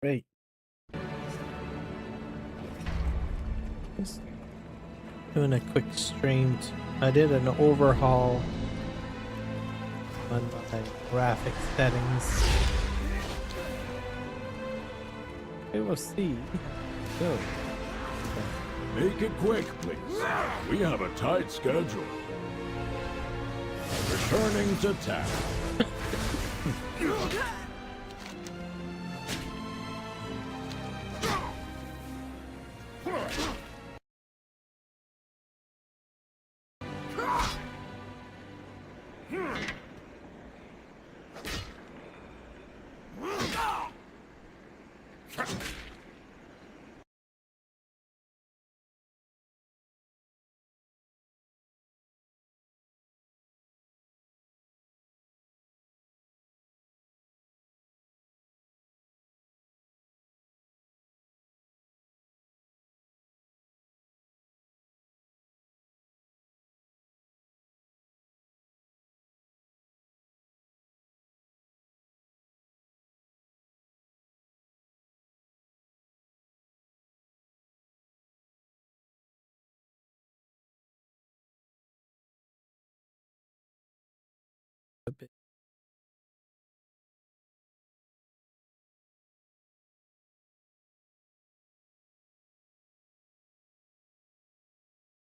Great. Just doing a quick stream. I did an overhaul on my graphic settings. We will see. Go. Make it quick, please. We have a tight schedule. Returning to task. A bit.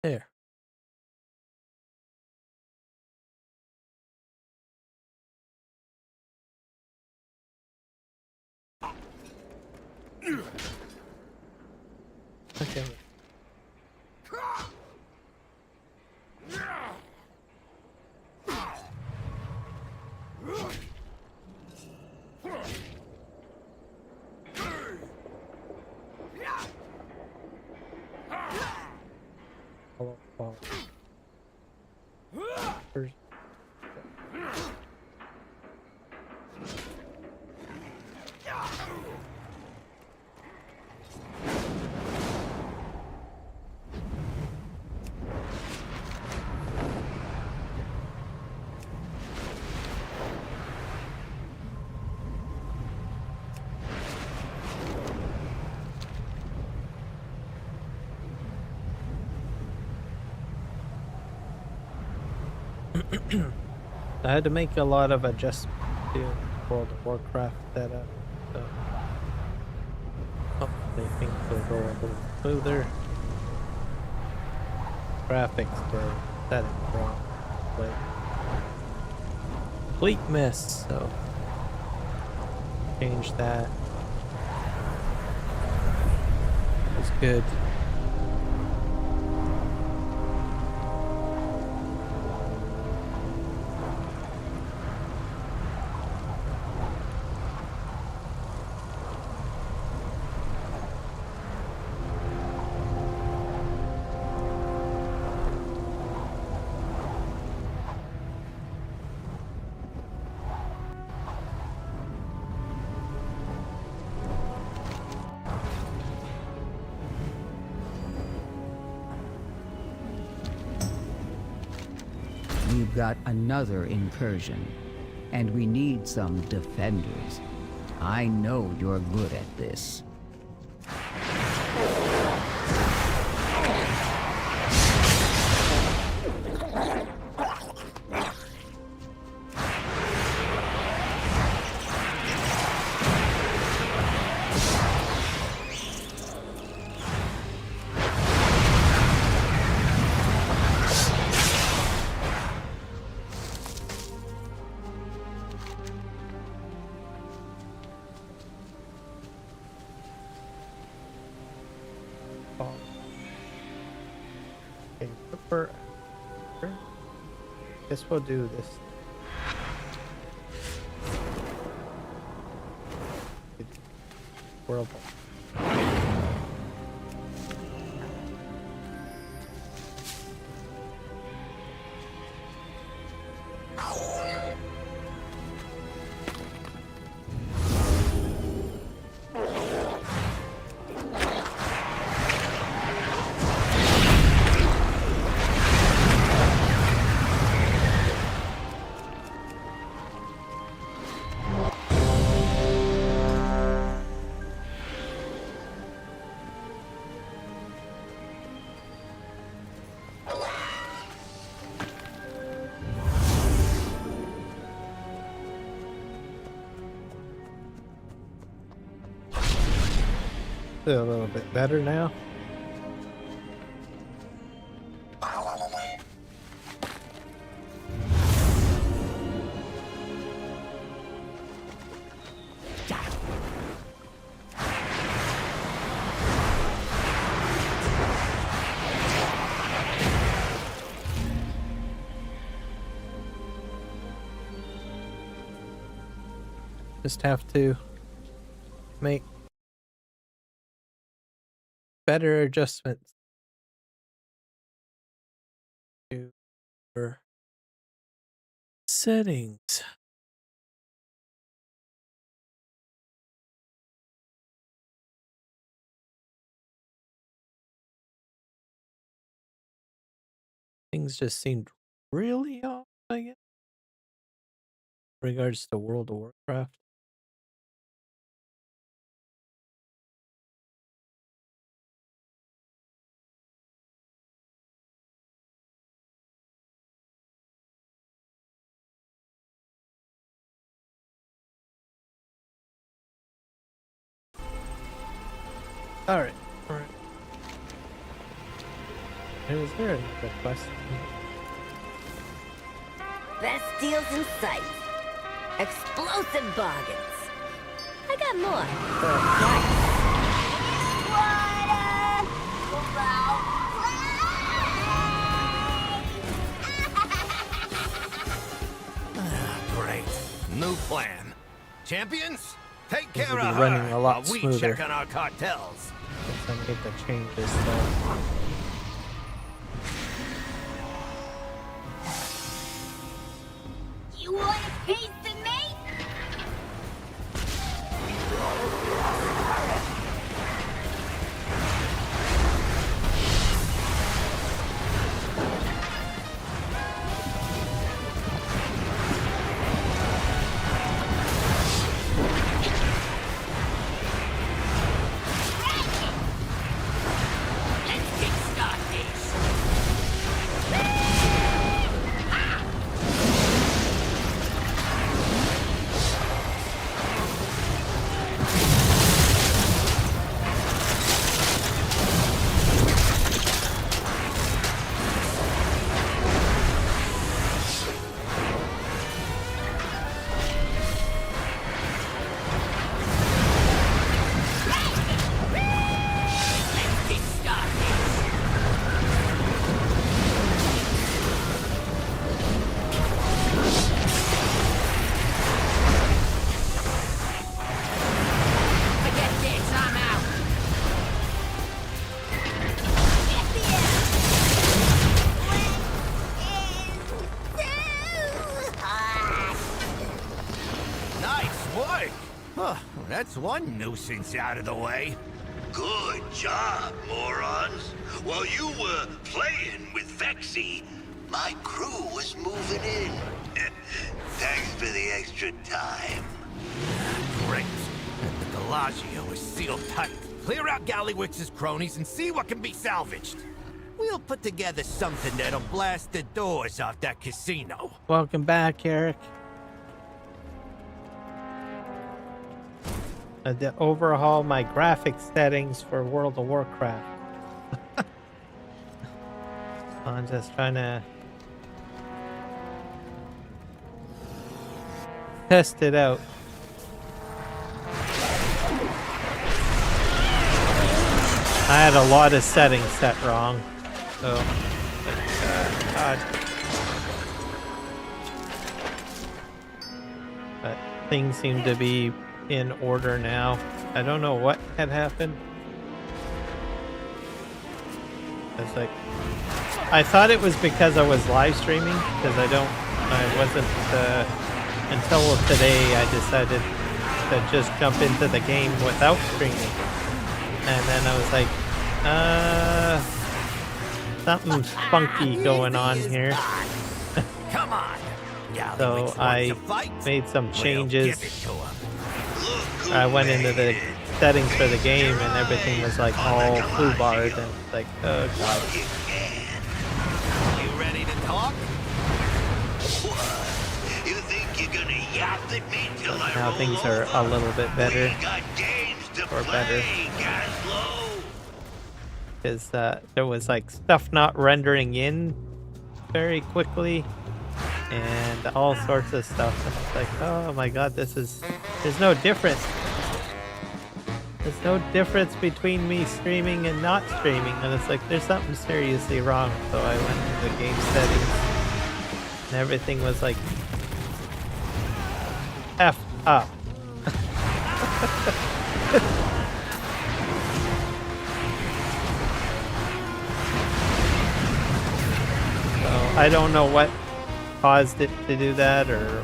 There. Okay. Follow, follow. First. I had to make a lot of adjustments to World of Warcraft setup, so hopefully things will go a little smoother. Graphics were set it wrong, like complete mess, so change that. It's good. We've got another incursion, and we need some defenders. I know you're good at this. Okay, prepare. Guess we'll do this. World. Feel a little bit better now. Just have to make better adjustments to our settings. Things just seemed really off, I guess, in regards to World of Warcraft. Alright, alright. Is there another quest? Best deals in sight. Explosive bargains. I got more. Great. New plan. Champions, take This care will be of her running a lot while we smoother. check on our cartels. Guess I need to change this stuff. You want a piece of me? Let's kickstart this. Let's kickstart this. Forget this, I'm out. Get the Nice work. Huh, that's one nuisance out of the way. Good job, morons. While you were playing with Vexy, my crew was moving in. Thanks for the extra time. Great. The Bellagio is sealed tight. Clear out Gallywitz's cronies and see what can be salvaged. We'll put together something that'll blast the doors off that casino. Welcome back, Eric. I had to overhaul my graphics settings for World of Warcraft. I'm just trying to test it out. I had a lot of settings set wrong, so God. But things seem to be in order now. I don't know what had happened. It's like I thought it was because I was live streaming, because I wasn't until today I decided to just jump into the game without streaming. And then I was like, something's funky going on here. Come on. So I made some changes. I went into the settings for the game and everything was like all blue barred and it's like, oh god. You ready to talk? You think you're gonna yap at me till I Now roll things are over? a little bit better. We got games to or better. play, Gaslow. Because there was like stuff not rendering in very quickly and all sorts of stuff. And it's like, oh my god, there's no difference. There's no difference between me streaming and not streaming. And it's like, there's something seriously wrong. So I went into the game settings and everything was like F up. I don't know what caused it to do that or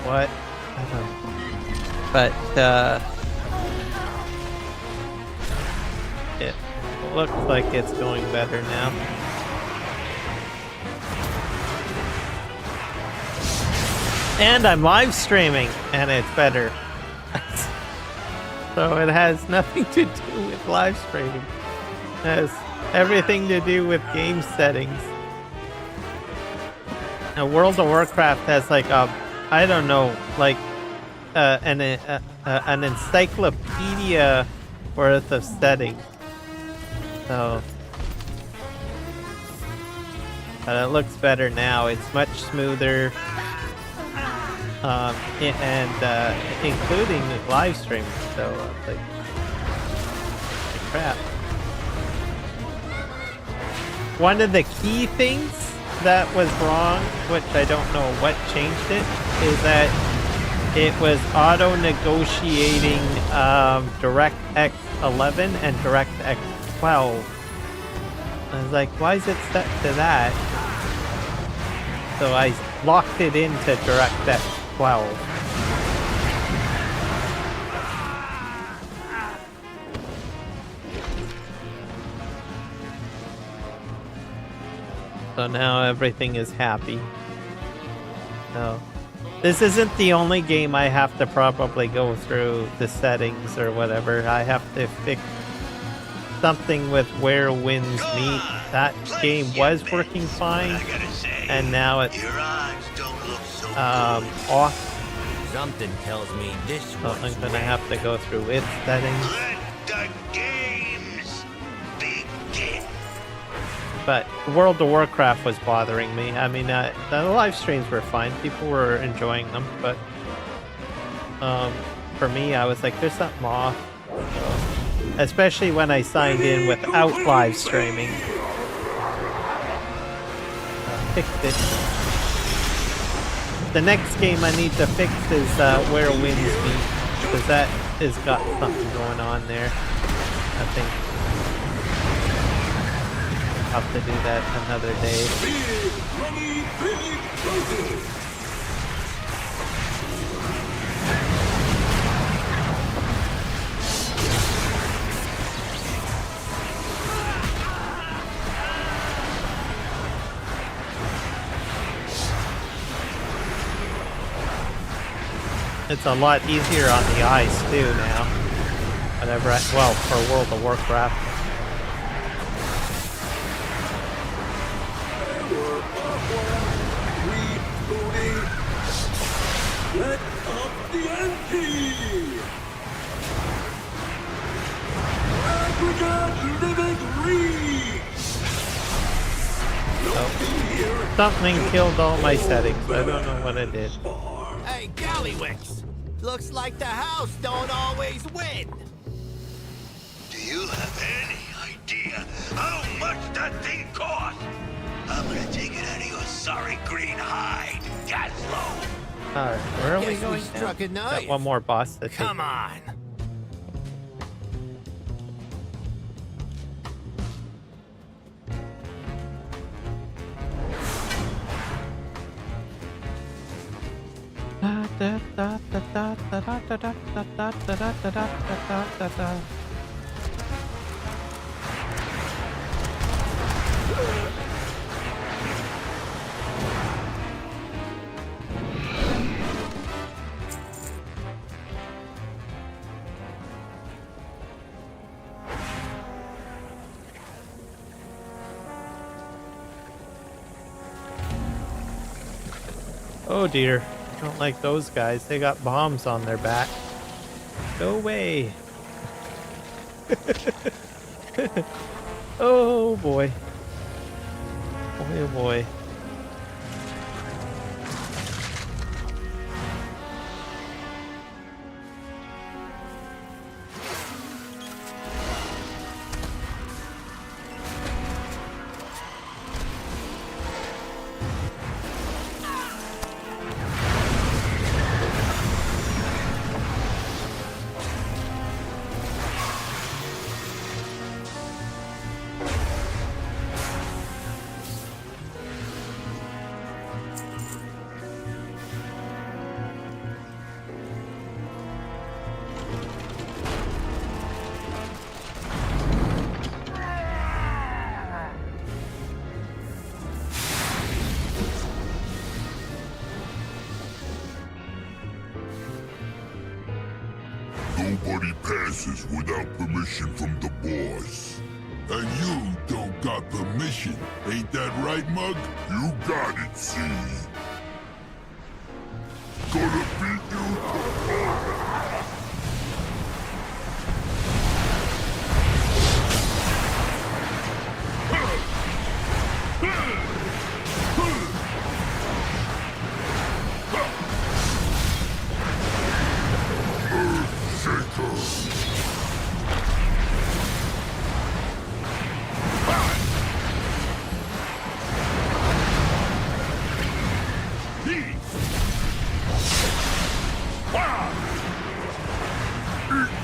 what. I don't know. But it looks like it's going better now. And I'm live streaming and it's better. So it has nothing to do with live streaming. It has everything to do with game settings. Now, World of Warcraft has like I don't know, like an encyclopedia worth of settings. So, but it looks better now. It's much smoother, and including live streaming. So, like crap. One of the key things that was wrong, which I don't know what changed it, is that it was auto-negotiating DirectX 11 and DirectX 12. I was like, why is it set to that? So I locked it into DirectX 12. So now everything is happy. So this isn't the only game I have to probably go through the settings or whatever. I have to fix something with where winds meet. That game was working fine, and now it's off. Something tells me this So one's I'm gonna have to go through its settings. Let the games begin. But World of Warcraft was bothering me. I mean, the live streams were fine. People were enjoying them, but for me, I was like, there's something off. So, especially when I signed in without live streaming. Fixed it. The next game I need to fix is Where Winds Meet, because that has got something going on there, I think. Have to do that another day. It's a lot easier on the eyes too now. Whenever well, for World of Warcraft. Let up the ante! Aggregate living reeds! Something killed all my settings. I don't know what it did. Hey, Gallywix! Looks like the house don't always win. Do you have any idea how much that thing costs? I'm gonna take it out of your sorry green hide, Gaslow. Alright, where are we Guess we going struck now? a nerve. Got one more boss to take. Come on. Oh dear. Don't like those guys. They got bombs on their back. Go away. Oh boy. Boy, oh boy. Nobody passes without permission from the boss. And you don't got permission. Ain't that right, Mug? You got it, see? Gonna beat you.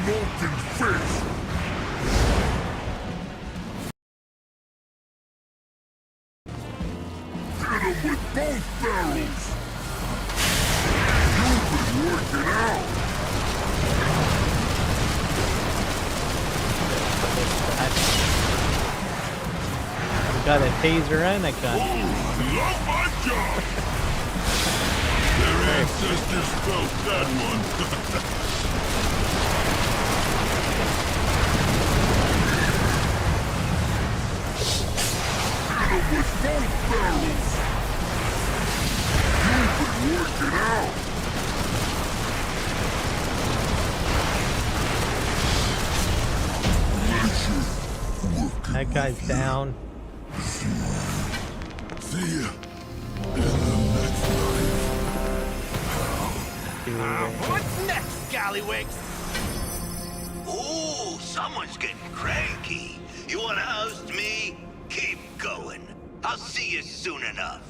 Molten fish! Hit him with both barrels! You've been working out! Got a taser and a gun. Oh, I love my job! Their ancestors felt that one. With both barrels! You've been working out! Pleasure working That guy's with down. you. See ya in the next life. What's next, Scallywigs? Ooh, someone's getting cranky. You wanna oust me? Keep going. I'll see you soon enough.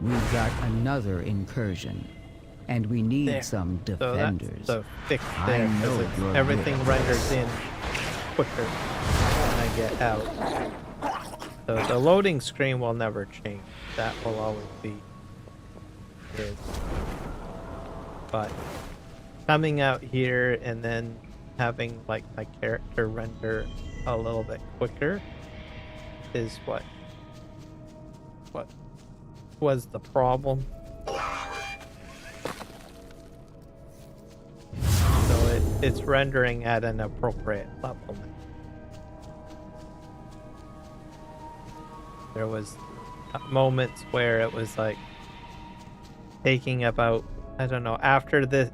We've got another incursion, and we need There. some So defenders. that's the fix I there, know 'cause you're everything good. renders in quicker when I get out. So the loading screen will never change. That will always be is. But coming out here and then having like my character render a little bit quicker is what was the problem. So it's rendering at an appropriate level now. There was moments where it was like taking about, I don't know, after the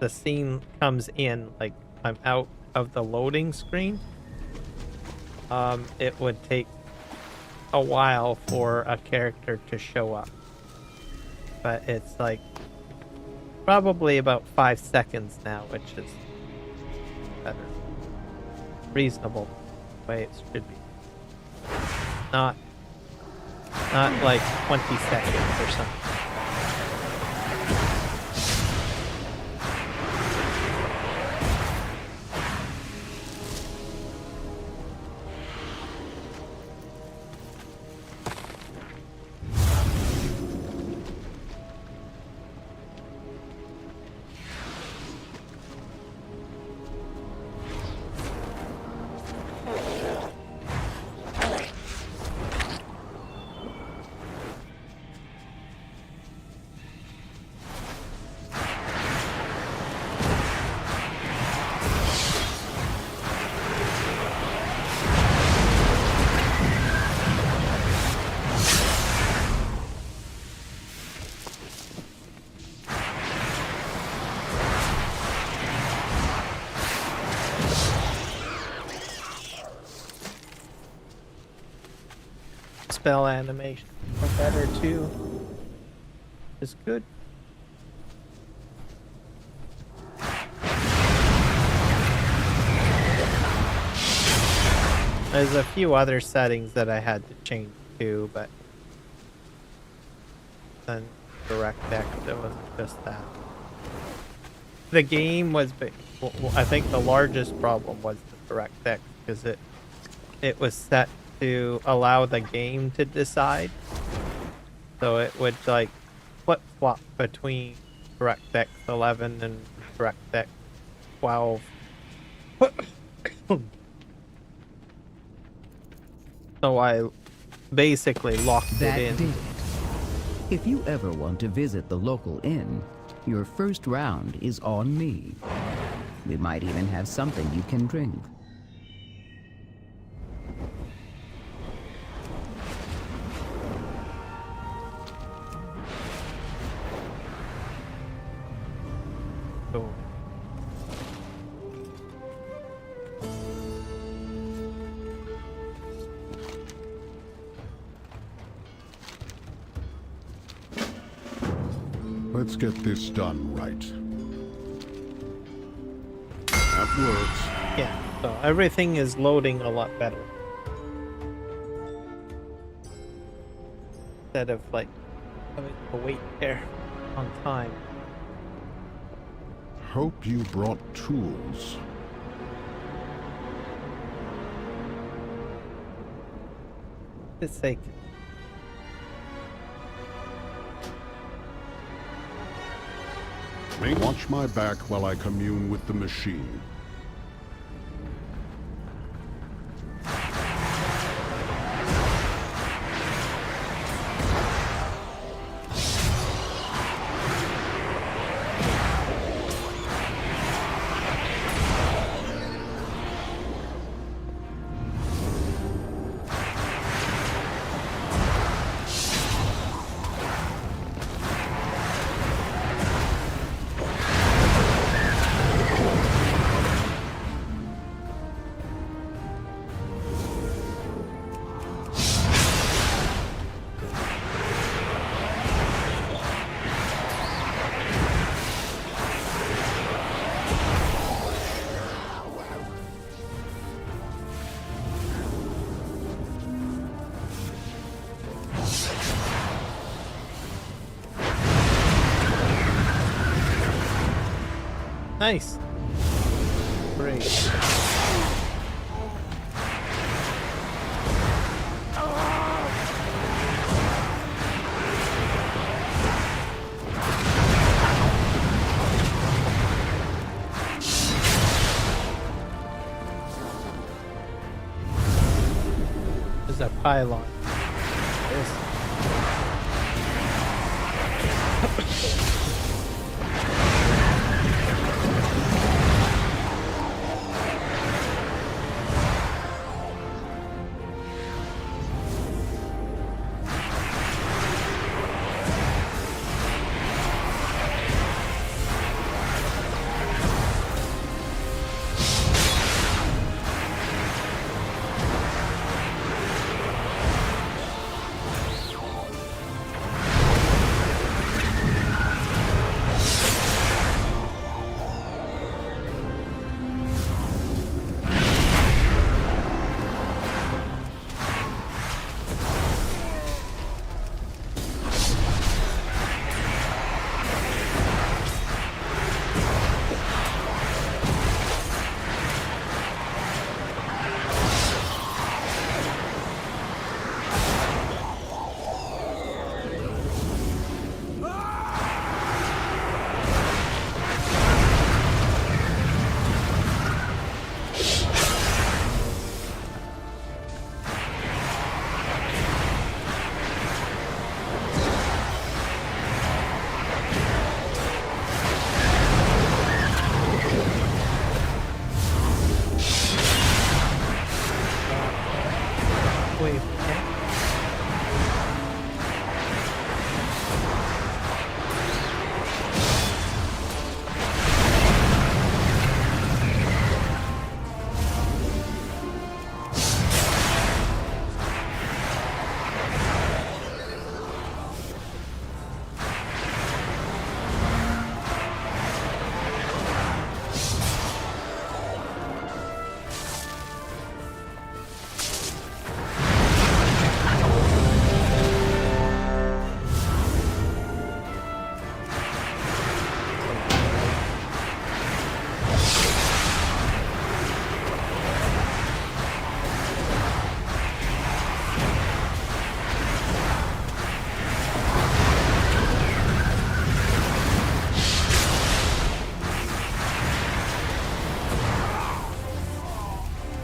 scene comes in, like I'm out of the loading screen, it would take a while for a character to show up. But it's like probably about 5 seconds now, which is better. Reasonable way it should be. Not not like 20 seconds or something. Spell animation are better too. Is good. There's a few other settings that I had to change too, but then DirectX, it wasn't just that. The game was, I think the largest problem was the DirectX because it was set to allow the game to decide. So it would like flip-flop between DirectX 11 and DirectX 12. So I basically locked That it did in. it. If you ever want to visit the local inn, your first round is on me. We might even have something you can drink. So Let's get this done right. That works. yeah, so everything is loading a lot better. Instead of like having to wait there on time. Hope you brought tools. It's sake. Watch my back while I commune with the machine. Nice. Great. There's a pylon. This. Wave. Okay.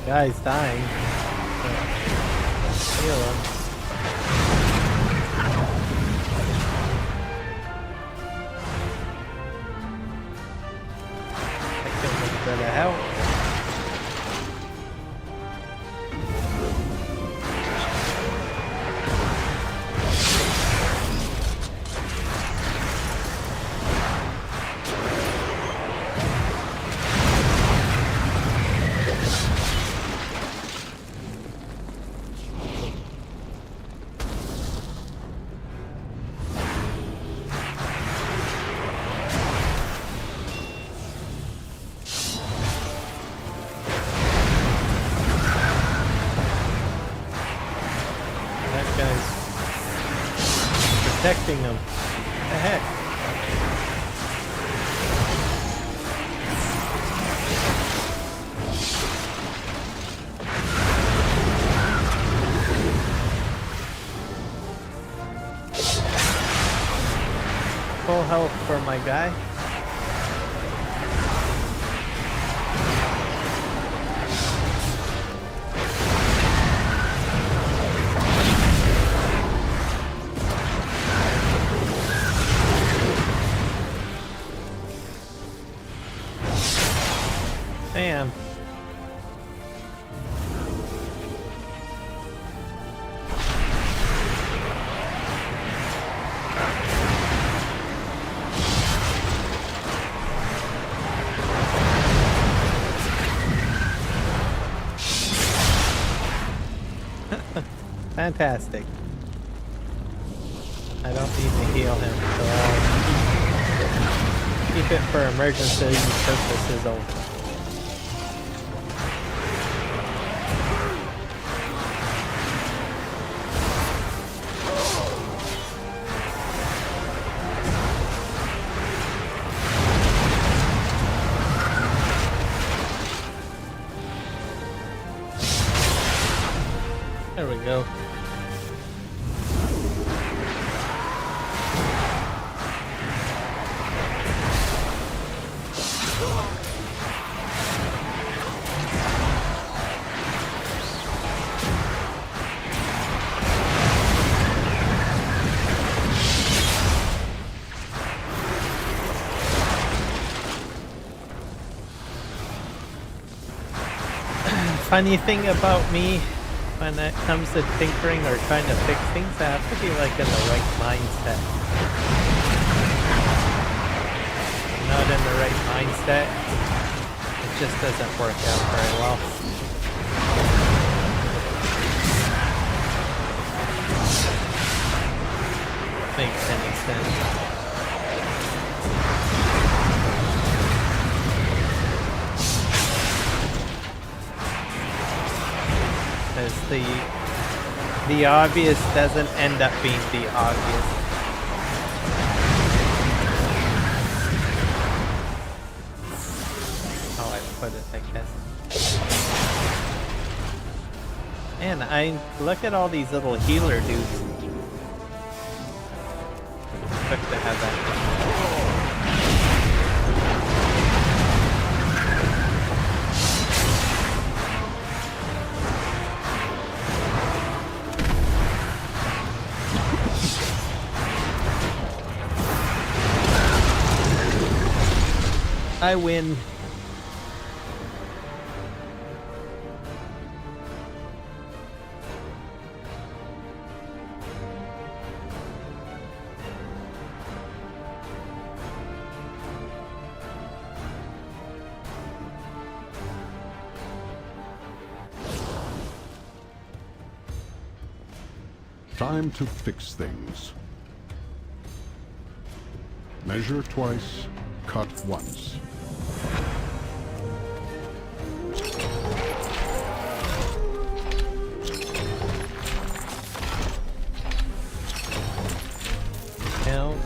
Guy's dying. Heal him. That could be a bit of help. Protecting them. What the heck? Full health for my guy. Damn. Fantastic. I don't need to heal him, so I'll keep it for emergency purposes only. There we go. Funny thing about me, when it comes to tinkering or trying to fix things, I have to be like in the right mindset. If I'm not in the right mindset, it just doesn't work out very well. Makes any sense. Because the obvious doesn't end up being the obvious. How I put it, I guess. Man, I look at all these little healer dudes. Quick to have that. I win. Time to fix things. Measure twice, cut once. Down.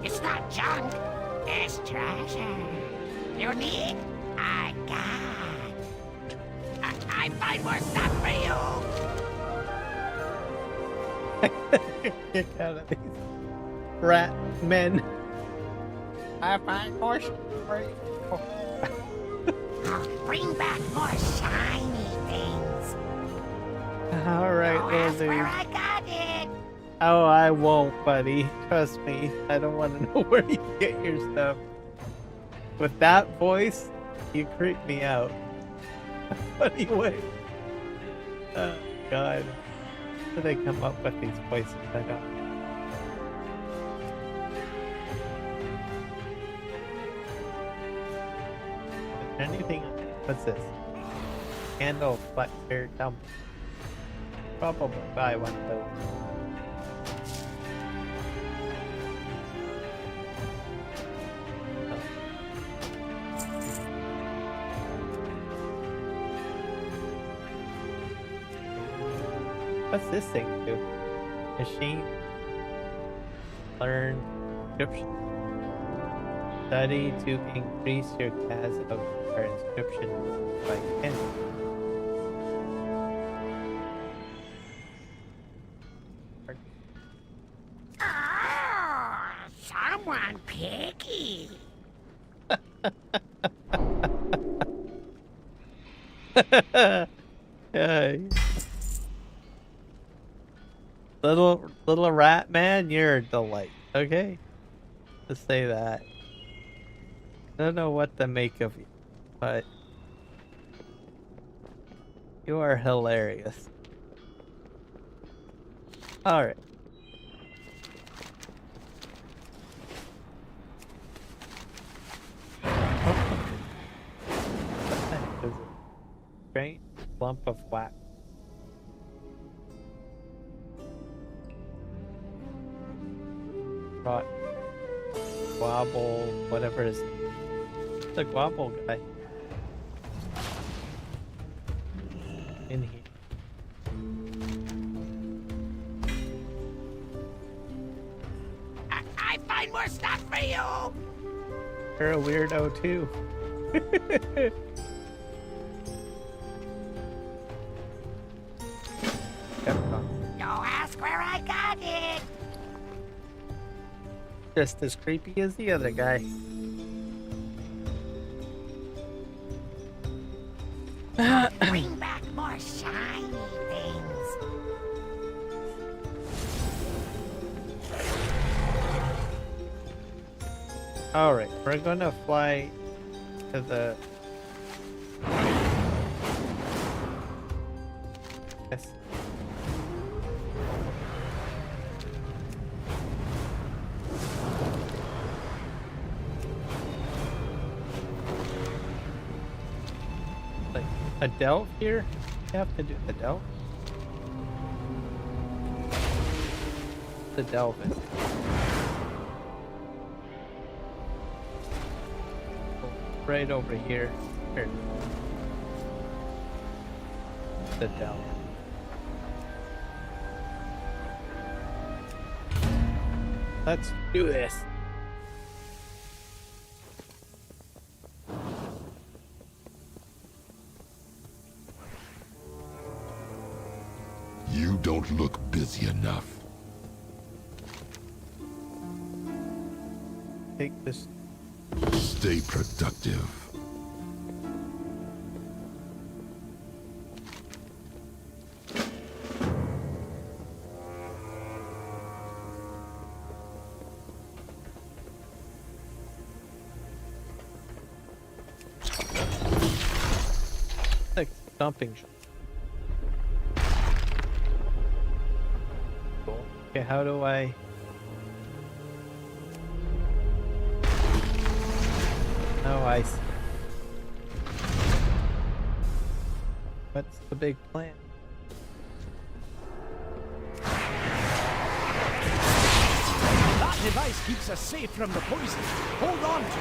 It's not junk. It's treasure. You need? I got. I find more stuff for you. Kick out of these rat men. I find more for you. I'll bring back more shiny things. All right, Go little ask where dude. I got it. Oh, I won't, buddy. Trust me. I don't want to know where you get your stuff. With that voice, you creep me out. Funny way. Oh, God. How do they come up with these voices? I don't. Is there anything? What's this? Candle flexor dump. Probably buy one of those. What's this thing do? Machine. Learn. Inscription. Study to increase your cast of our inscription by 10. Oh, someone picky. Yeah. Little rat man, you're a delight. Okay, let's say that. I don't know what to make of you, but you are hilarious. All right. What the heck is it? Strange lump of wax. Rot. Wobble, whatever it is. The wobble guy. In here. I find more stuff for you. You're a weirdo too. Go ask where I got it. Just as creepy as the other guy. Bring back more shiny things. Alright, we're gonna fly to the... Yes. Like, a delve here? You have to do the delve? The delve in. Right over here. Here. The delve. Let's do this. You don't look busy enough. Take this. Stay productive. Like dumping shot. Cool. Okay, how do I... device. What's the big plan? That device keeps us safe from the poison. Hold on to it.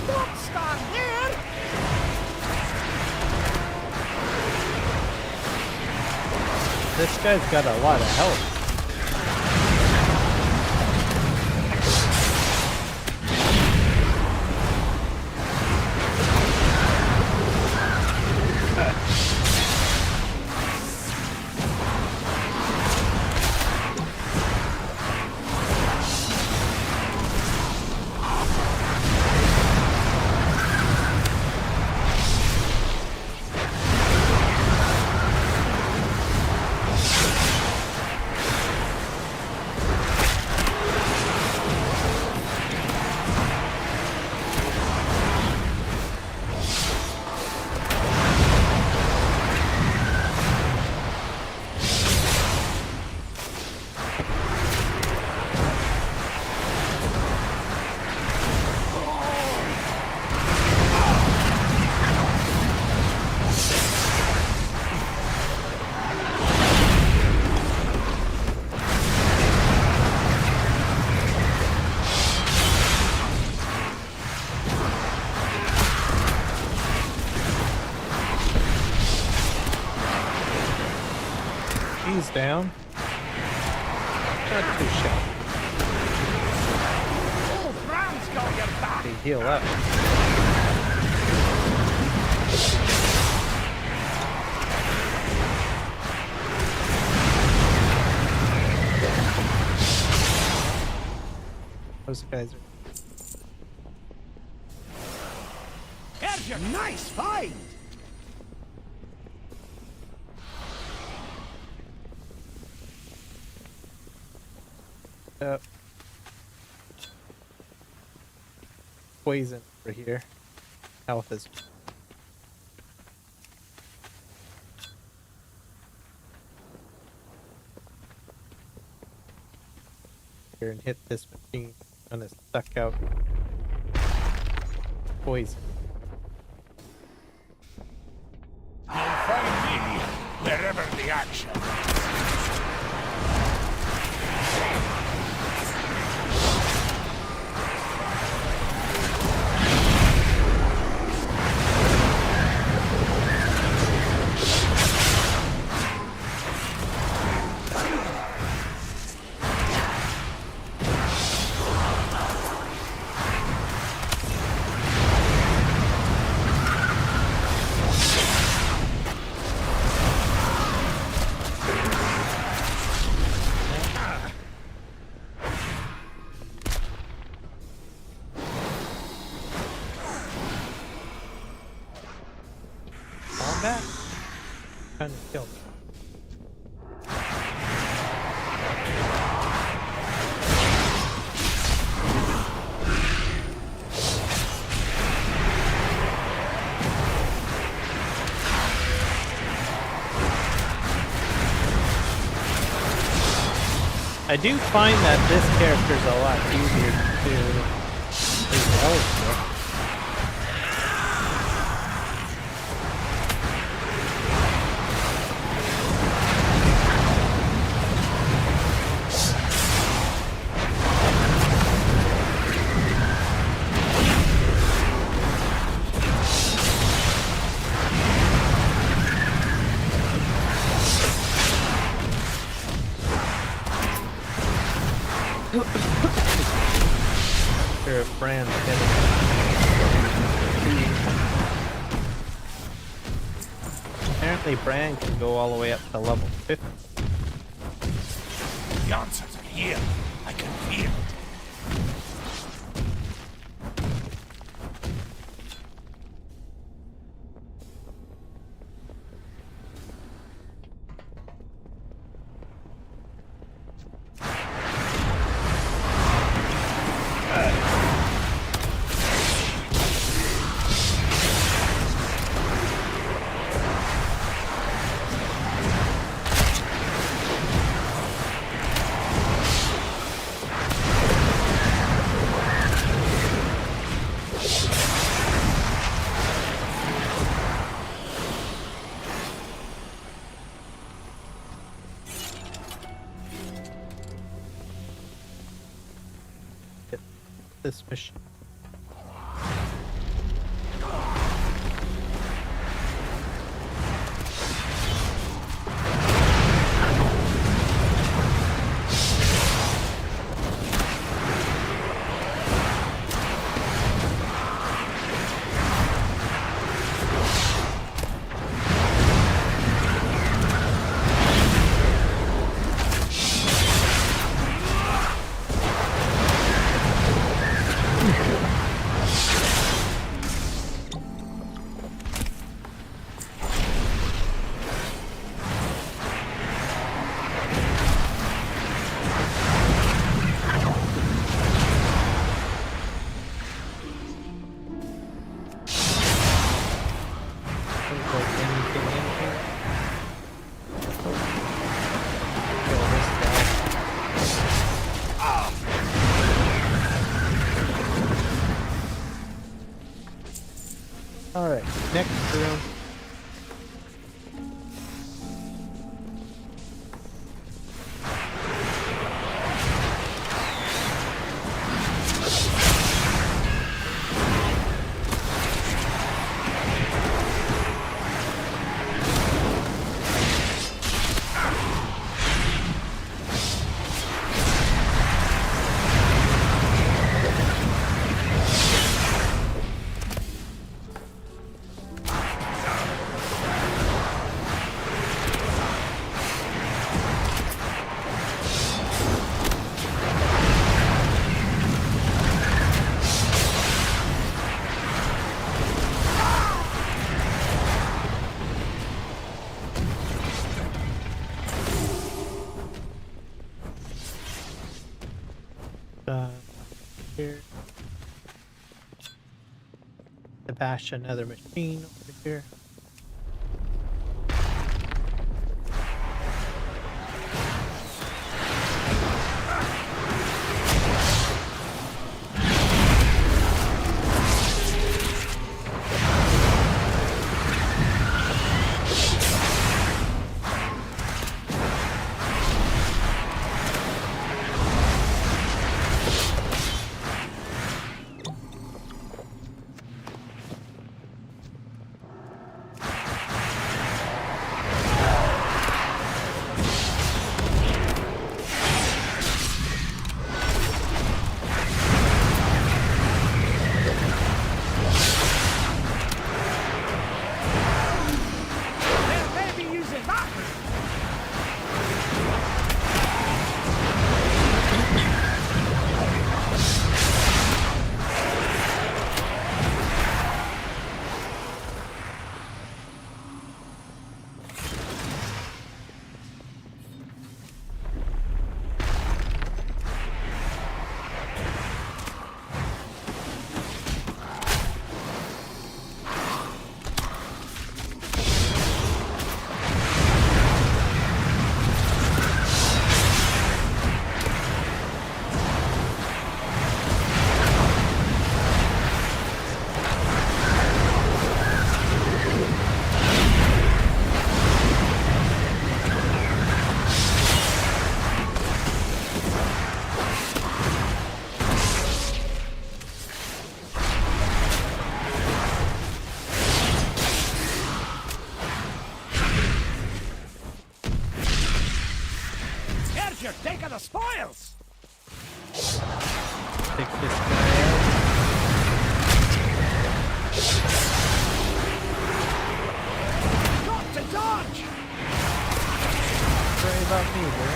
Don't stand there! This guy's got a lot of health. He's down. Not too shabby. Oh, Fran's got your back! They heal up. Those guys are... There's your nice find! Poison over here. Health is... here and hit this machine. I'm gonna suck out poison. You'll find me wherever the action. Combat? Trying to kill me. I do find that this character's a lot easier to do eligible. Sure, Brand's getting apparently Brand can go all the way up to level 50. The answers are here. I can feel it. this machine. Alright, next room. Here. To bash another machine over here. You're taking the spoils! Take this guy out. Got to dodge! Worry about me, bro.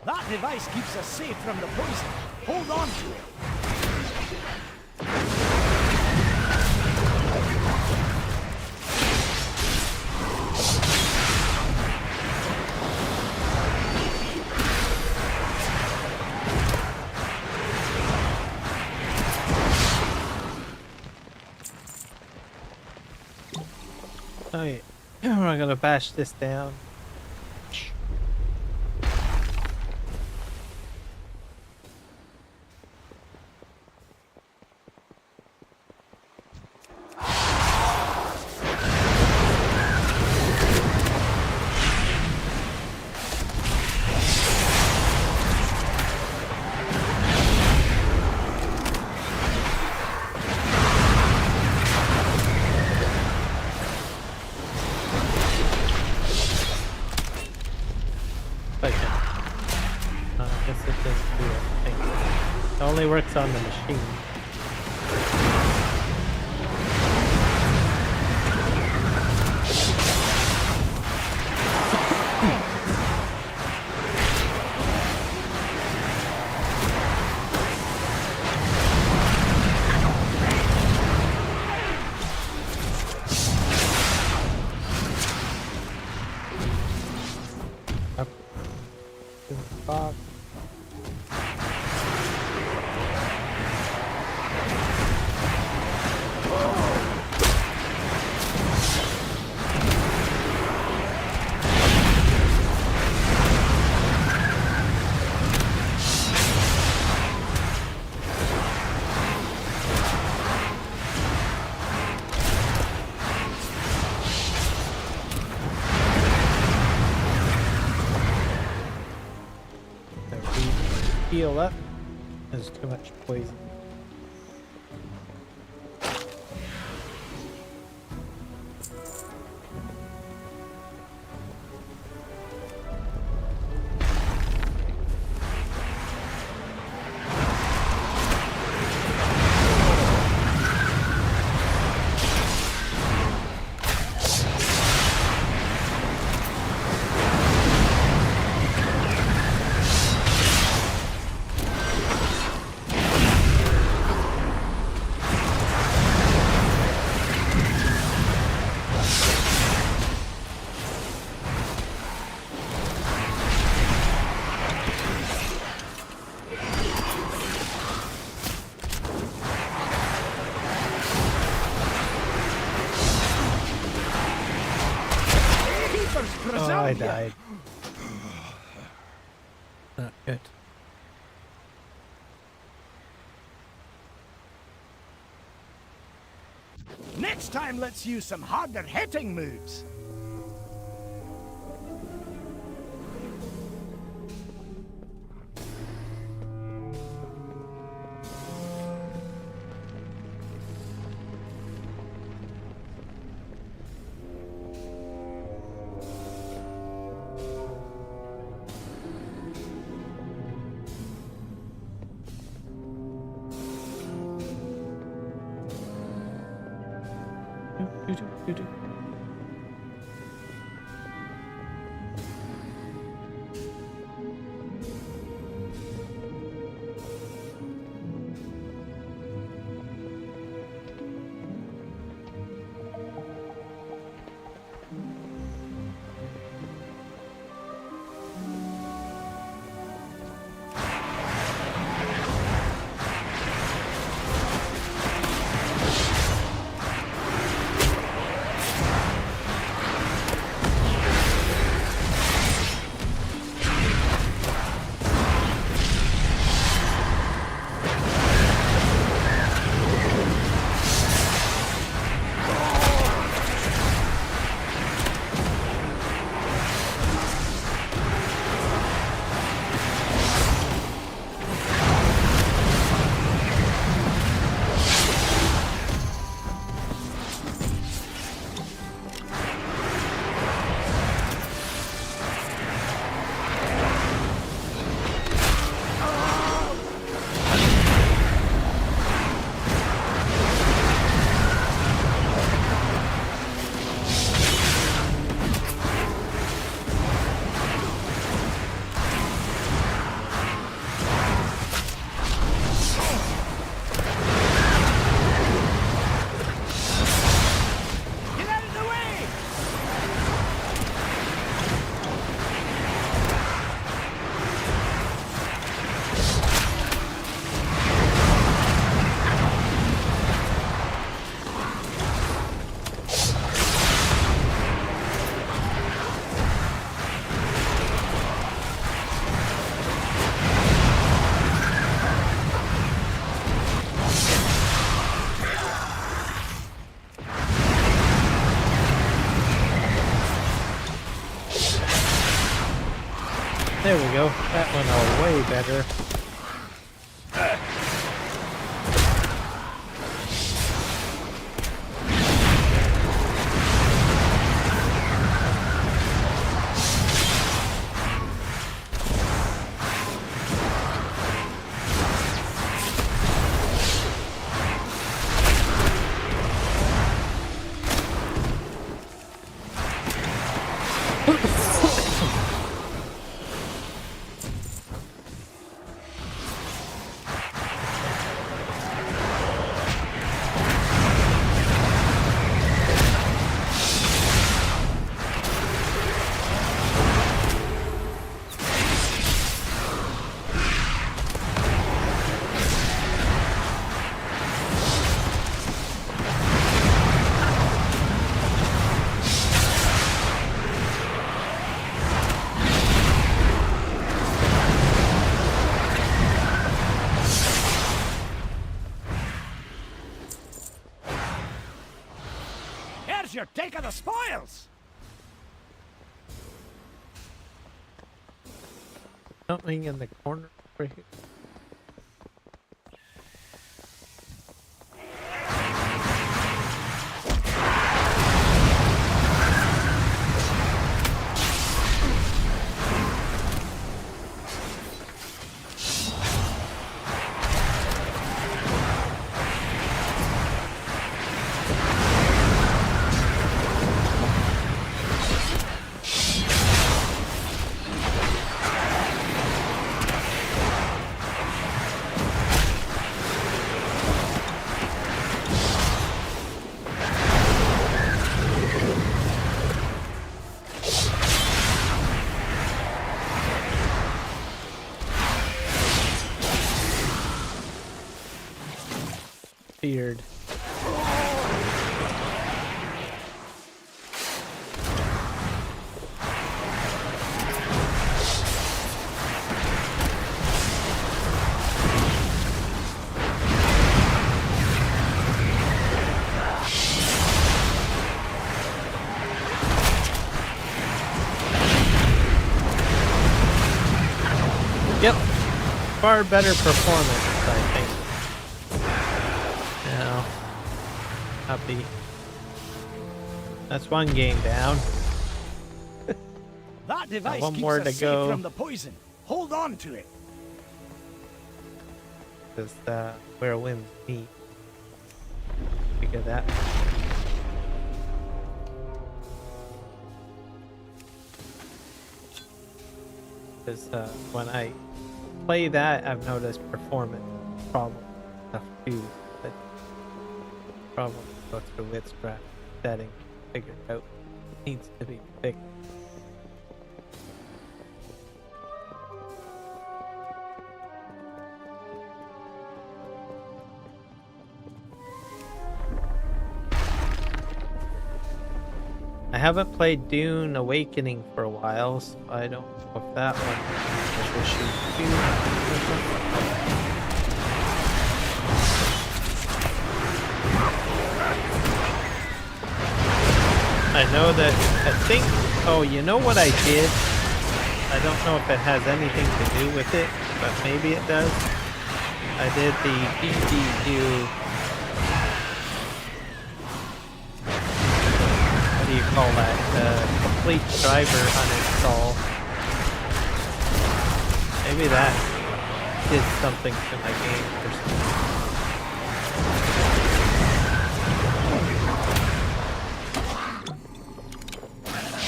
That device keeps us safe from the poison. Hold on to it. Oh yeah, we're gonna bash this down. Okay. I guess it does do it. Thank you. It only works on the machine. Up to the box. Heal up. There's too much poison. Oh, I died. Not good. Next time, let's use some harder hitting moves. Do-do-do-do. go. That went all way better. Here's your take of the spoils! Something in the corner right here. Beard. Yep. Far better performance, I think. Now, happy. That's one game down. That device one keeps more us to safe go. from the poison. Hold on to it. Because where winds meet. Figure that. Because when I play that, I've noticed performance problems stuff too. But probably go through Witchcraft setting, figure it out. Needs to be fixed. I haven't played Dune Awakening for a while, so I don't know if that one has issues too. I know that, I think, oh, you know what I did? I don't know if it has anything to do with it, but maybe it does. I did the EDU. What do you call that? Complete driver uninstall. Maybe that did something to my game or something.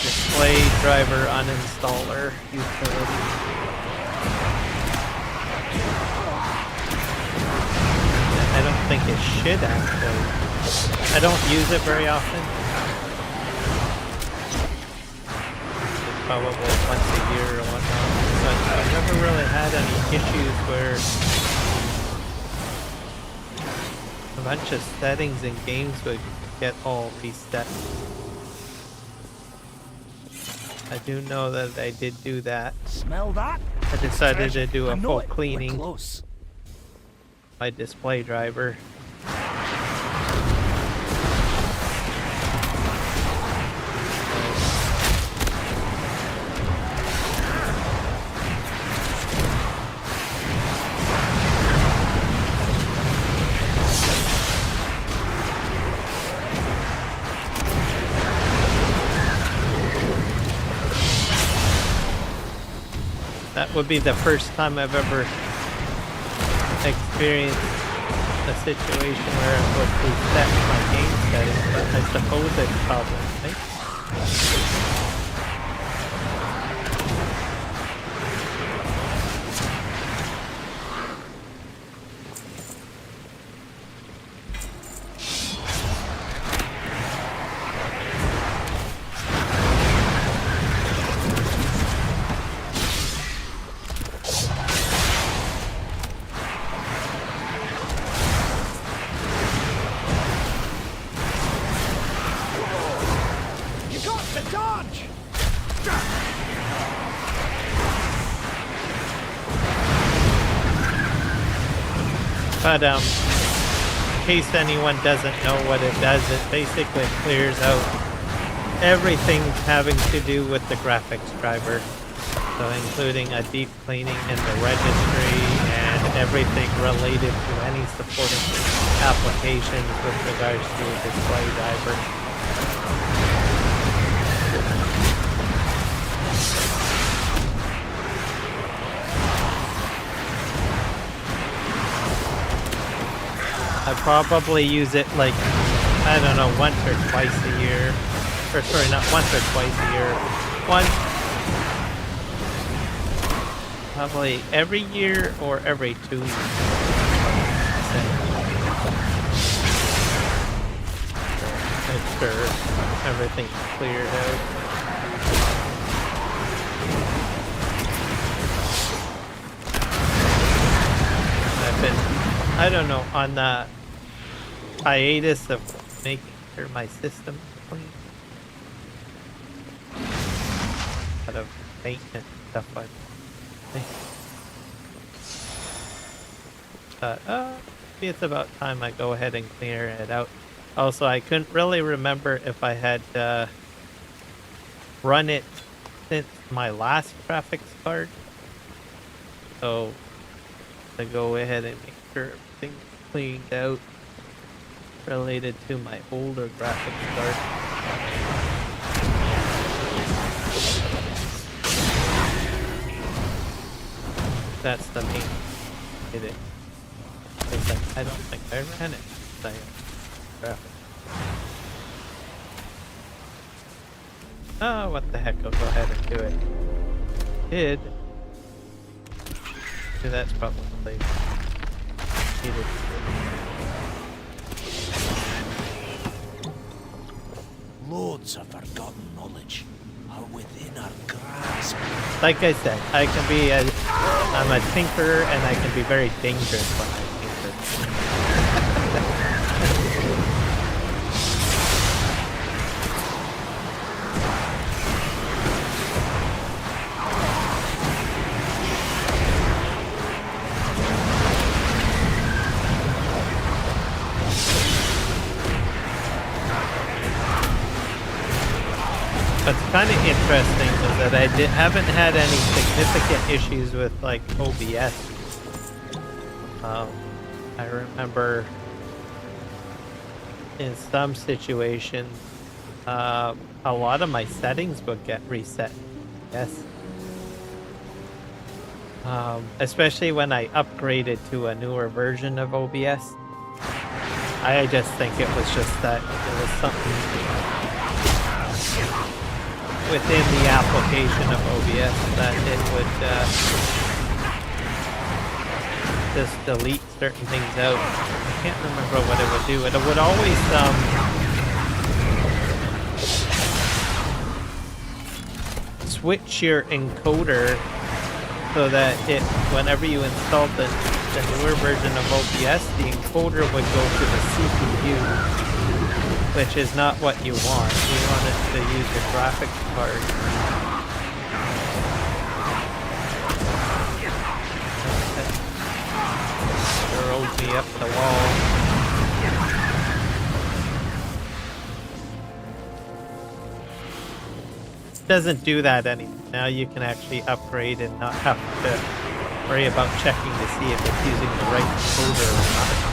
Display driver uninstaller utility. I don't think it should actually. I don't use it very often. Probably once a year or whatnot. But I've never really had any issues where a bunch of settings in games would get all reset. I do know that I did do that. Smell that? I decided to do I a know full it. We're cleaning close. my display driver. would be the first time I've ever experienced a situation where it would reset my game settings, but I suppose it's probably right. You got to dodge! But in case anyone doesn't know what it does, it basically clears out everything having to do with the graphics driver. So including a deep cleaning in the registry and everything related to any supporting applications with regards to a display driver. I probably use it like, I don't know, once or twice a year. Or sorry, not once or twice a year. Probably every year or every 2 years. Make sure everything's cleared out. I've been, I don't know, on the hiatus of making sure my system's clean. Out of maintenance stuff, I think. Maybe it's about time I go ahead and clear it out. Also, I couldn't really remember if I had run it since my last graphics card. So, to go ahead and make sure everything's cleaned out related to my older graphics card. That's the main hit it. It's like, I don't think I ran it. Oh, what the heck, I'll go ahead and do it. Did. So that's probably needed. Loads of forgotten knowledge are within our grasp. Like I said, I'm a tinkerer and I can be very dangerous when I tinker. What's kind of interesting is that I haven't had any significant issues with like OBS. I remember in some situations, a lot of my settings would get reset. Yes. Especially when I upgraded to a newer version of OBS. I just think it was just that it was something within the application of OBS that it would just delete certain things out. I can't remember what it would do. It would always switch your encoder so that whenever you installed the newer version of OBS, the encoder would go to the CPU, which is not what you want. You want it to use your graphics card. Throws me up the wall. Doesn't do that anymore. Now you can actually upgrade and not have to worry about checking to see if it's using the right encoder or not.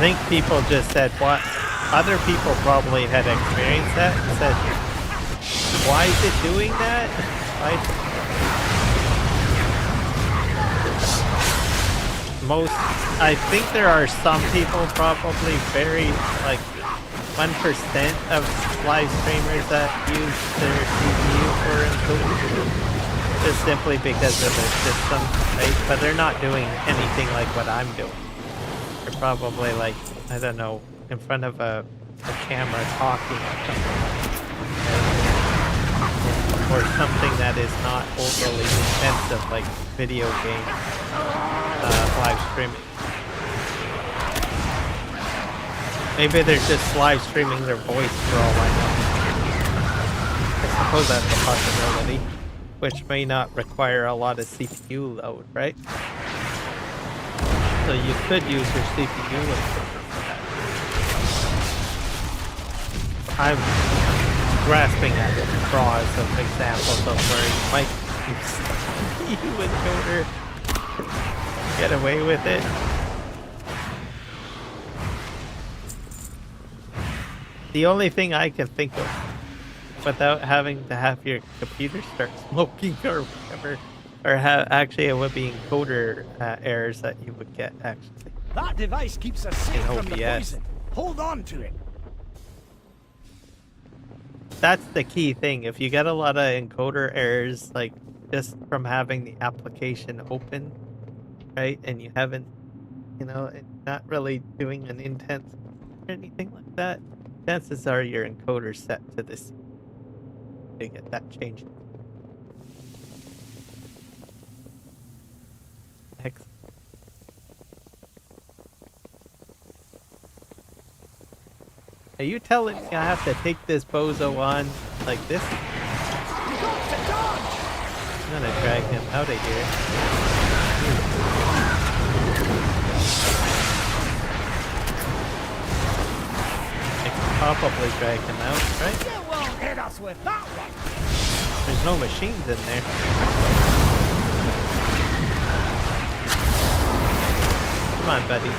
think people just said what other people probably had experienced that and said, why is it doing that? I think there are some people, probably very like 1% of live streamers that use their CPU for encoding, just simply because of the system, right? But they're not doing anything like what I'm doing. They're probably like, I don't know, in front of a camera talking or something, right? Or something that is not overly intensive, like video game live streaming. Maybe they're just live streaming their voice for all I know. I suppose that's a possibility, which may not require a lot of CPU load, right? So you could use your CPU load for that. I'm grasping at straws of examples of where you might use CPU encoder, get away with it. The only thing I can think of without having to have your computer start smoking or whatever, or actually it would be encoder errors that you would get actually. That device keeps us safe from the poison. Hold on to it. That's the key thing. If you get a lot of encoder errors, like just from having the application open, right, and you haven't, you know, not really doing an intense or anything like that, chances are your encoder's set to this to get that changed. Excellent. Are you telling me I have to take this bozo on like this? I'm gonna drag him out of here. I can probably drag him out, right? You won't hit us with that one. There's no machines in there. Come on, buddy.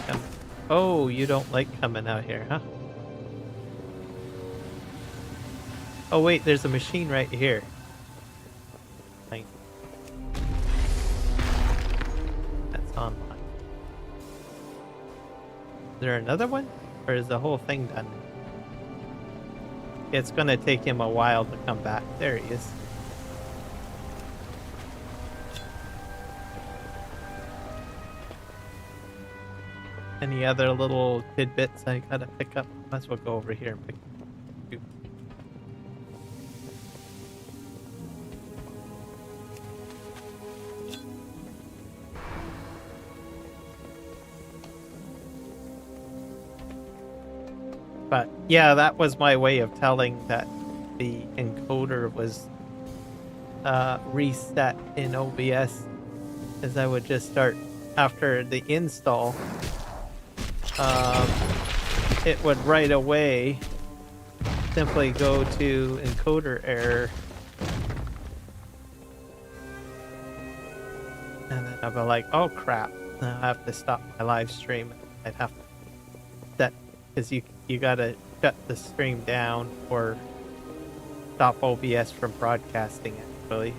Come. Oh, you don't like coming out here, huh? Oh wait, there's a machine right here. Thank you. That's online. Is there another one? Or is the whole thing done? It's gonna take him a while to come back. There he is. Any other little tidbits I gotta pick up? Might as well go over here and pick two. But yeah, that was my way of telling that the encoder was reset in OBS, as I would just start after the install. It would right away simply go to encoder error, and then I'd be like, oh crap, now I have to stop my live stream. I'd have to set, because you gotta shut the stream down or stop OBS from broadcasting actually.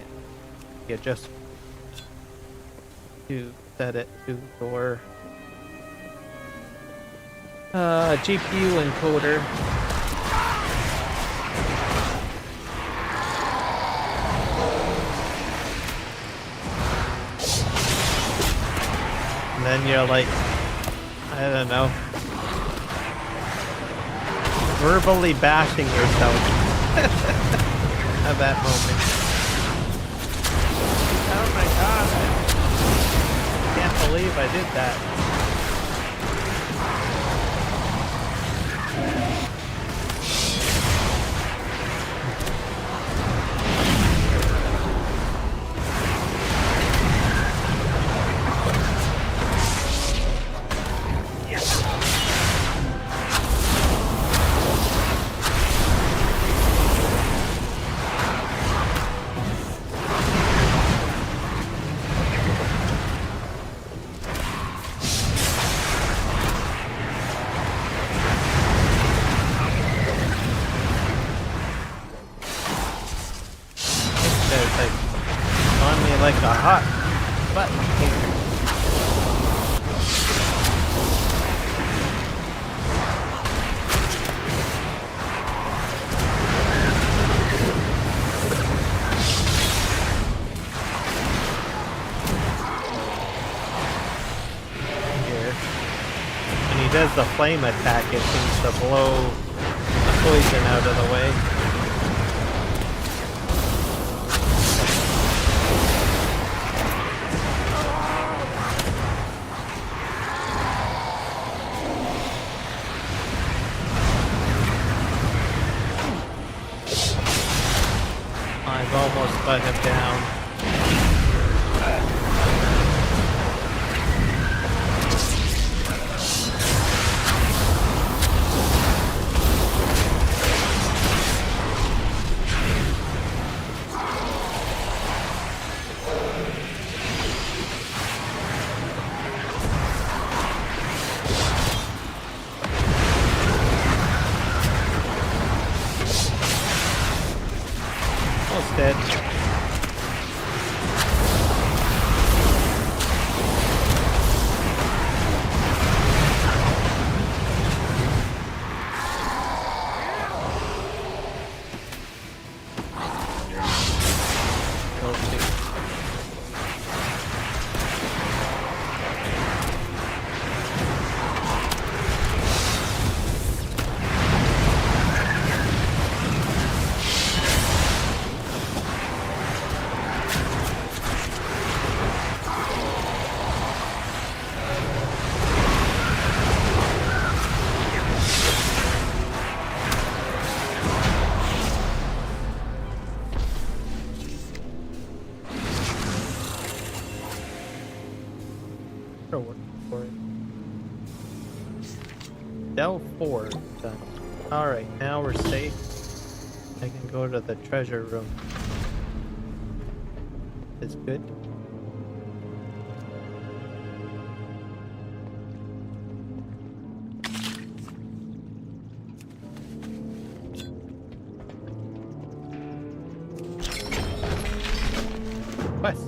You just to set it to your GPU encoder. And then you're like, I don't know, verbally bashing yourself at that moment. Oh my god, I can't believe I did that. like a hot button here. Here. When he does the flame attack, it seems to blow the poison out of the way. I've almost got him down. Almost dead. Delve 4 done. Alright, now we're safe. I can go to the treasure room. It's good. Quest.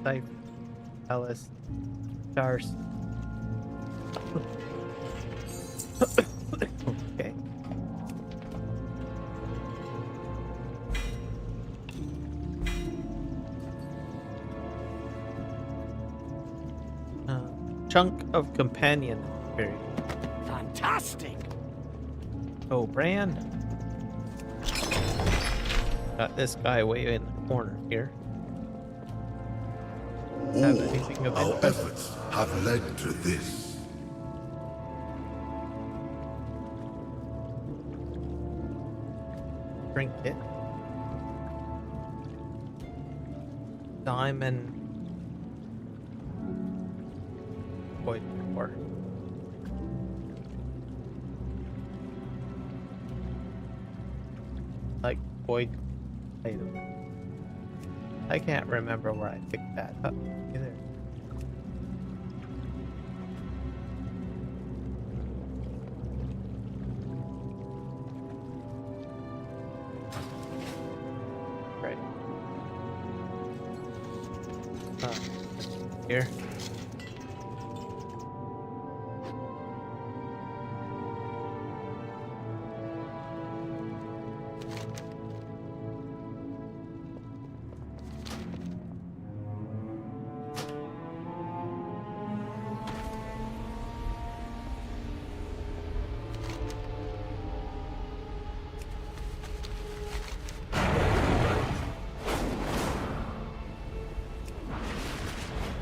Type. Alice. Stars. Okay. Chunk of companion period. Fantastic! Oh, Bran. Got this guy way in the corner here. Have anything of Our interest? efforts have led to this. Trinket. Diamond. Void core. Like void item. I can't remember where I picked that up either. Right. Here.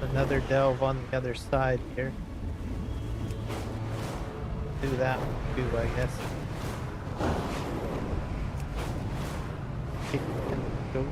Another delve on the other side here. Do that one too, I guess. Go.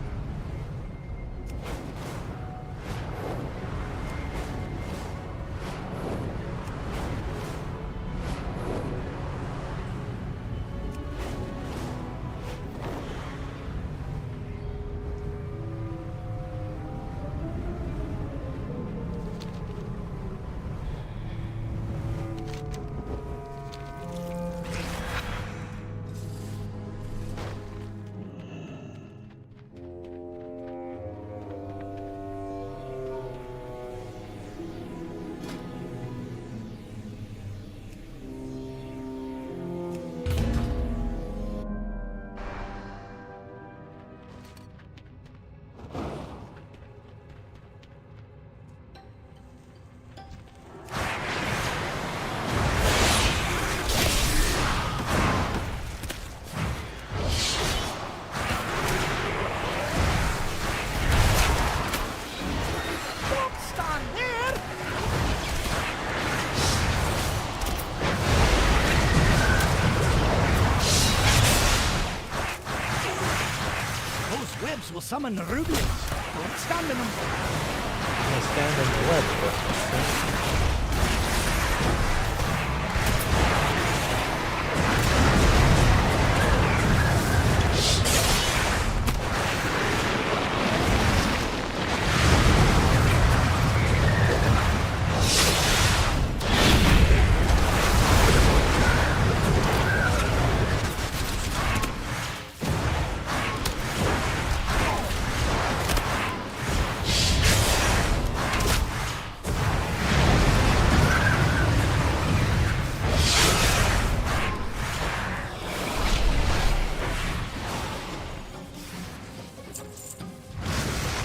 summon rubies. Don't stand in them. I stand in the web.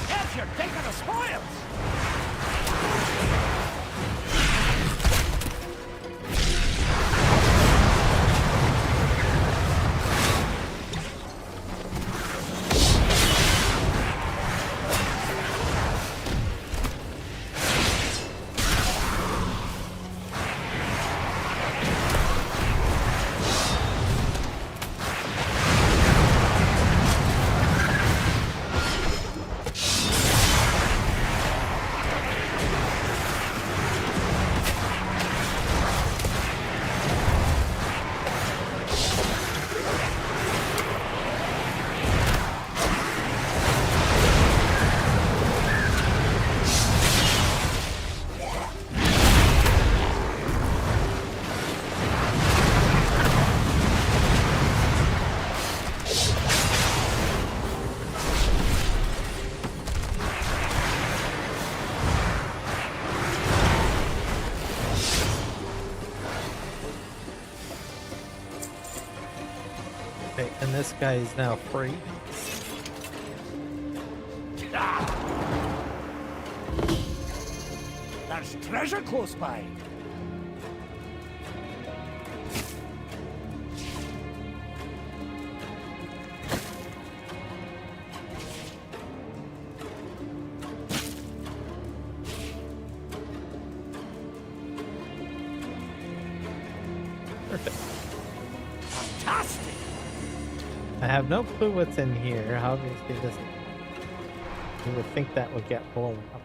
Yes, you're taking the spoils. Okay, and this guy is now free. There's treasure close by. Perfect. Fantastic. I have no clue what's in here. Obviously, this. You would think that would get blown up.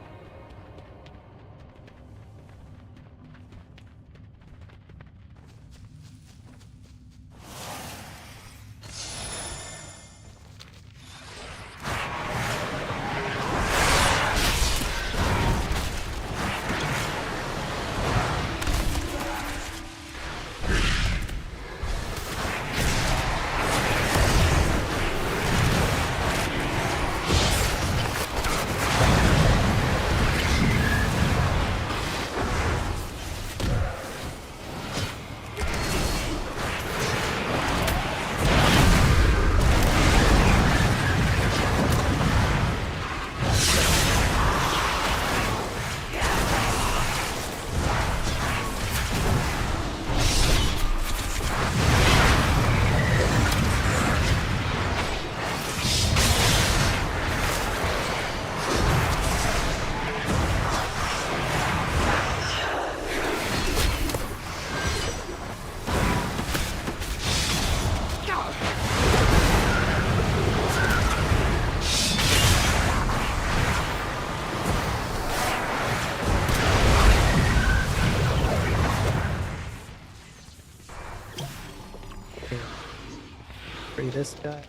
Free this guy.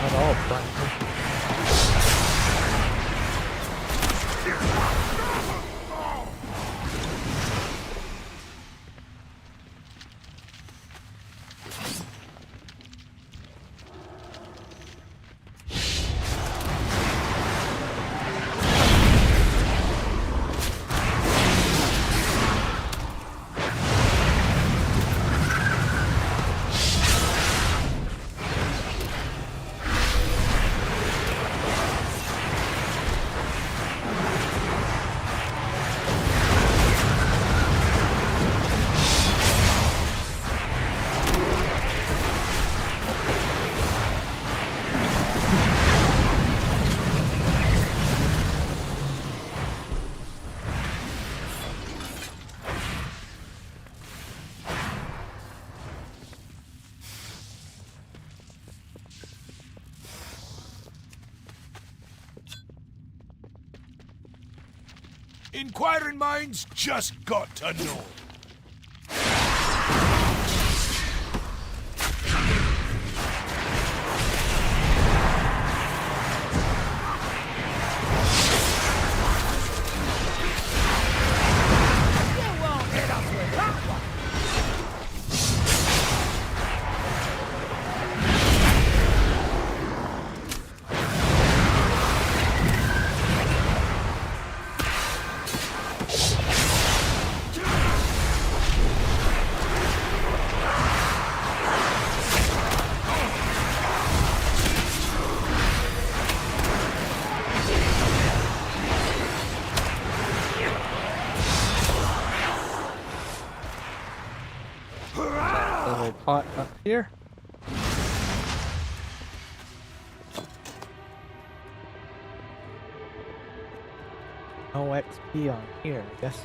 Not all friendly. Inquiring minds just got to know. Little pot up here. No XP on here, I guess.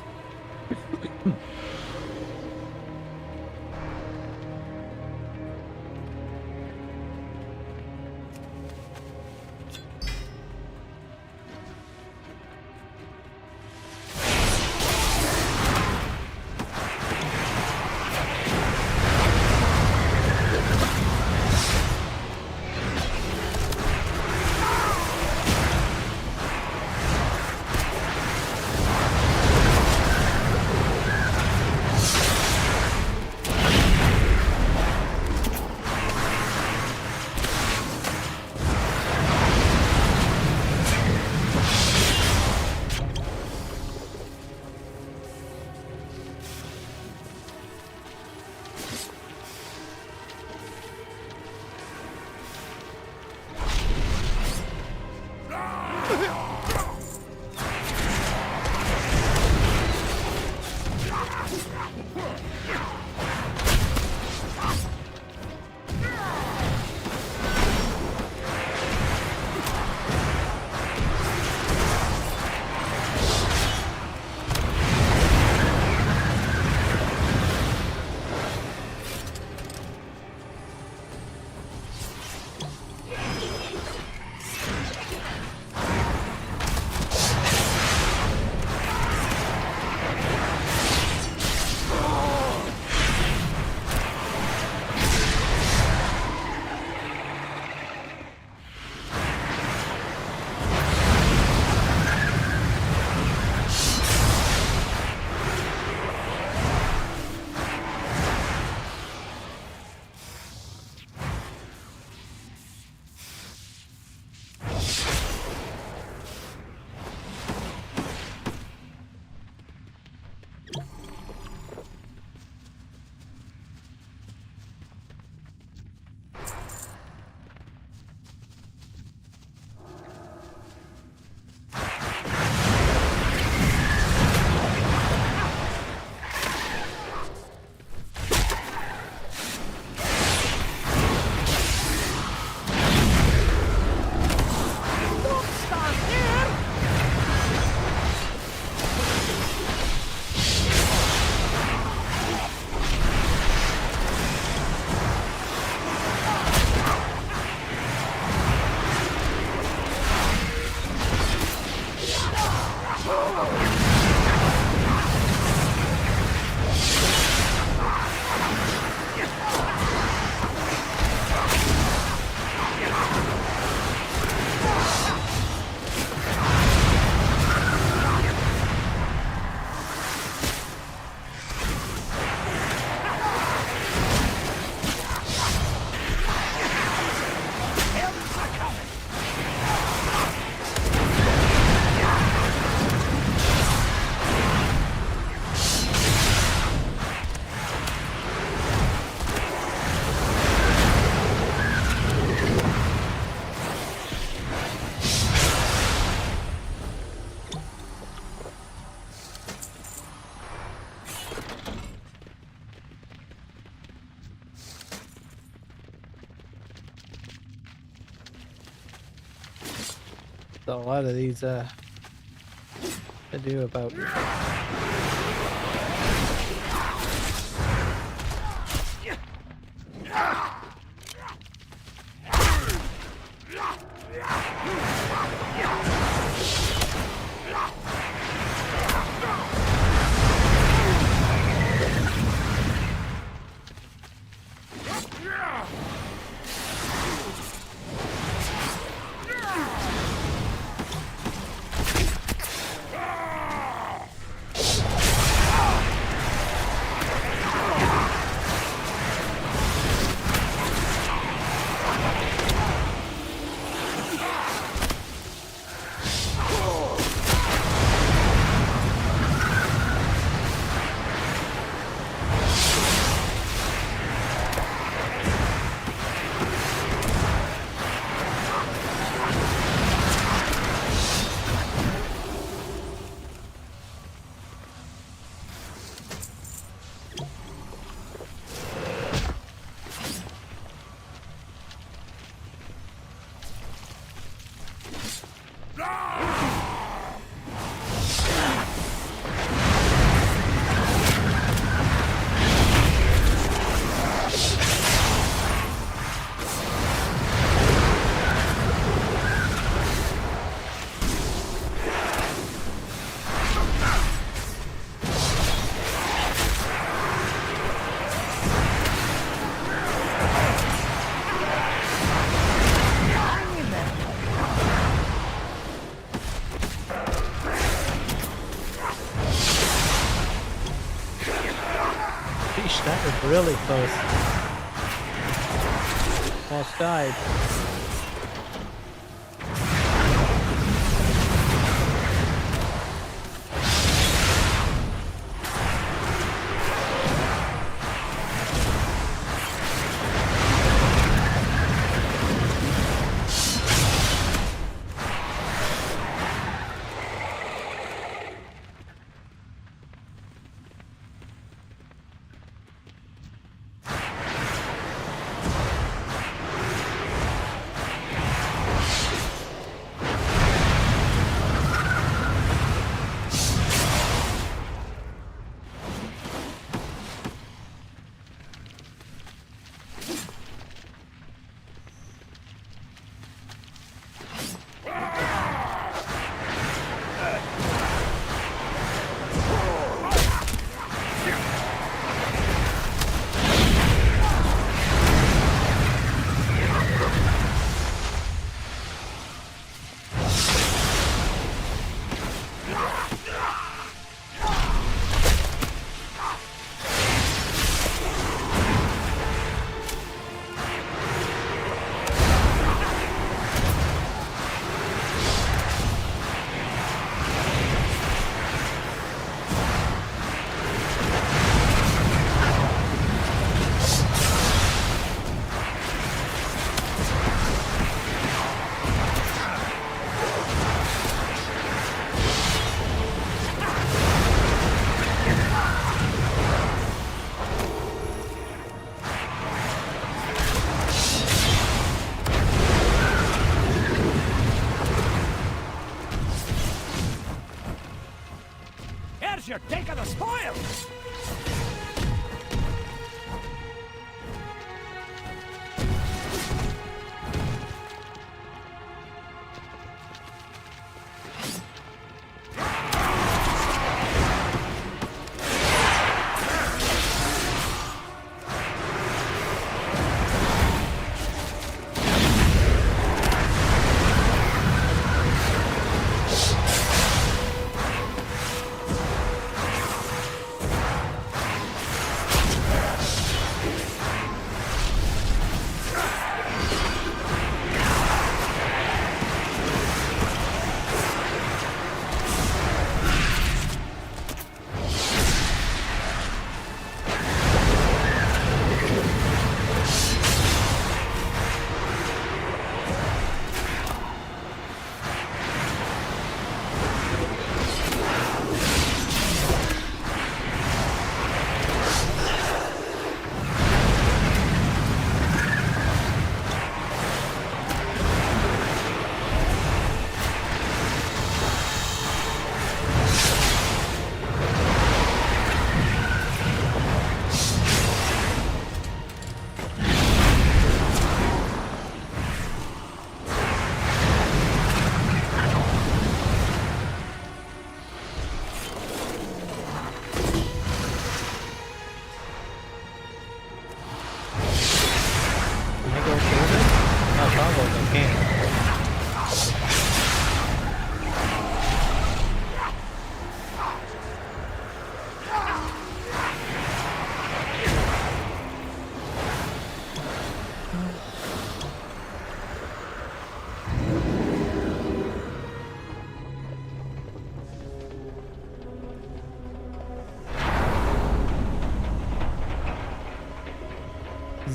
A lot of these to do about That was really close. Almost died. Your take of the spoils!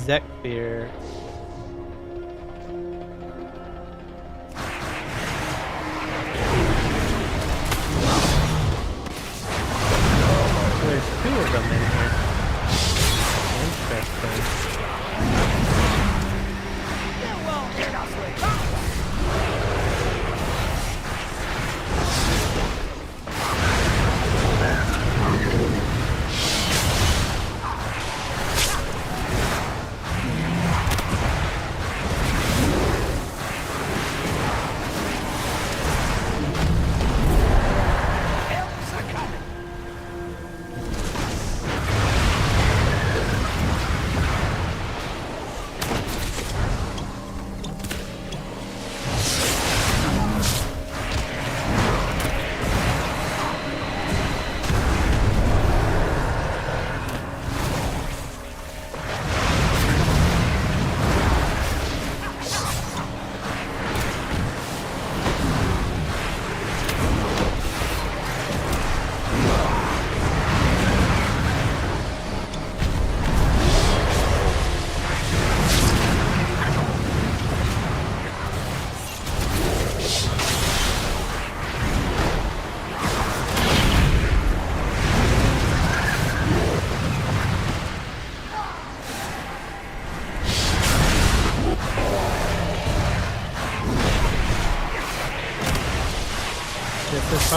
Zekfir. There's two of them in here. Interesting.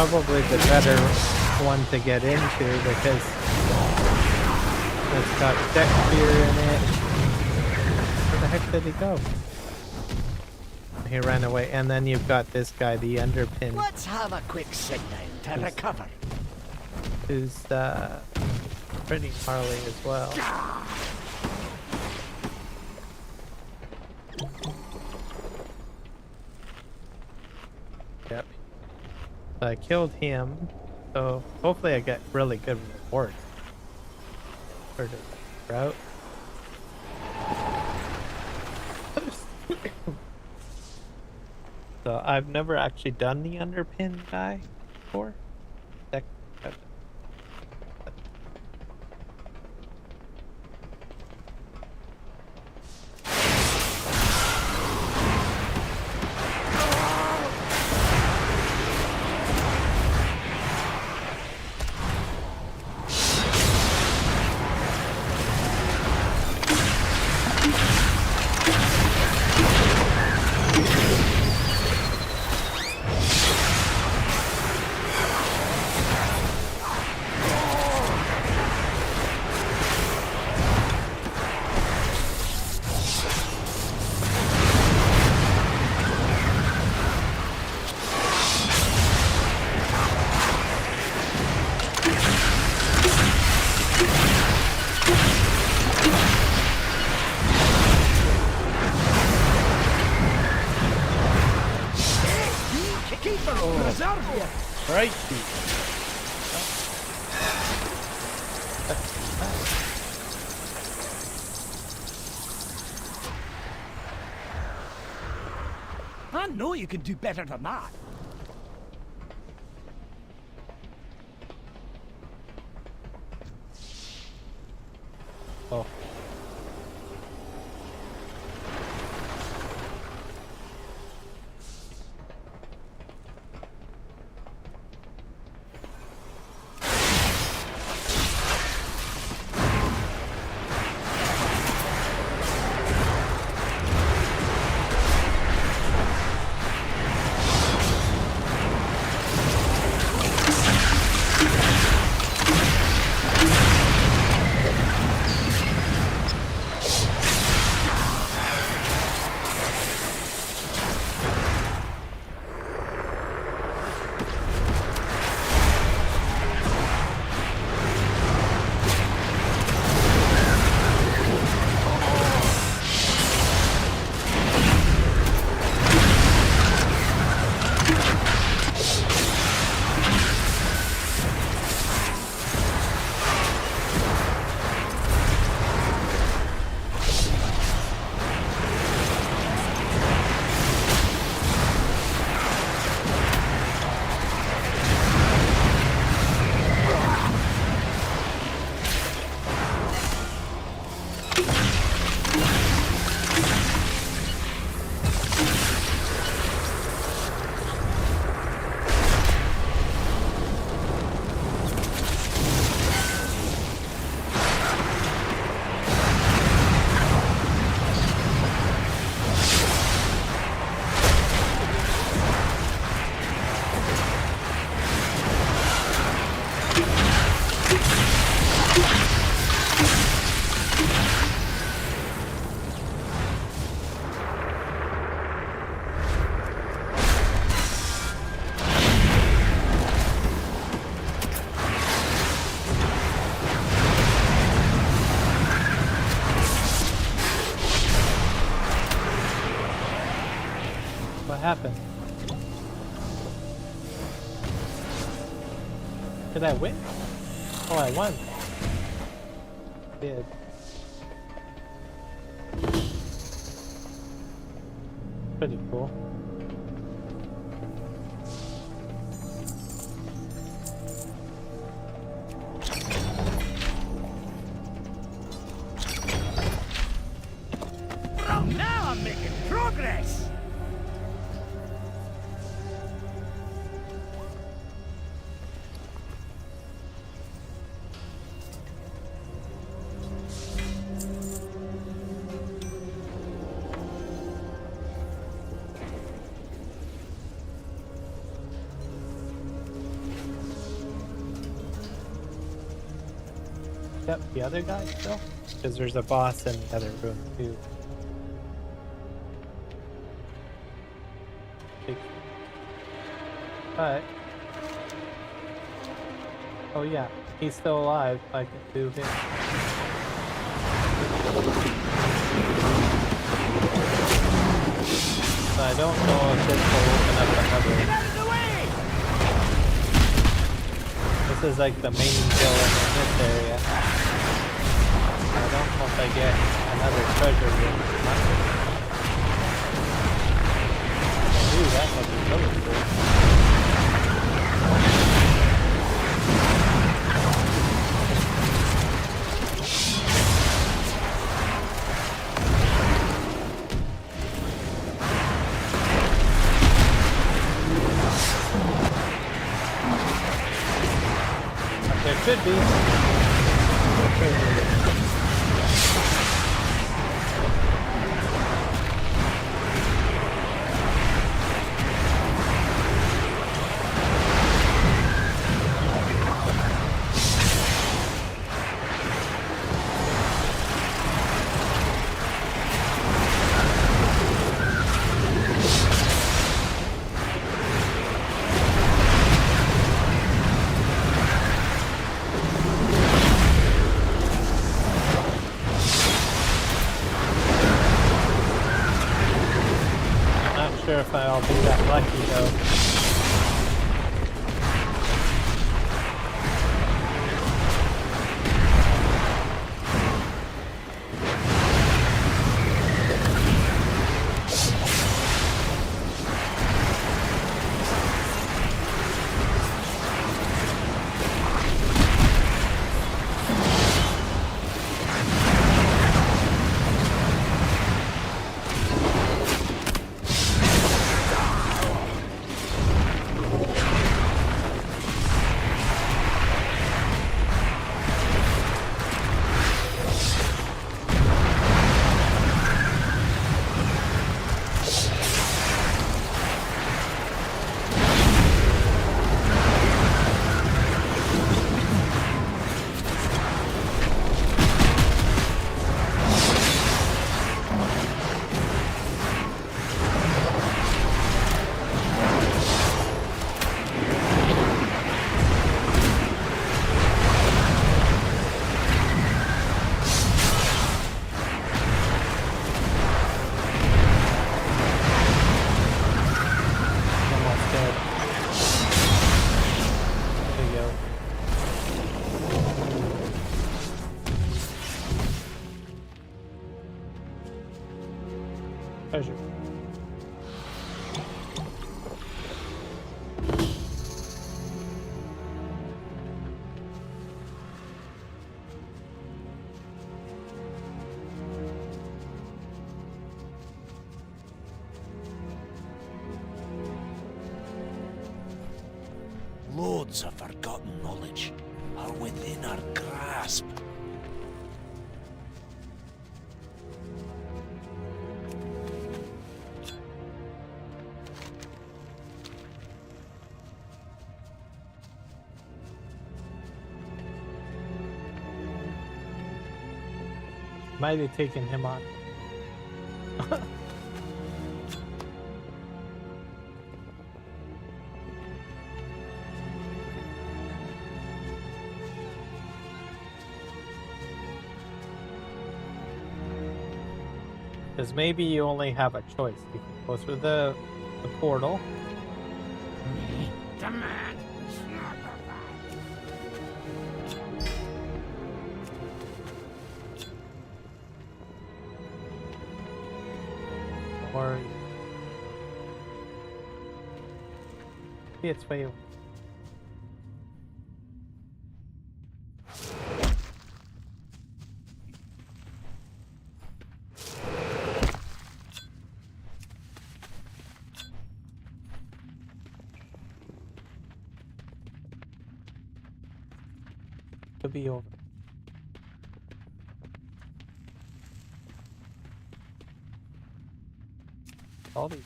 probably the better one to get into because it's got deck fear in it. Where the heck did he go? He ran away. And then you've got this guy, the Underpin, Let's have a quick sit down to recover. who's pretty gnarly as well. Yep. So I killed him, so hopefully I get really good rewards for the route. So I've never actually done the Underpin guy before. Right. I know you can do better than that. Oh. What happened? Did I win? Oh, I won. Did. Pretty cool. Now I'm making progress. Yep, the other guy still? Because there's a boss in the other room too. But oh yeah, he's still alive. I can do him. So I don't know if this will open up another. Get out of the way! This is like the main villain in this area. I don't know if I get another treasure room. Ooh, that would be really cool. There should be. Sure if I'll be that lucky though. Treasure. Loads of forgotten knowledge are within our grasp. Might have taken him on. Because maybe you only have a choice. You can go through the portal. Demand Or see its way over. Could be over. All these.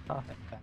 I'll head back.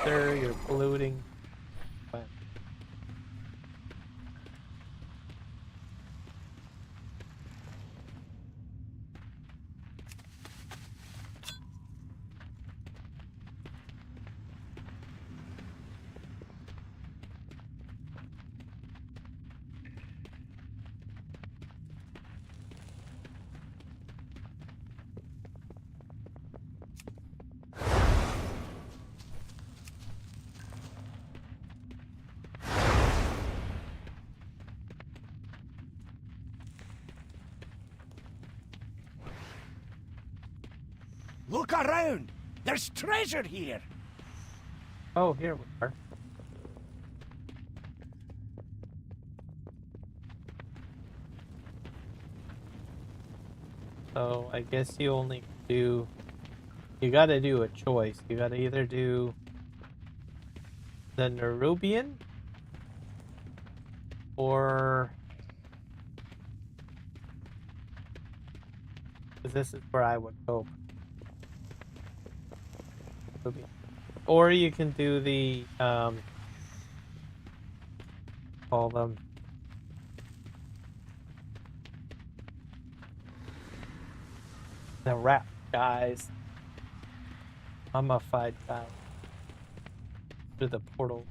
Sir, you're polluting. Fine. Look around! There's treasure here! Oh, here we are. So I guess you only do. You gotta do a choice. You gotta either do the Nerubian or. Because this is where I would go. Or you can do the call them the rat guys. Mummified guy through the portal.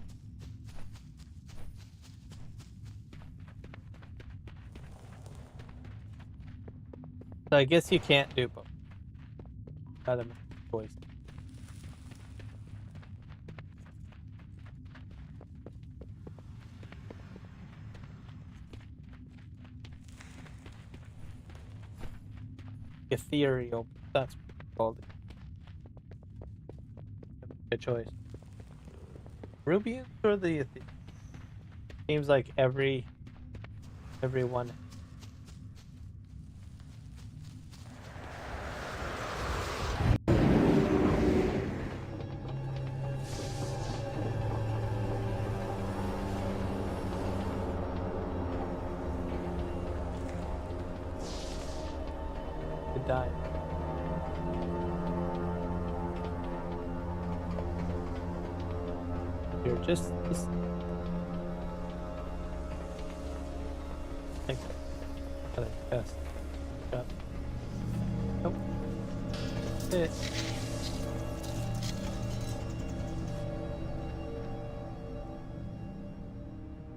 So I guess you can't do both. Gotta make a choice. Ethereal, that's what it's called. Good choice. Rubians or the seems like everyone. Die. You're just thanks. Yes. Nope. It.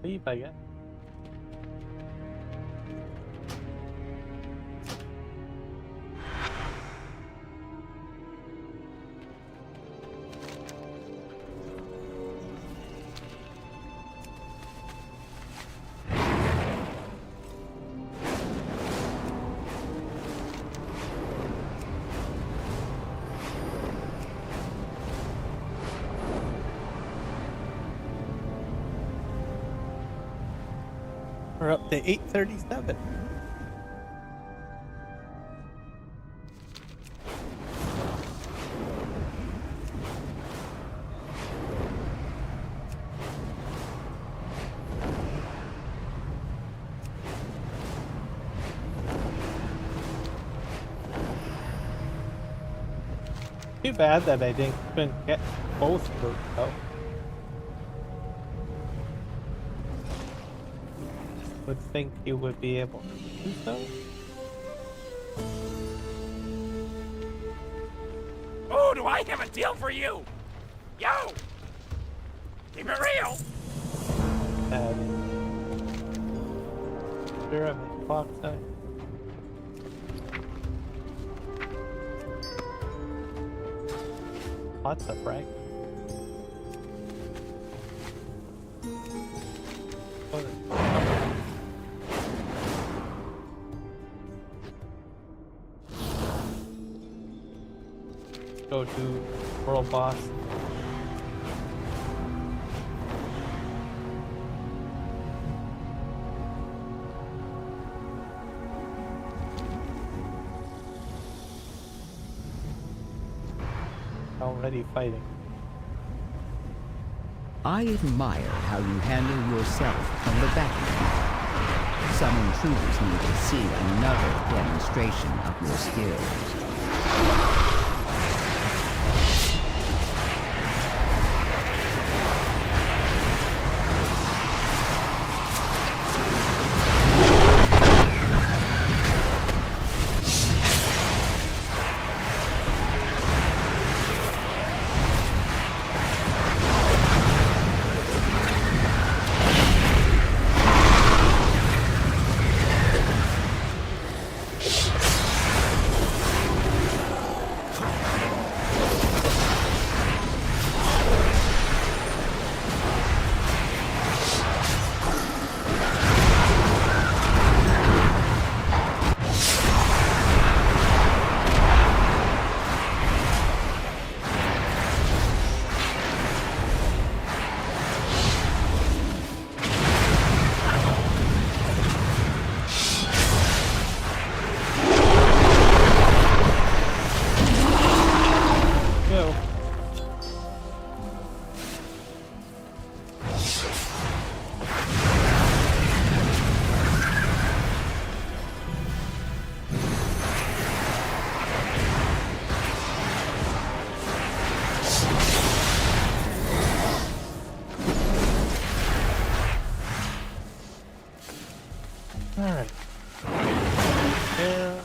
Leave, I guess. We're up to 837. Too bad that I couldn't get both routes out. Would think you would be able to do so. Oh, do I have a deal for you? Yo! Keep it real! Sure, I'm in clock time. Lots of frag. go to world boss. Already fighting. I admire how you handle yourself from the battlefield. Some intruders need to see another demonstration of your skills. Alright. Yeah.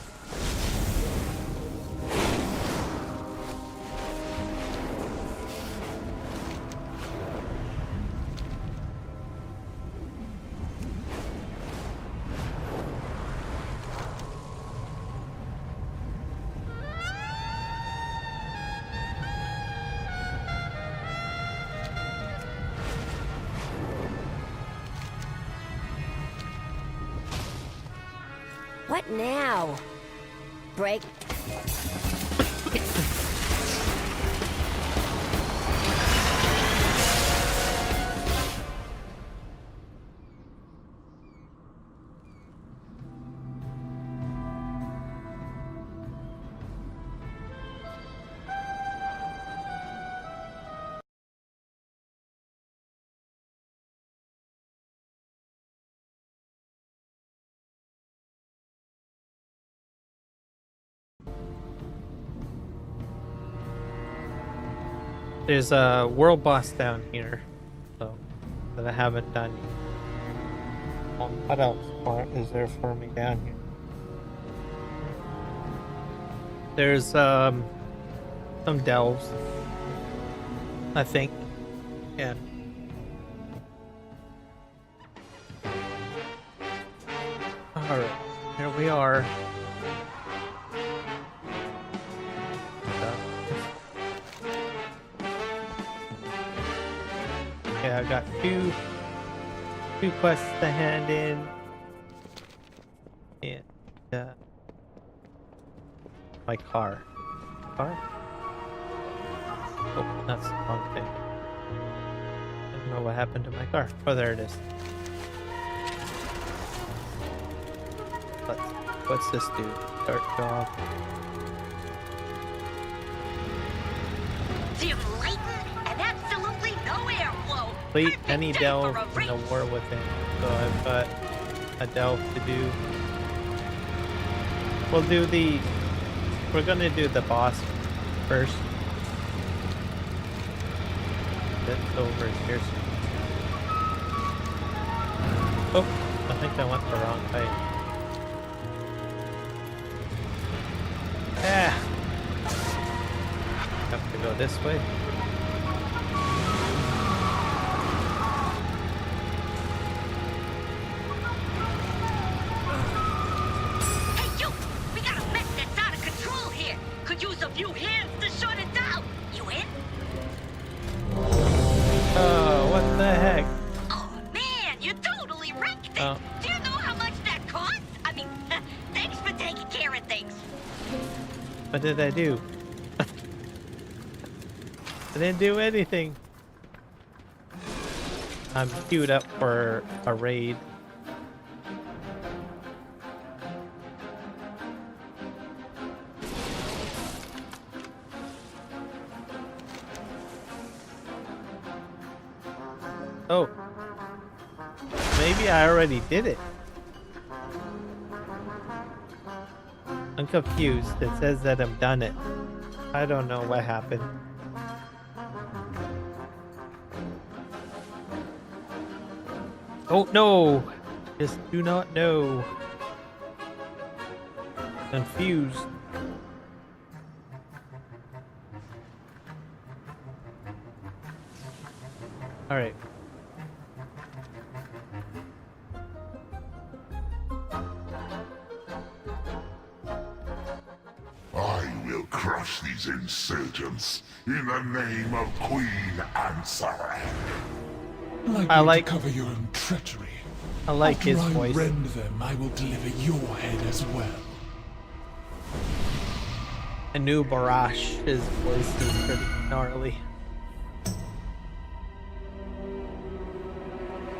What now? Break. There's a world boss down here, so that I haven't done yet. What else is there for me down here? There's some delves, I think. Yeah. All right, here we are. Okay, I've got two quests to hand in, and my car. Oh, that's the wrong thing. I don't know what happened to my car. Oh, there it is. What's this do? Start job. And absolutely no airflow. Complete any delve in the war within. So I've got a delve to do. We're gonna do the boss first. That's over here. Oh, I think I went the wrong way. Ah! Have to go this way. Hey, you! We got a mess that's out of control here. Could use a few hands to shut it down. You in? Oh, what the heck? Oh man, you totally wrecked it. Oh. Do you know how much that costs? I mean, thanks for taking care of things. What did I do? I didn't do anything. I'm queued up for a raid. Oh. Maybe I already did it. I'm confused. It says that I've done it. I don't know what happened. Oh no! Just do not know. Confused. Alright. I will crush these insurgents in the name of Queen Answer. I like- to cover your own treachery. I like After his I voice. rend them, I will deliver your head as well. I knew Barash, his voice is pretty gnarly.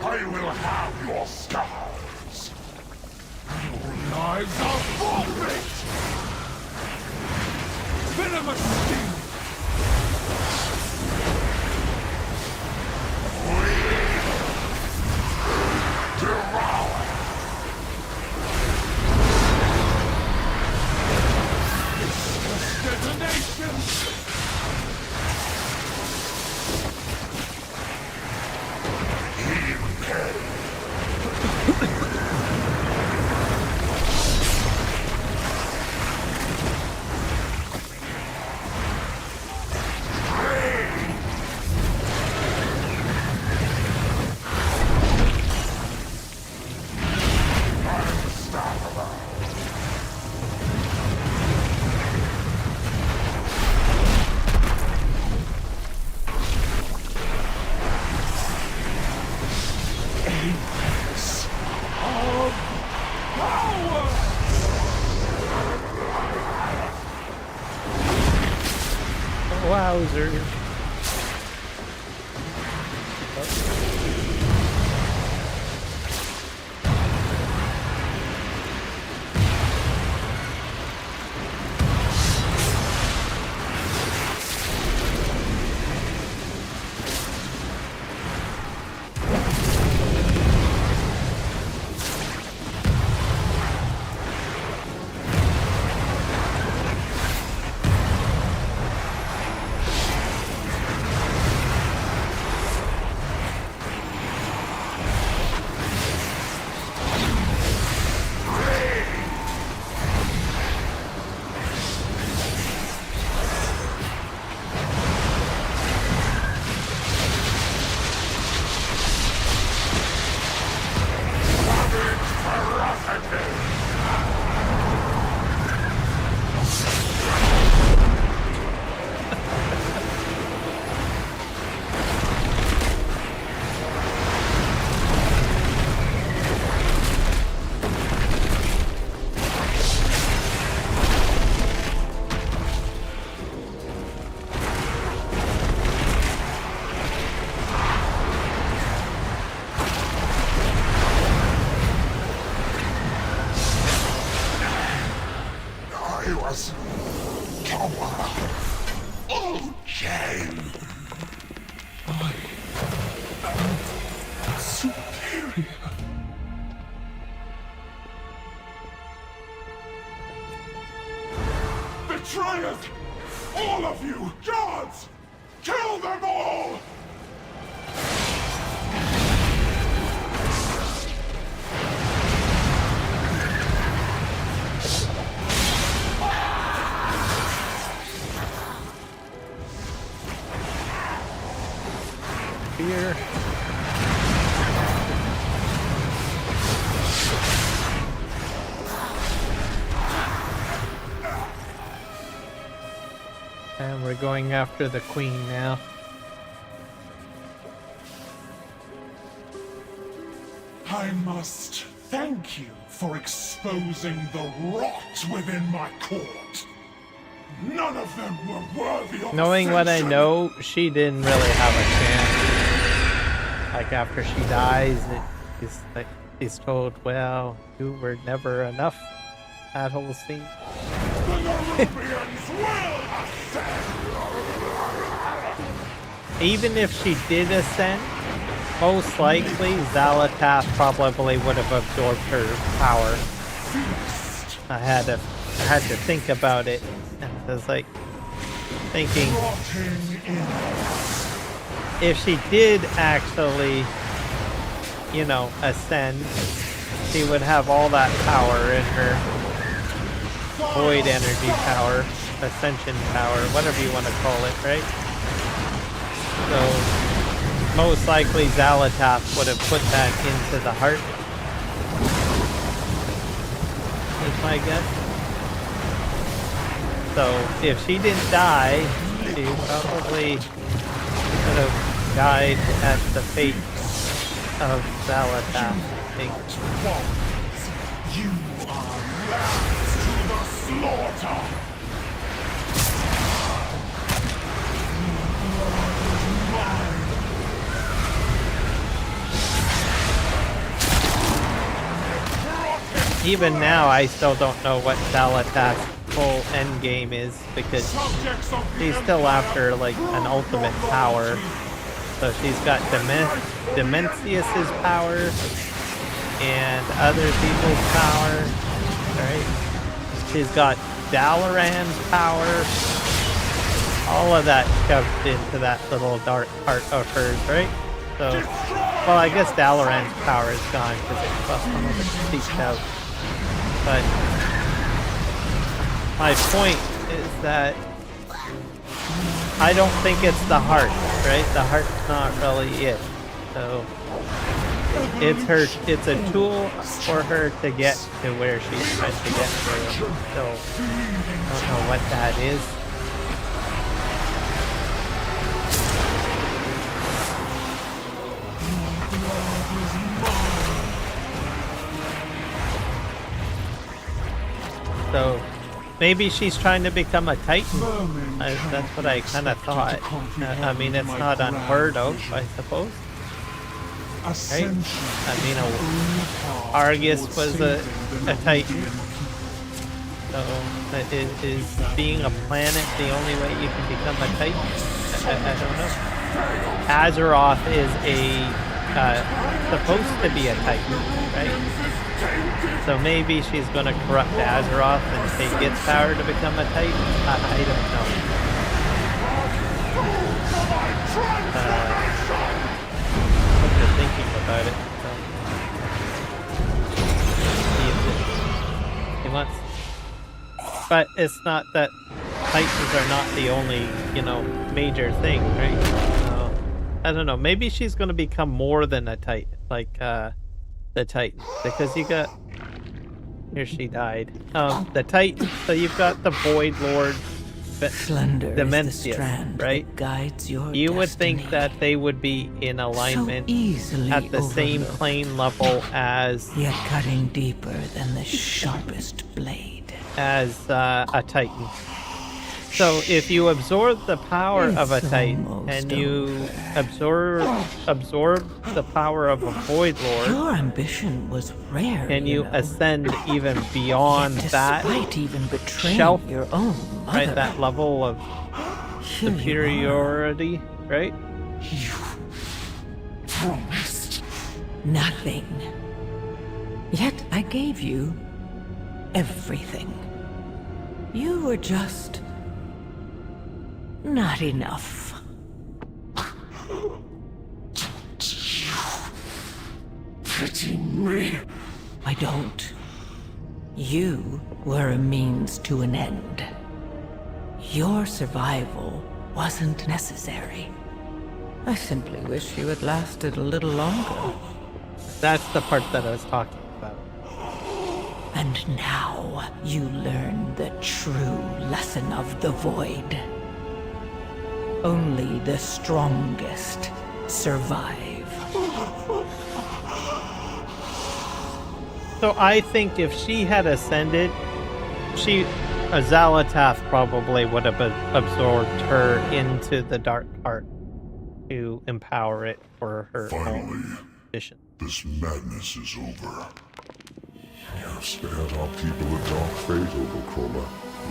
I will have your scars. Your lives are forfeit! Venomous sting! Devour! Detonation! Wowzer. I was okay. I am superior. Betrayers! All of you! Guards! Kill them all! Here. And we're going after the queen now. I must thank you for exposing the rot within my court. None of them were worthy of Knowing what I ascension. know, she didn't really have a chance. Like after she dies, it's like he's told, "Well, you were never enough." That whole scene. The Nerubians will ascend. Even if she did ascend, most likely Xalatath probably would have absorbed her power. I had to think about it, and I was like thinking, if she did actually, you know, ascend, she would have all that power in her void energy power, ascension power, whatever you want to call it, right? So most likely Xalatath would have put that into the heart. Is my guess. So if she didn't die, she probably could have died at the fate of Xalatath, I think. You are lambs to the slaughter. Even now, I still don't know what Xalatath's full end game is, because she's still after like an ultimate power. So she's got Demencius's power and other people's power, right? She's got Dalaran's power. All of that shoved into that little dark part of hers, right? So, well, I guess Dalaran's power is gone because it's some of it seeped out. But my point is that I don't think it's the heart, right? The heart's not really it. So it's a tool for her to get to where she's trying to get to. So I don't know what that is. So maybe she's trying to become a Titan. That's what I kind of thought. I mean, it's not unheard of, I suppose. Right? I mean, Argus was a Titan. So is being a planet the only way you can become a Titan? I don't know. Azeroth is supposed to be a Titan, right? So maybe she's going to corrupt Azeroth and take its power to become a Titan? I don't know. I'm just thinking about it. So. He wants... But it's not that Titans are not the only, you know, major thing, right? So, I don't know. Maybe she's going to become more than a Titan, like the Titan, because you got... Here she died. The Titan. So you've got the Void Lord, Demencius, right? You would think that they would be in alignment at the same plane level as, yet cutting deeper than the sharpest blade, as a Titan. So if you absorb the power of a Titan and you absorb the power of a Void Lord, your ambition was rare, and you ascend even beyond that even betraying shelf, your own mother, right? That level of superiority, right? You promised nothing. Yet I gave you everything. You were just not enough. Pity me. I don't. You were a means to an end. Your survival wasn't necessary. I simply wish you had lasted a little longer. That's the part that I was talking about. And now you learn the true lesson of the Void. Only the strongest survive. So I think if she had ascended, Xalatath probably would have absorbed her into the Dark Heart to empower it for her Finally, mission. this madness is over. You've spared our people a dark fate, Overcrawler.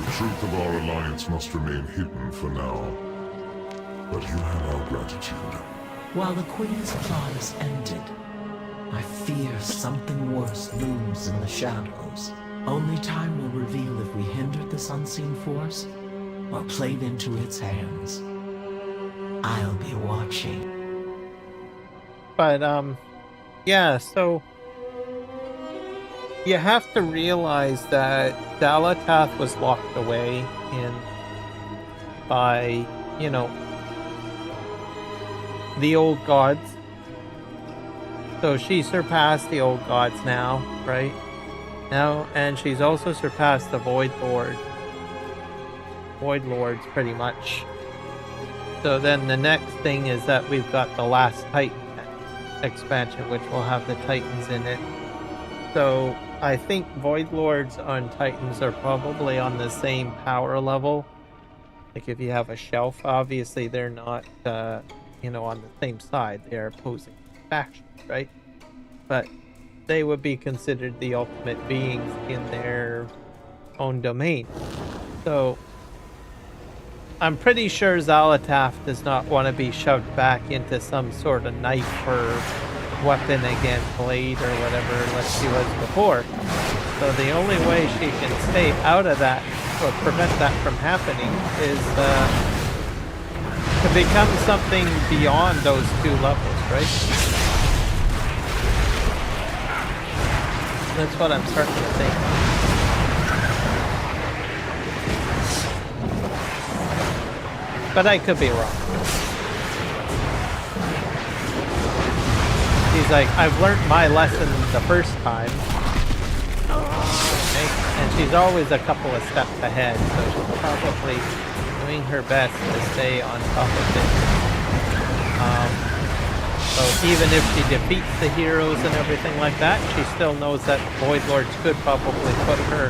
The truth of our alliance must remain hidden for now. But you have our gratitude. While the Queen's plot is ended, I fear something worse looms in the shadows. Only time will reveal if we hindered this unseen force or played into its hands. I'll be watching. But, yeah, so you have to realize that Xalatath was locked away by, you know, the old gods. So she surpassed the old gods now, right? Now, and she's also surpassed the Void Lords pretty much. So then the next thing is that we've got the Last Titan expansion, which will have the Titans in it. So I think Void Lords on Titans are probably on the same power level. Like if you have a shelf, obviously they're not, you know, on the same side. They're opposing factions, right? But they would be considered the ultimate beings in their own domain. So I'm pretty sure Xalatath does not want to be shoved back into some sort of knife or weapon again, blade or whatever like she was before. So the only way she can stay out of that or prevent that from happening is to become something beyond those two levels, right? That's what I'm starting to think. But I could be wrong. He's like, I've learned my lesson the first time. Okay? And she's always a couple of steps ahead, so she's probably doing her best to stay on top of it. So even if she defeats the heroes and everything like that, she still knows that Void Lords could probably put her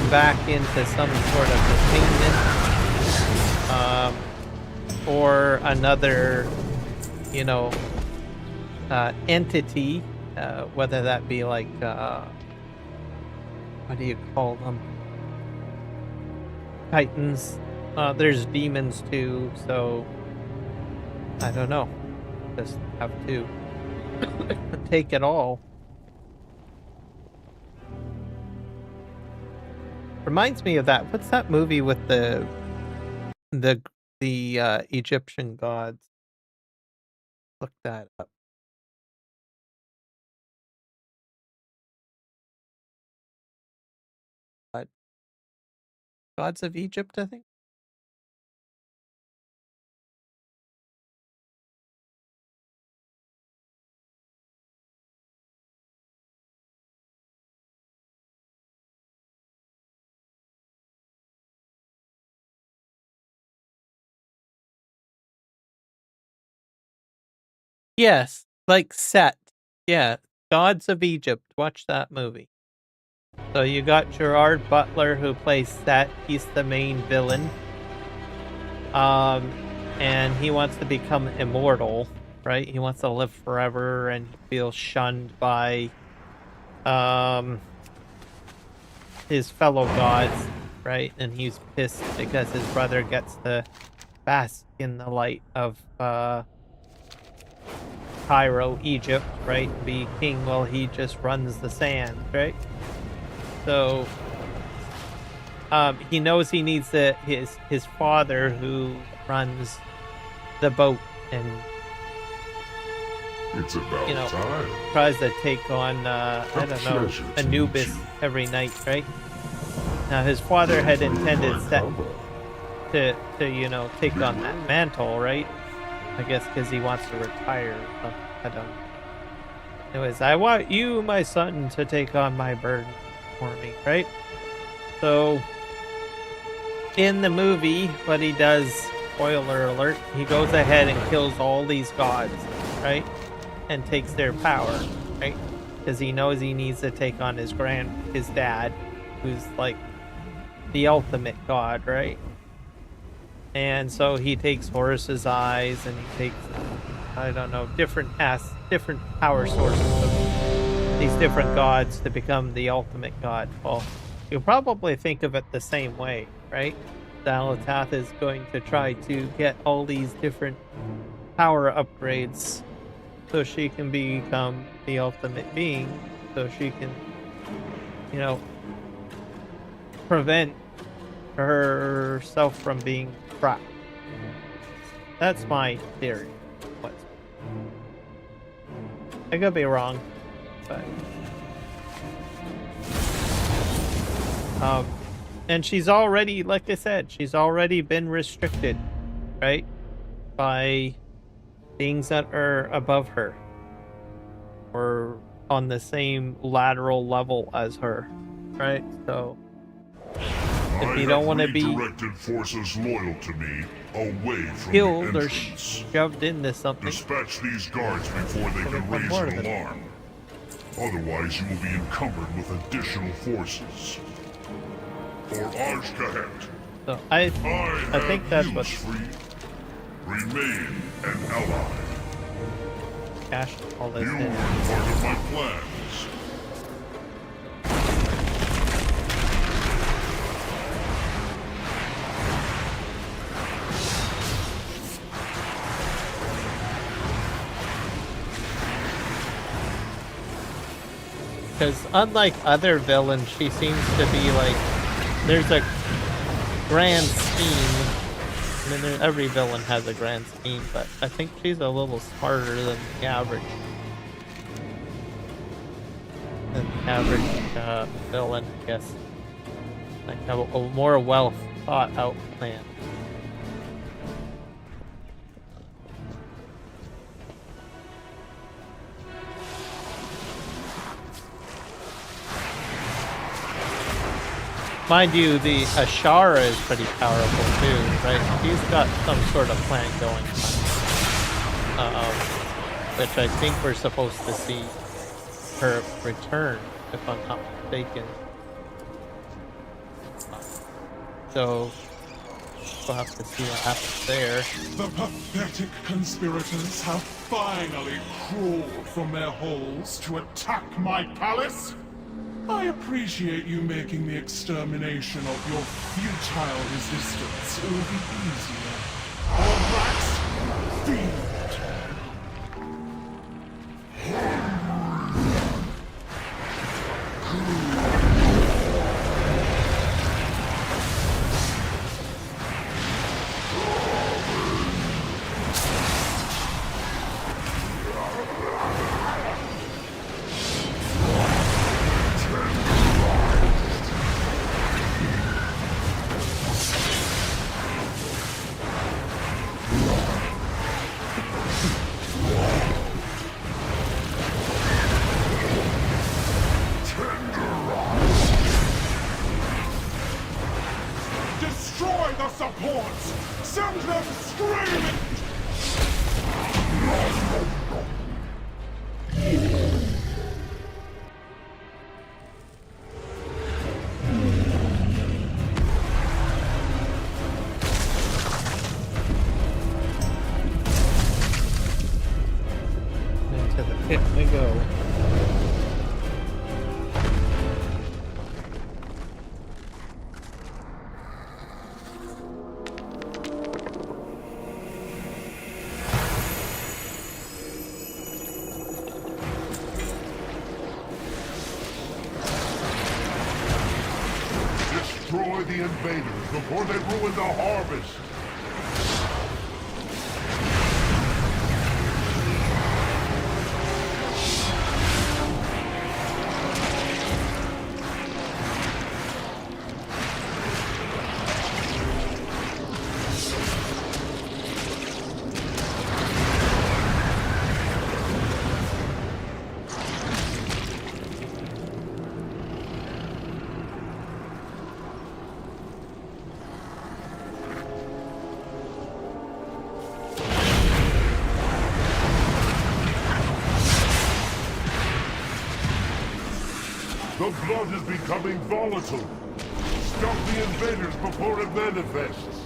back into some sort of containment. Or another, you know, entity, whether that be like, what do you call them? Titans. There's demons too, so I don't know. Just have to take it all. Reminds me of that. What's that movie with the Egyptian gods? Look that up. Gods of Egypt, I think. Yes, like Set. Yeah, Gods of Egypt. Watch that movie. So you got Gerard Butler who plays Set. He's the main villain. And he wants to become immortal, right? He wants to live forever and feels shunned by his fellow gods, right? And he's pissed because his brother gets to bask in the light of Cairo, Egypt, right? Be king while he just runs the sand, right? So he knows he needs his father who runs the boat and It's about time. tries to take on I don't know, Anubis every night, right? Now his father had intended to you know, take on that mantle, right? I guess because he wants to retire. I don't know. Anyways, I want you, my son, to take on my burden for me, right? So, in the movie, what he does, spoiler alert, he goes ahead and kills all these gods, right? And takes their power, right? Because he knows he needs to take on his dad, who's like the ultimate god, right? And so he takes Horus's eyes, and he takes, I don't know, different power sources of these different gods to become the ultimate god. Well, you'll probably think of it the same way, right? Xalatath is going to try to get all these different power upgrades so she can become the ultimate being, so she can, you know, prevent herself from being trapped. That's my theory. What? I could be wrong, but and she's already, like I said, she's already been restricted, right, by things that are above her or on the same lateral level as her, right? So if you don't want to be directed forces loyal to me away from killed the or entrance. shoved into something, Dispatch these guards before they can raise an alarm. Otherwise, you will be encumbered with additional forces. For Arshkahet, so I think that's what remain an ally. Cash all this You in. are part of my plans. Because unlike other villains, she seems to be like, there's a grand scheme. I mean, every villain has a grand scheme, but I think she's a little smarter than the average. Villain, I guess. Like have a more well thought out plan. Mind you, the Ashara is pretty powerful too, right? He's got some sort of plan going on, which I think we're supposed to see her return, if I'm not mistaken. So we'll have to see what happens there. The pathetic conspirators have finally crawled from their holes to attack my palace. I appreciate you making the extermination of your futile resistance a little easier. All rats, feed. Destroy the supports! Send them screaming! Into the pit we go. Destroy the invaders before they ruin the harvest. The blood is becoming volatile. stop the invaders before it manifests.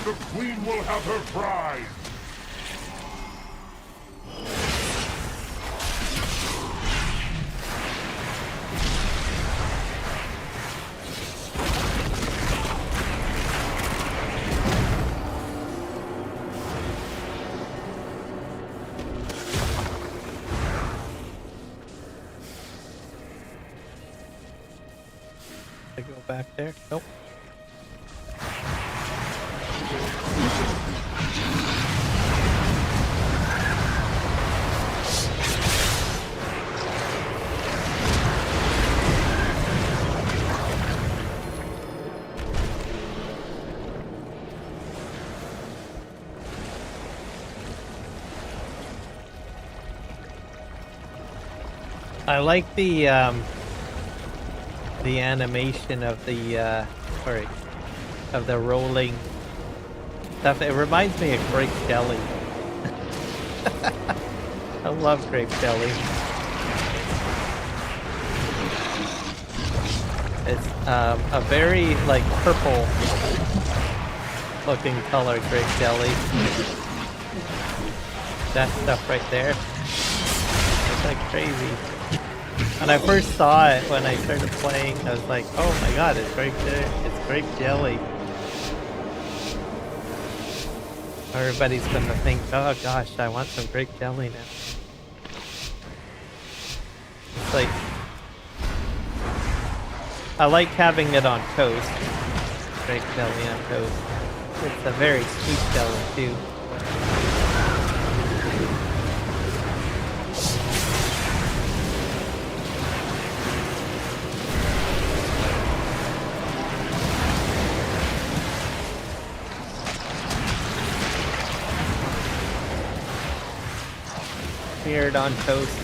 The Queen will have her prize! I go back there? Nope. I like the animation of the of the rolling stuff. It reminds me of grape jelly. I love grape jelly. It's a very like purple looking color grape jelly. That stuff right there. It's like crazy. When I first saw it, when I started playing, I was like, "Oh my god, it's grape jelly!" Everybody's gonna think, "Oh gosh, I want some grape jelly now." It's like I like having it on toast. Grape jelly on toast. It's a very sweet jelly too. Smeared on toast.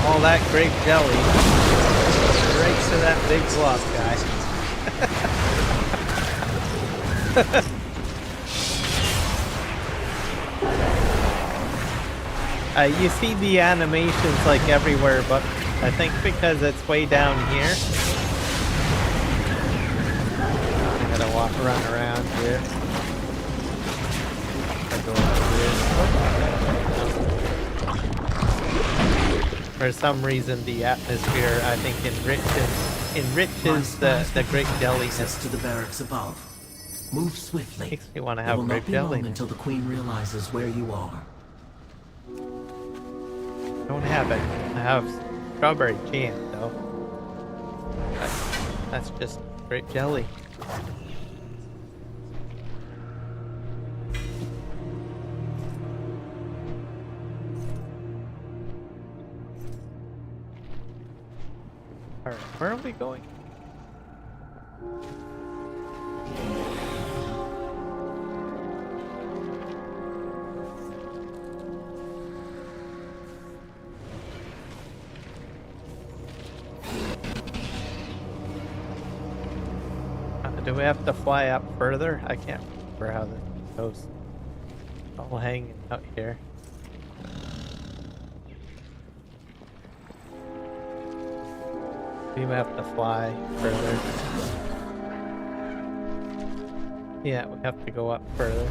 All that grape jelly right to that big block guy. You see the animations like everywhere, but I think because it's way down here, I gotta run around here. I go over here. For some reason, the atmosphere, I think, enriches the grape jelly. Access to the barracks above. Move swiftly. Makes me want to It have will grape not be jelly. long until the Queen realizes where you are. Don't have it. I have strawberry jam, though. That's just grape jelly. Alright, where are we going? Do we have to fly up further? I can't remember how this goes. It's all hanging out here. We have to fly further. Yeah, we have to go up further.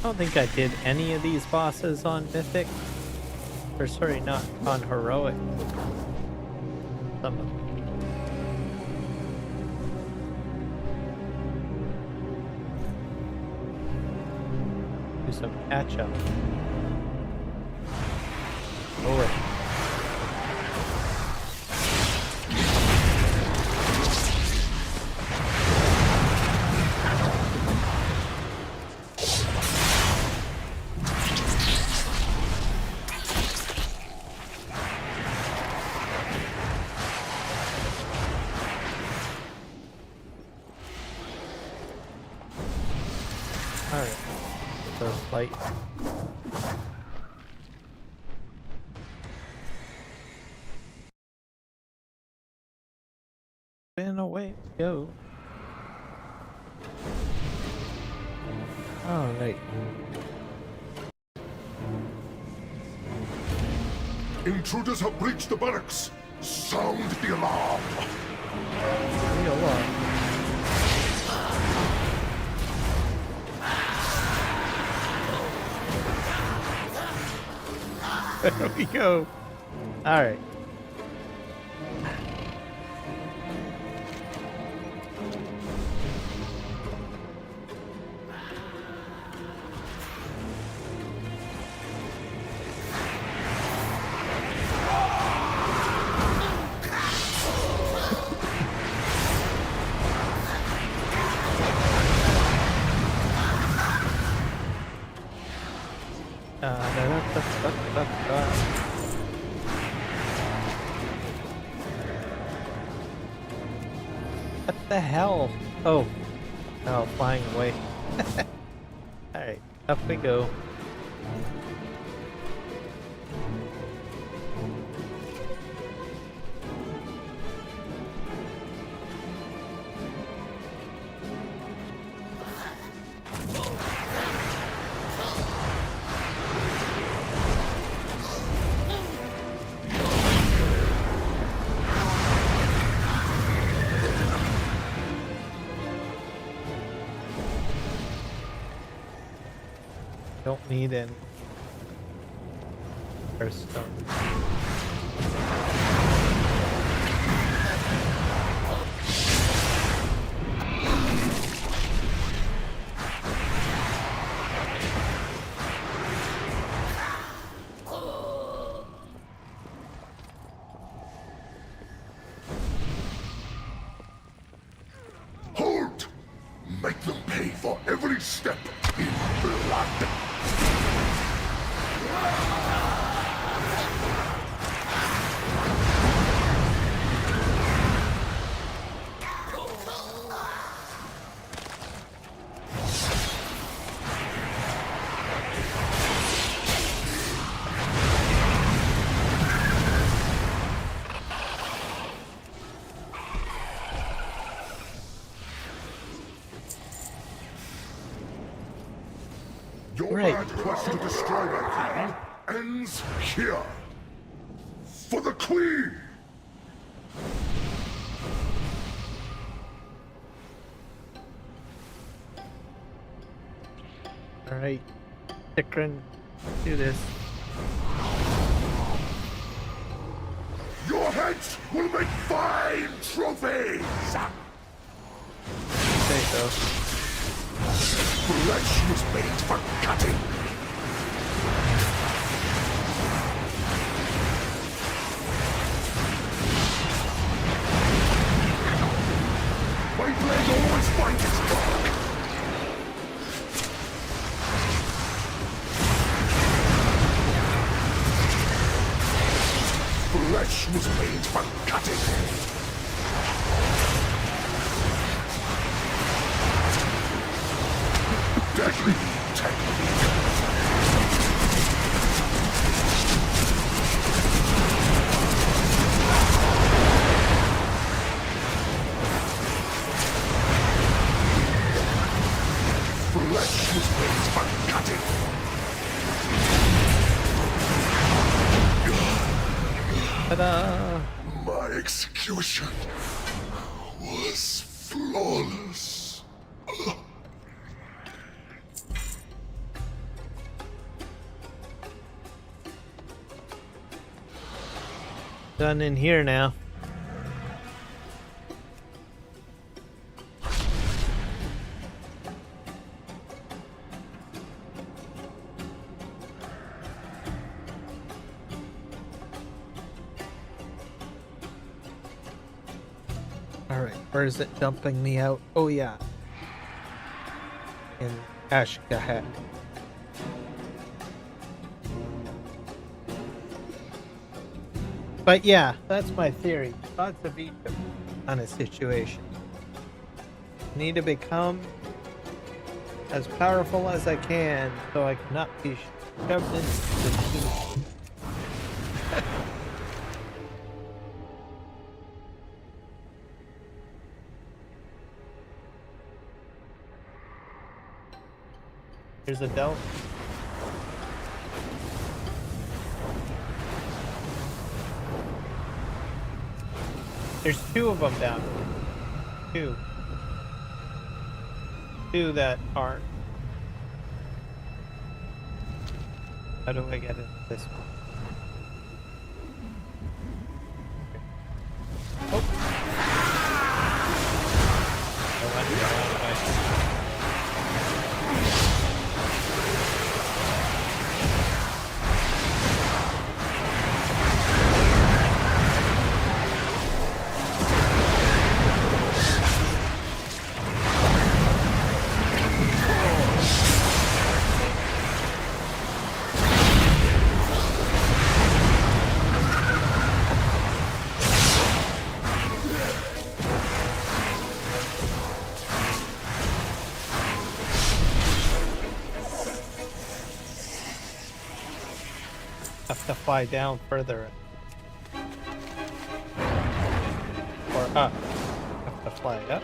don't think I did any of these bosses on Mythic. Or sorry, not on Heroic. Some of them. Do some catch up. Oh, wait. Alright. So light. Spin away. Go. Alright. Intruders have breached the barracks. Sound the alarm. The alarm. There we go. Alright. What the hell? Oh. Oh, flying away. Alright, up we go. Don't need an stone. Halt! Make them pay for every step in blood. Your Right. mad quest to destroy my queen ends here. For the queen! Alright. Chikrin, do this. Your heads will make fine trophies! Say so. Flesh was made for cutting. My blade always finds its mark. Flesh was made for cutting. Deadly technique. Flesh was made for cutting. Ta-da! My execution was flawless. Done in here now. Alright, where is it dumping me out? Oh yeah. In Ashgahat. But yeah, that's my theory. Gods of Egypt on a situation. Need to become as powerful as I can so I cannot be shoved into the sea. Here's a delta. There's two of them down here. Two that aren't. How do I get into this one? Oh! I went the wrong way. Have to fly down further. Or up. Have to fly up.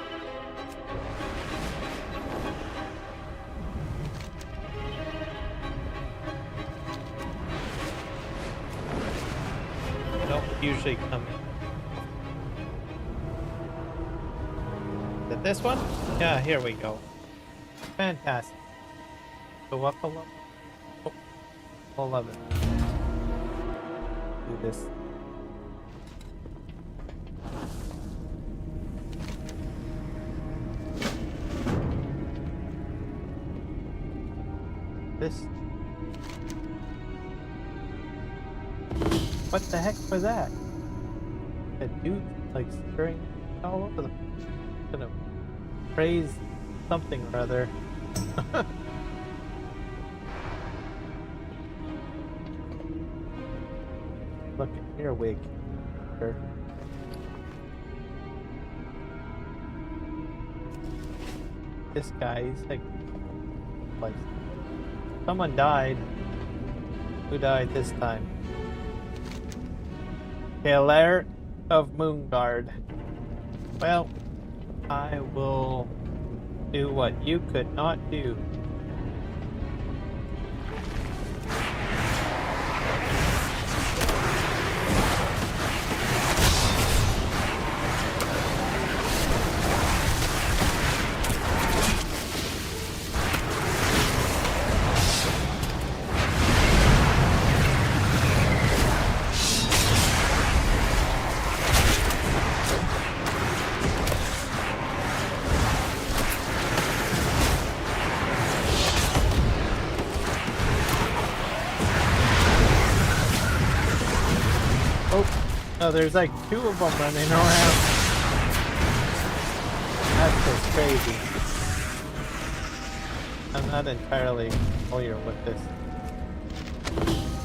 I don't usually come in. Is it this one? Yeah, here we go. Fantastic. Go up a level. Oh, 11. Do this. This. What the heck was that? That dude like stirring all over the place. Gonna praise something or other. Look at your wig. Sure. This guy, he's like someone died. Who died this time? Alert of Moonguard. Well, I will do what you could not do. Oh, there's like two of them running around. That's just crazy. I'm not entirely familiar with this.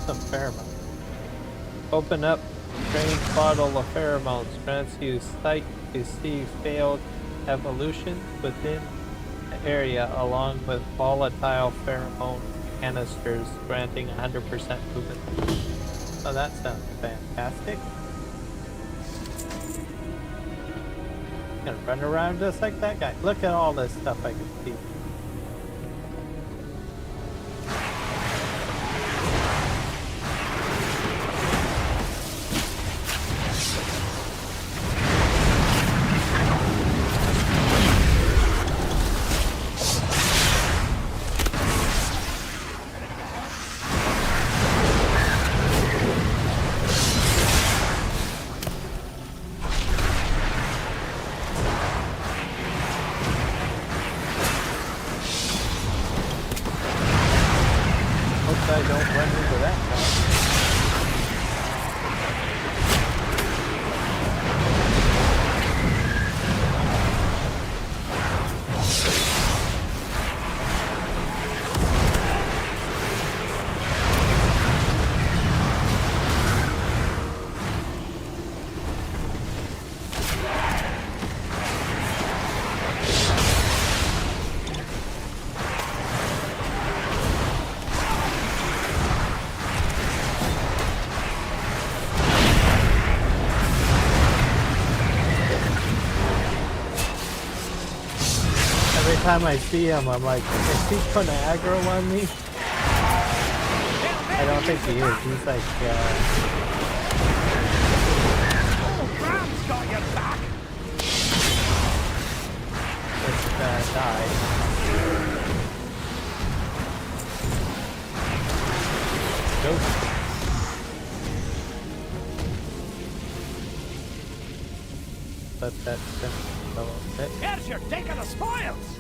Some pheromone. Open up strange bottle of pheromones. Grants you sight to see failed evolution within the area, along with volatile pheromone canisters, granting 100% movement. Oh, that sounds fantastic. Gonna run around just like that guy. Look at all this stuff I can see. time I see him, I'm like, is he gonna aggro on me? I don't think he is. He's like, Ram's got your back. just die. Nope. Let that simple fellow sit. Here's your take of the spoils.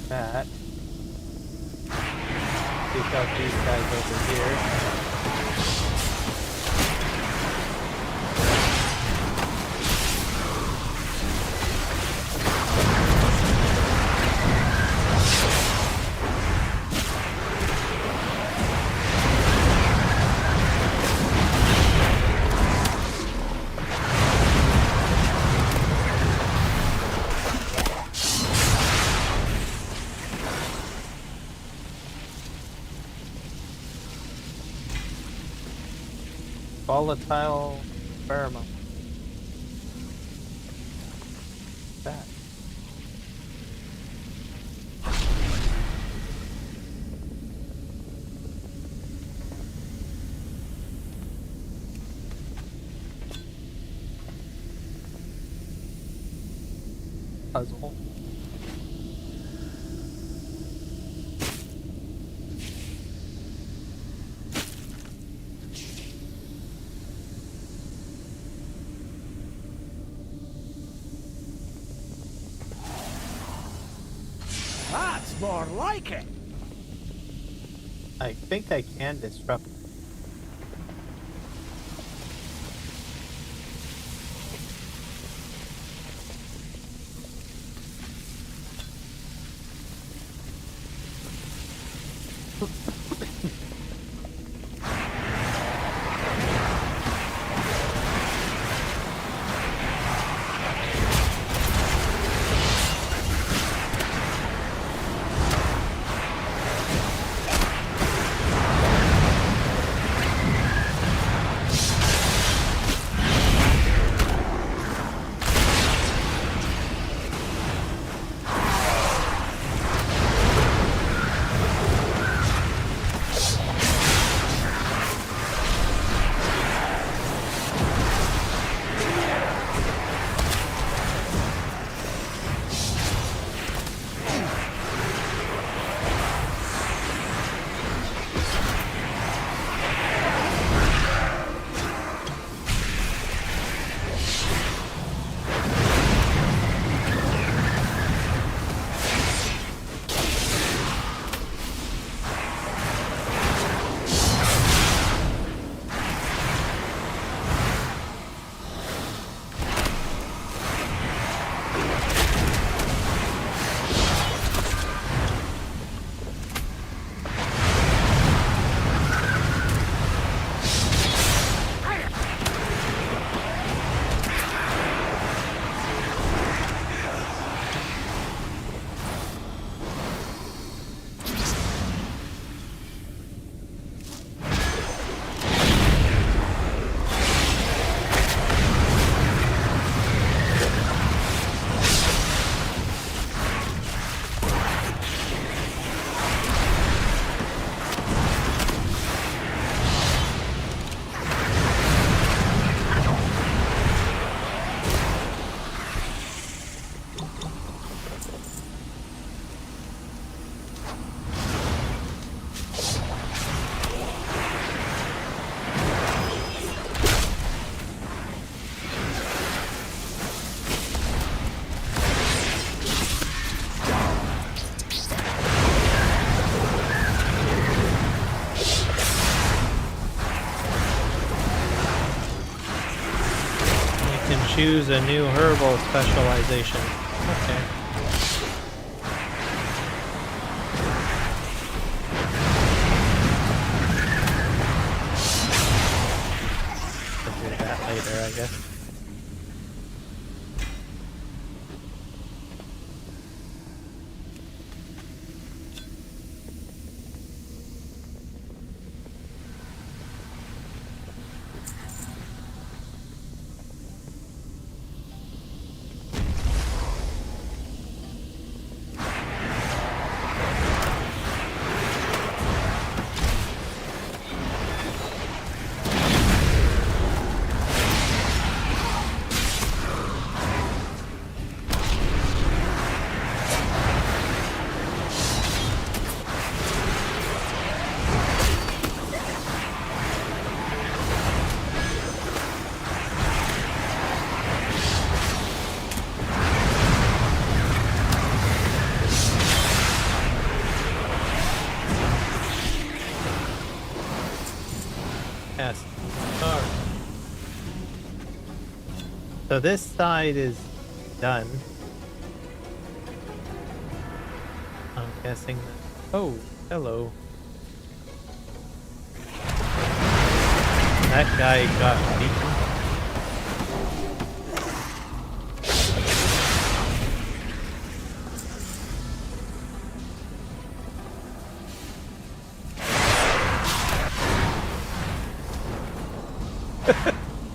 That. Take out these guys over here. Volatile pheromone. That. Puzzle. That's more like it. I think I can disrupt. Choose a new herbal specialization. Okay. I'll do that later, I guess. So this side is done. I'm guessing that. Oh, hello. That guy got beaten.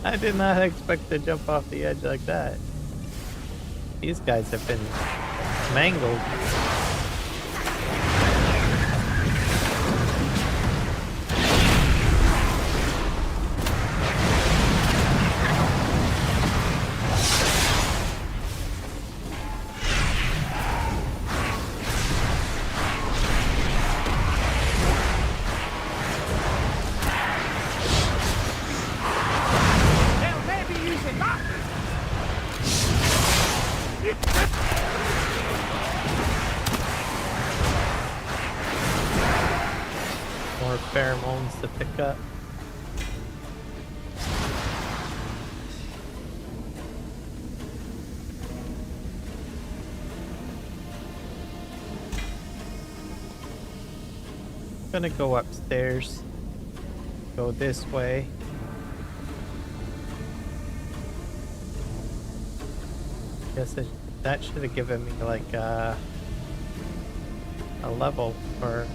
I did not expect to jump off the edge like that. These guys have been mangled. More pheromones to pick up. Gonna go upstairs. Go this way. Guess that should have given me like a level for.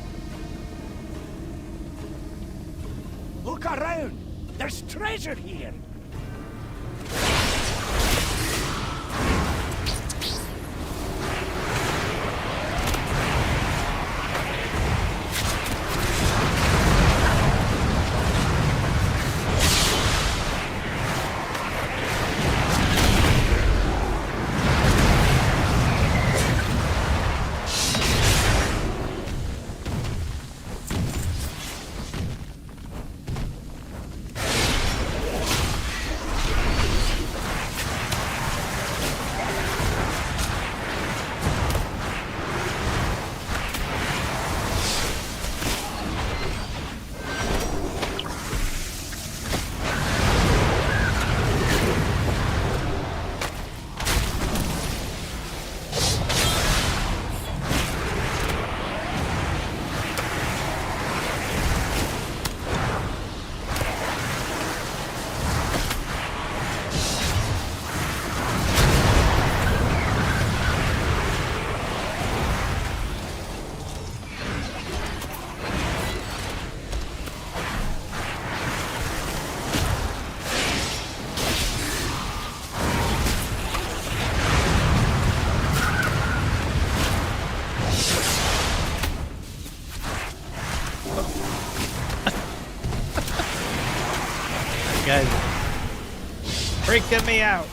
Look around! There's treasure here! Guys, freaking me out.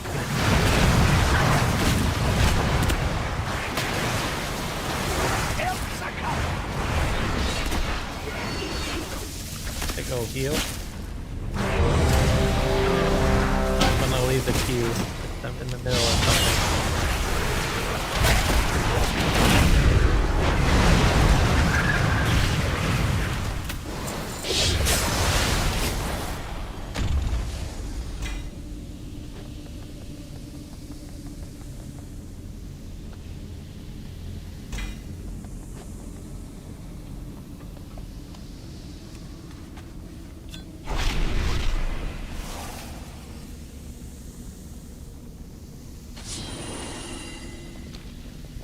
I go heal. I'm gonna leave the queue. I'm in the middle of something.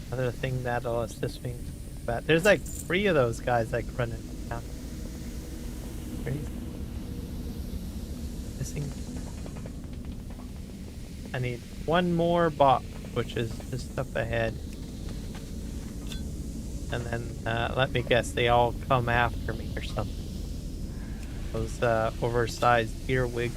Another thing that'll assist me. But there's like 3 of those guys like running down. Crazy. Missing. I need 1 more box, which is just up ahead. And then let me guess, they all come after me or something. Those oversized earwigs.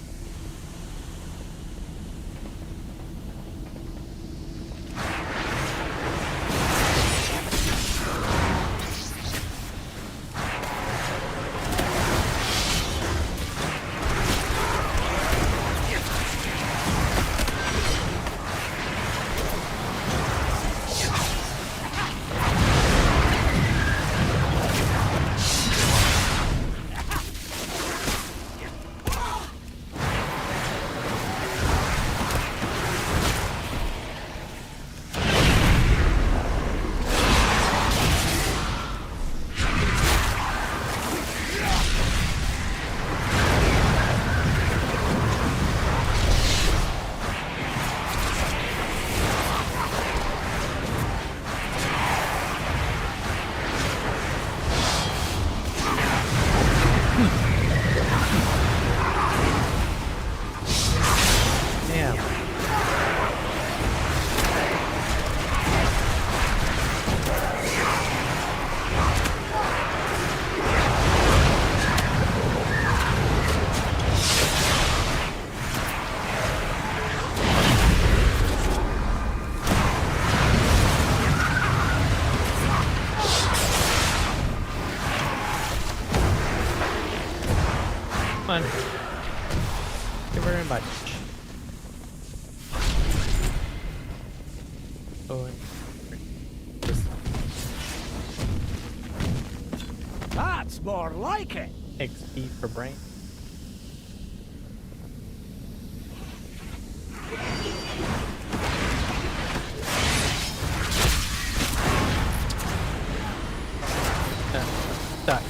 Come on. Thank you very much. Oh, and this That's more like it. XP for brain. Stuck.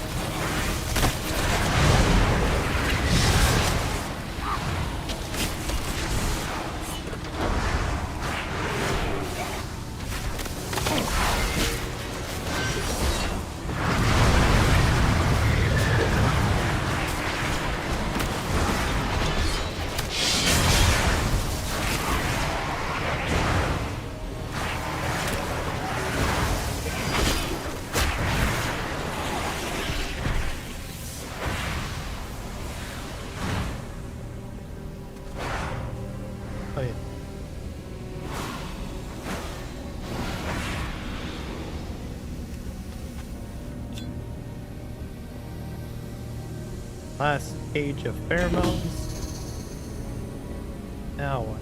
Oh yeah. Last page of pheromones. Now what?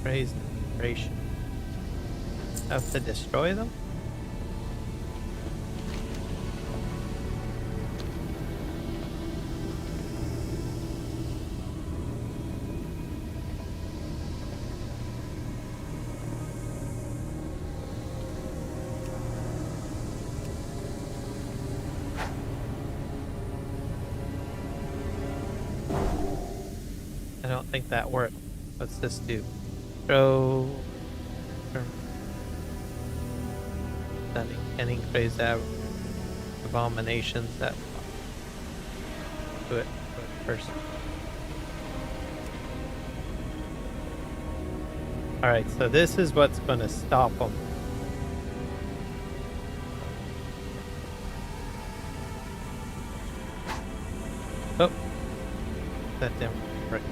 Raise the vibration. Have to destroy them? I don't think that worked. What's this do? Throw. Stunning and increase abominations that do it first. Alright, so this is what's going to stop them. Oh, that didn't work.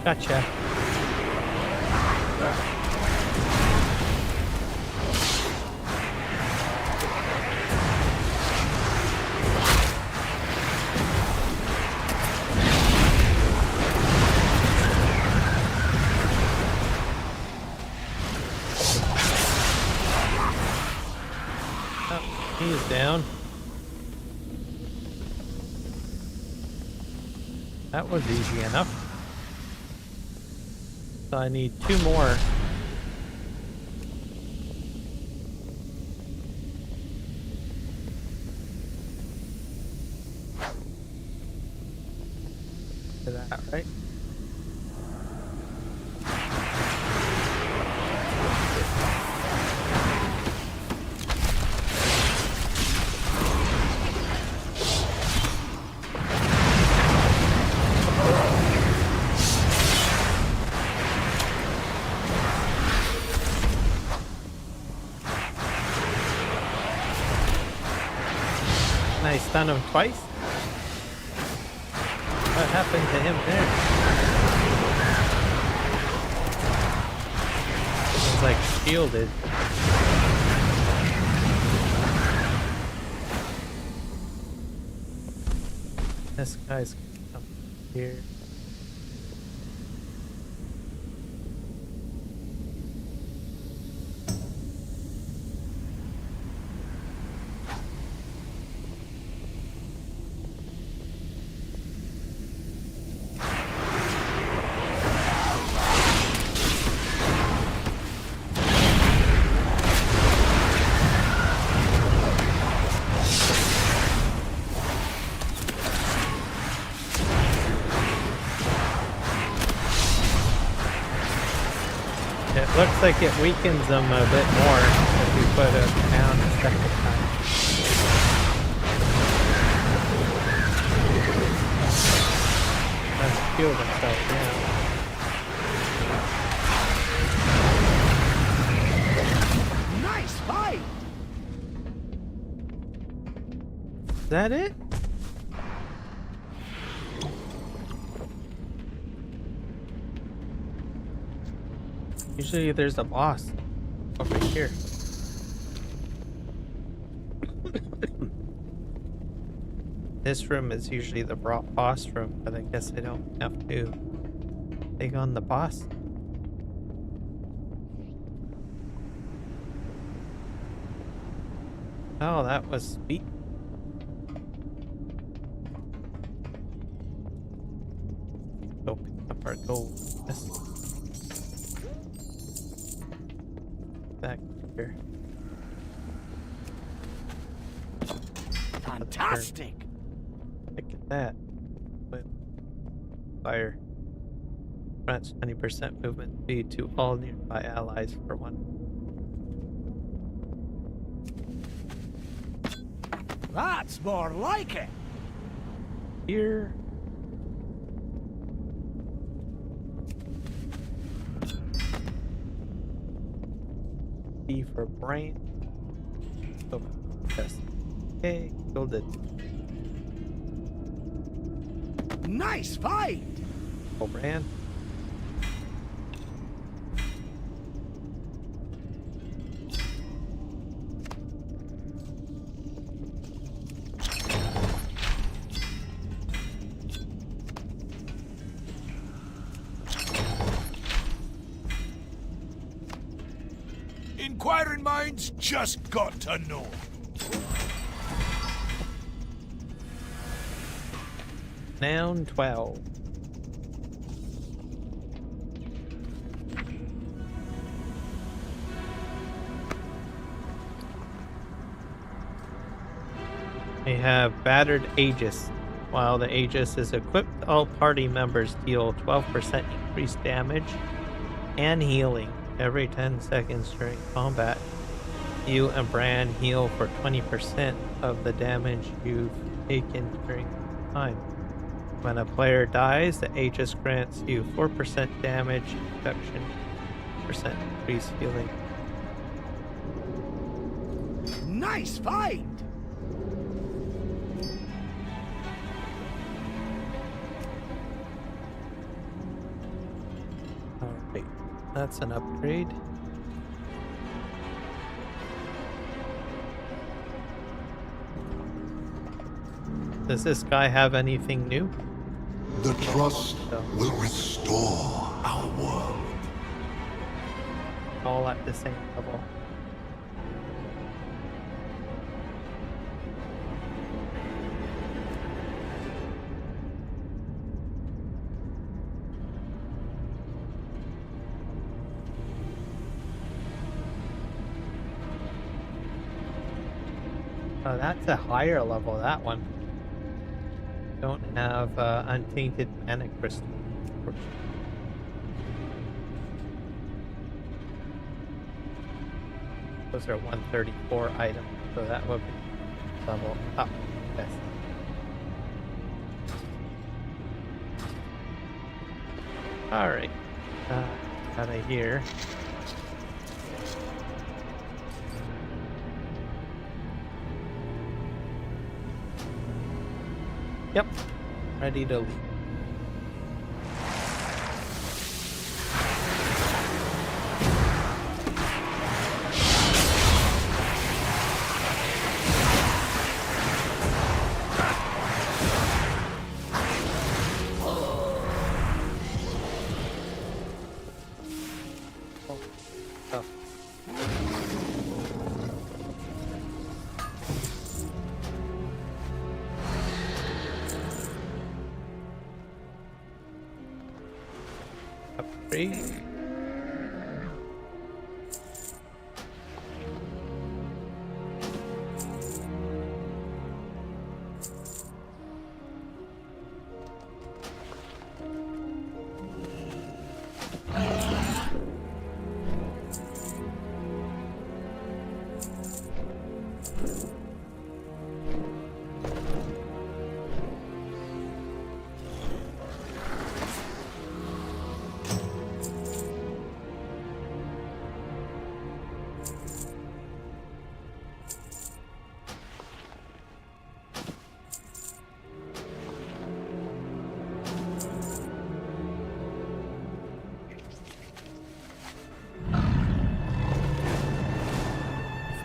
Gotcha. Oh, he's down. That was easy enough. So I need 2 more. To that, right? I stun him twice? What happened to him there? He's like shielded. This guy's come here. It looks like it weakens them a bit more if we put it down a second time. Let's heal themselves now. Nice Is that it? Usually there's a boss over here. This room is usually the boss room, but I guess I don't have to take on the boss. Oh, that was sweet. Go pick up our gold. Yes. Back here. Fantastic! Look at that. With fire. Grants 20% movement speed to all nearby allies for 1. That's more like it! Here. B for brain. Oh, yes. Okay, gilded. Nice find! Oh, brand. Inquiring minds just got to know. Noun 12. We have Battered Aegis. While the Aegis is equipped, all party members deal 12% increased damage and healing every 10 seconds during combat. You and Bran heal for 20% of the damage you've taken during time. When a player dies, the Aegis grants you 4% damage reduction, percent increased healing. Nice find! Alright, that's an upgrade. Does this guy have anything new? The trust will restore our world. All at the same level. Oh, that's a higher level, that one. Don't have untainted mana crystal. Those are 134 items, so that would be level up. Yes. Alright. Out of here. Yep, ready to leave. Oh. Upgrade.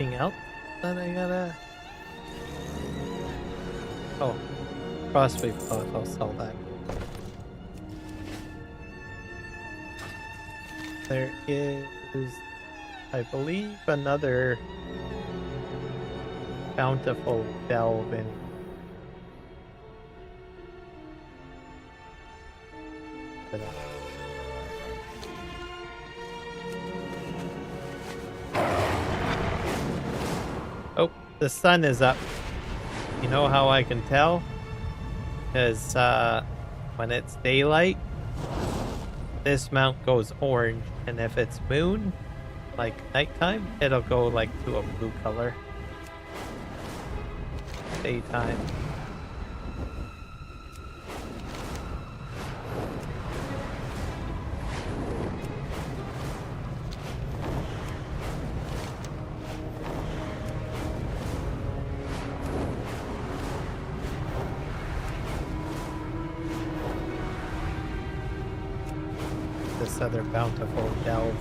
anything else that I gotta... Oh, crossbow bow, I'll sell that. There is, I believe, another bountiful delve in. Oh, the sun is up. You know how I can tell? Because when it's daylight, this mount goes orange, and if it's moon, like nighttime, it'll go like to a blue color. Daytime. This other bountiful delve.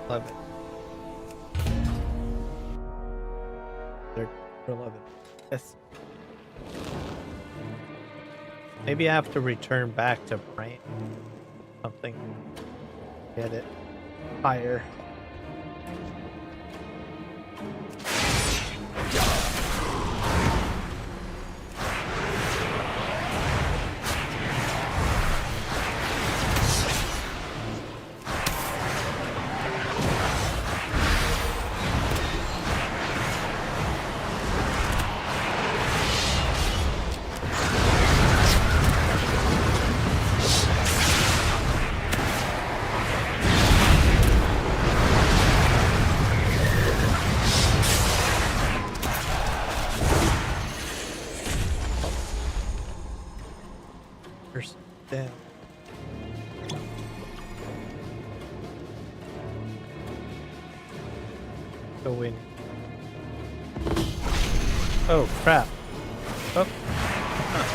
Love it. 11. Yes. Maybe I have to return back to Brant. Something. Get it higher. Down. Go in. Oh crap. Oh. Huh.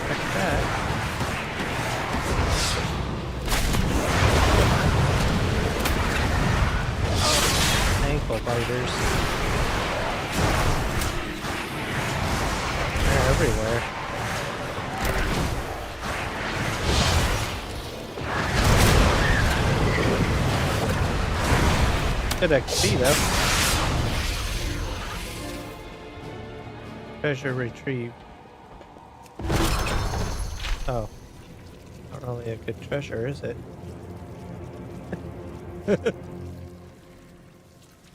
Check that. Ankle biters. They're everywhere. Good XP though. Treasure retrieved. Oh. Not really a good treasure, is it?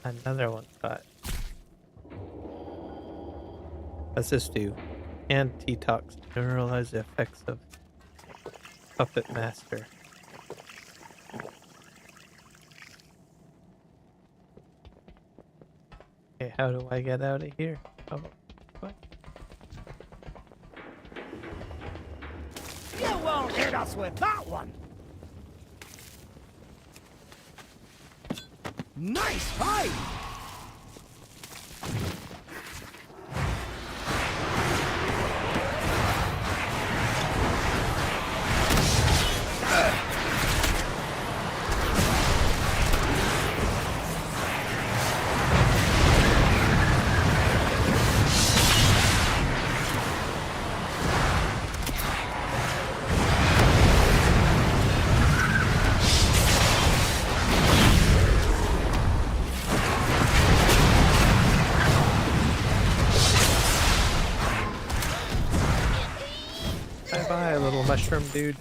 Another one got. What's this do? Antitox. Neuralize the effects of Puppet Master. Okay, how do I get out of here? Oh, what? You won't hit us with that one! Nice fight! Bye, little mushroom dude.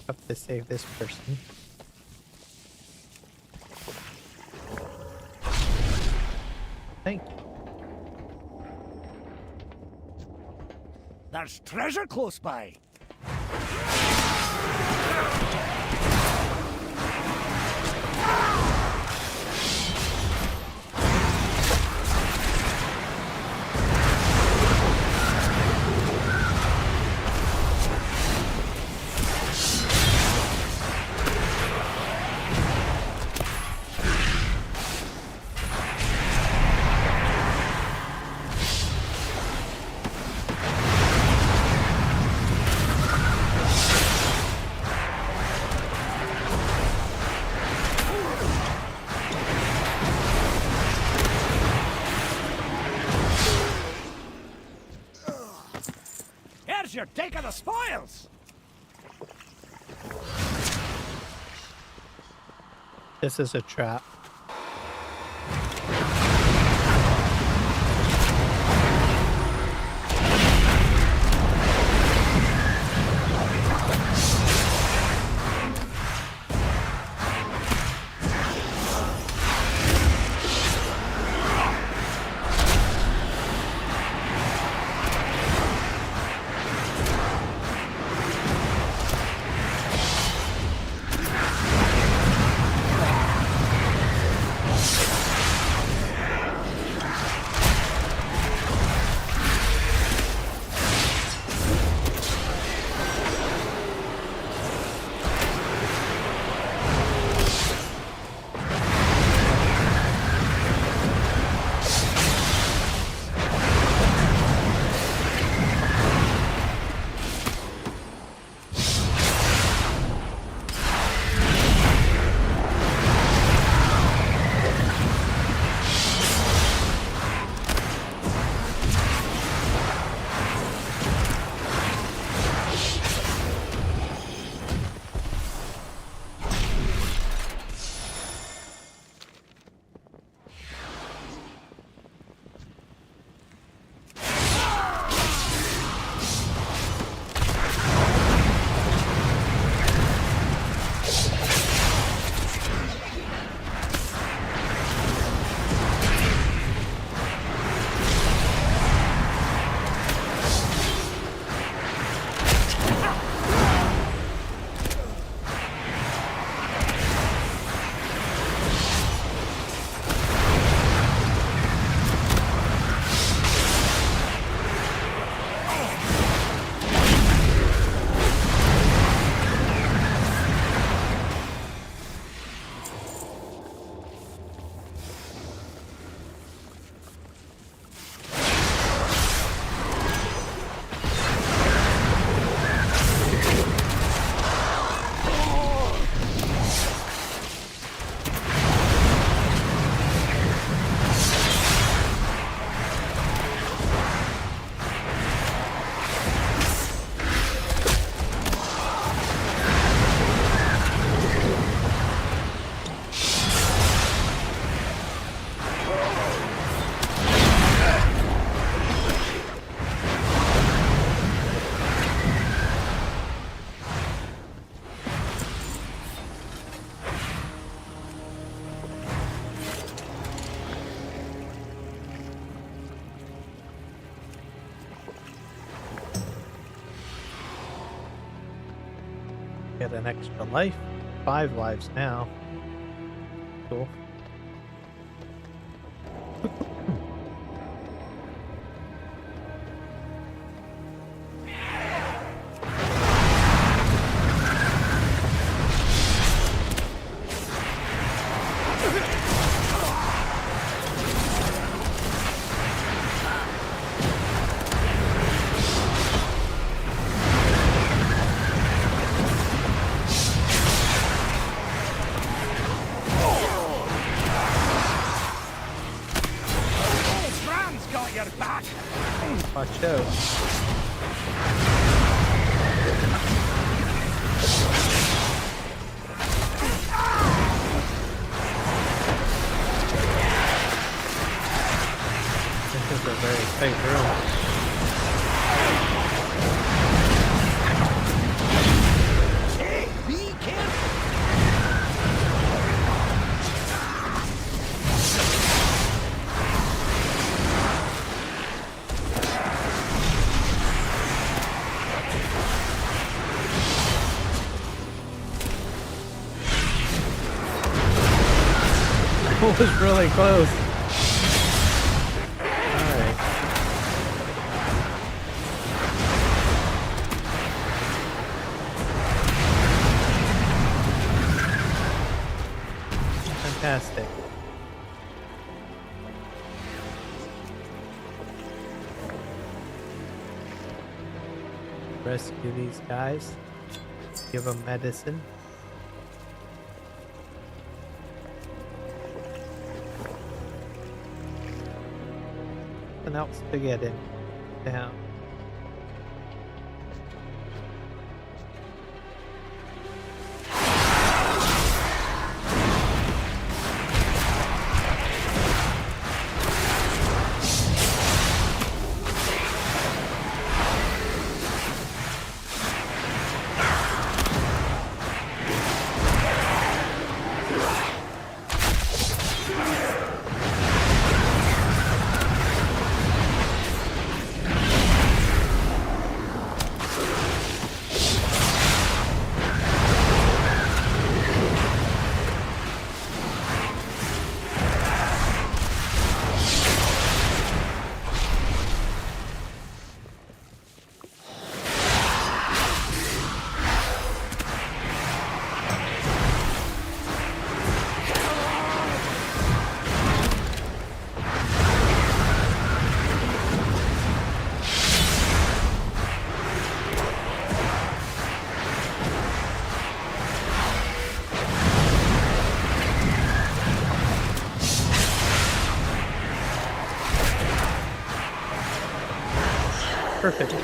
Have to save this person. Thank you. There's treasure close by. you're taking the spoils! This is a trap. Get an extra life. 5 lives now. Cool. Watch out. This is a very tight room. Hey, be careful! It was really close. Alright. Fantastic. Rescue these guys. Give them medicine. Else to get him down. Perfect.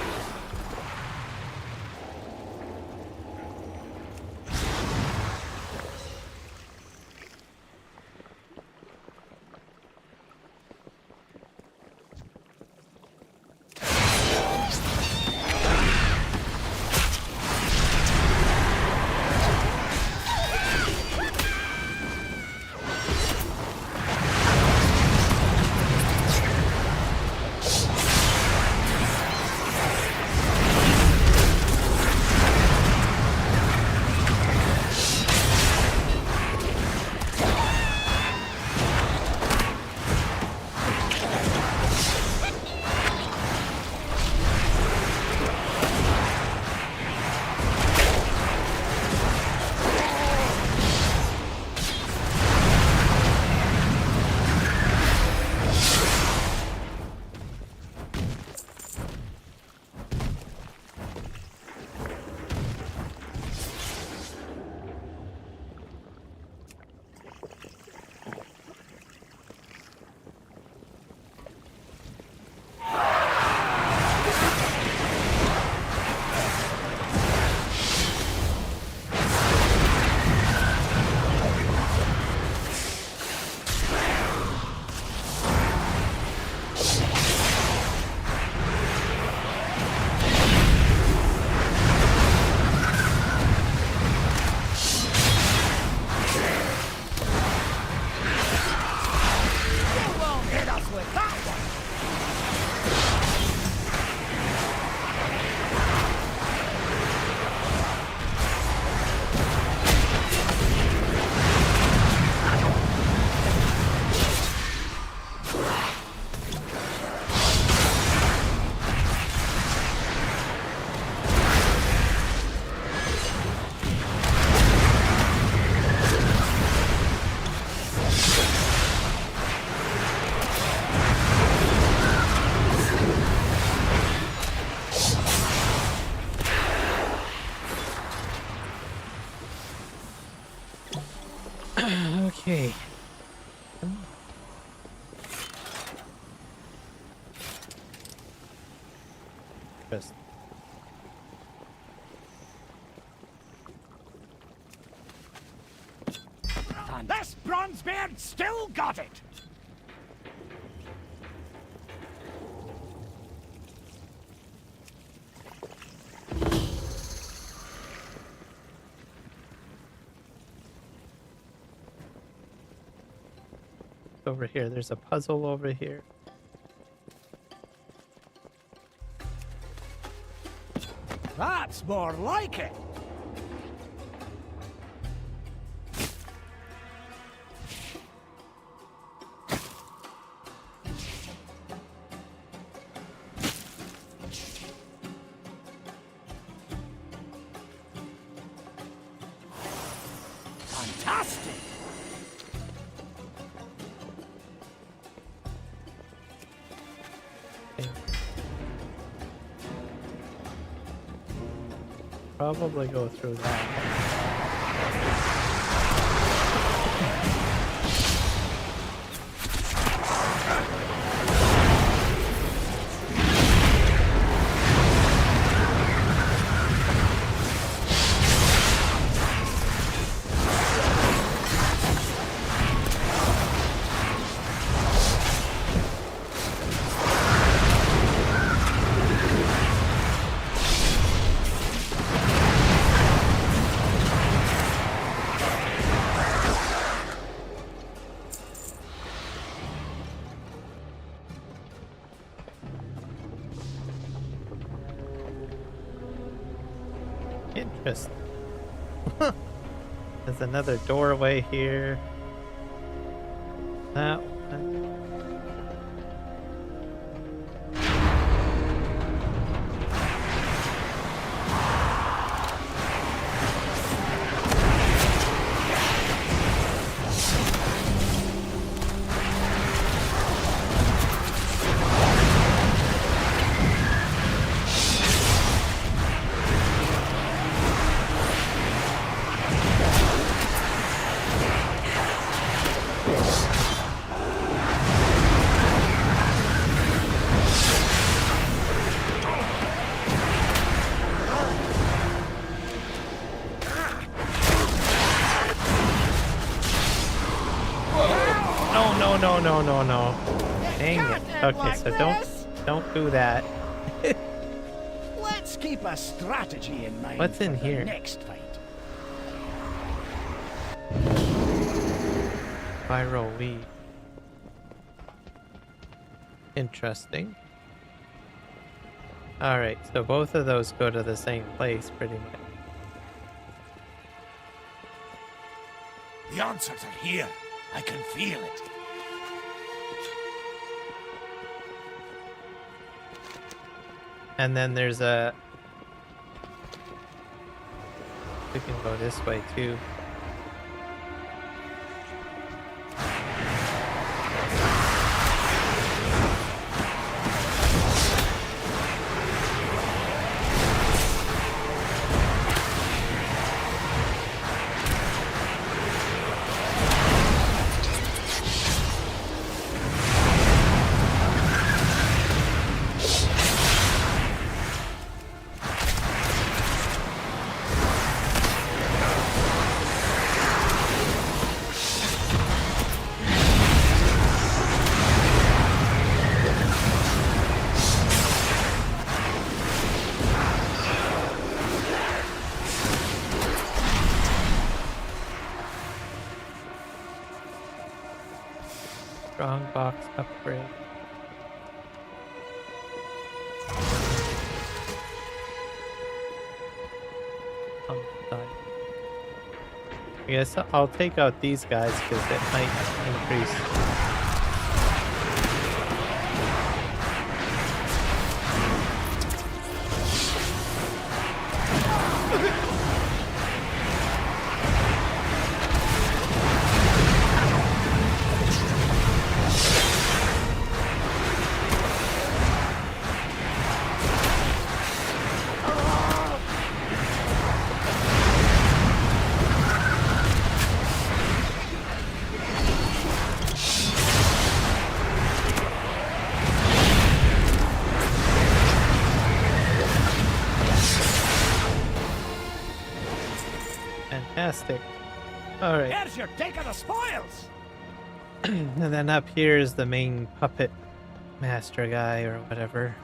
Okay. Just And this Bronzebeard still got it! over here. There's a puzzle over here. That's more like it! Fantastic! Okay. Probably go through that. Interesting. There's another doorway here. That one. no, no, no, no, no. Dang it. can't end Okay, like so this. don't do that. Let's keep a strategy in mind. What's in for the here? next fight. Viral weed. Interesting. Alright, so both of those go to the same place pretty much. The answers are here. I can feel it. And then there's a... We can go this way too. Strong box upgrade. On the side. I guess I'll take out these guys because it might increase. Fantastic. Alright. Here's your take of the spoils. And then up here is the main puppet master guy or whatever.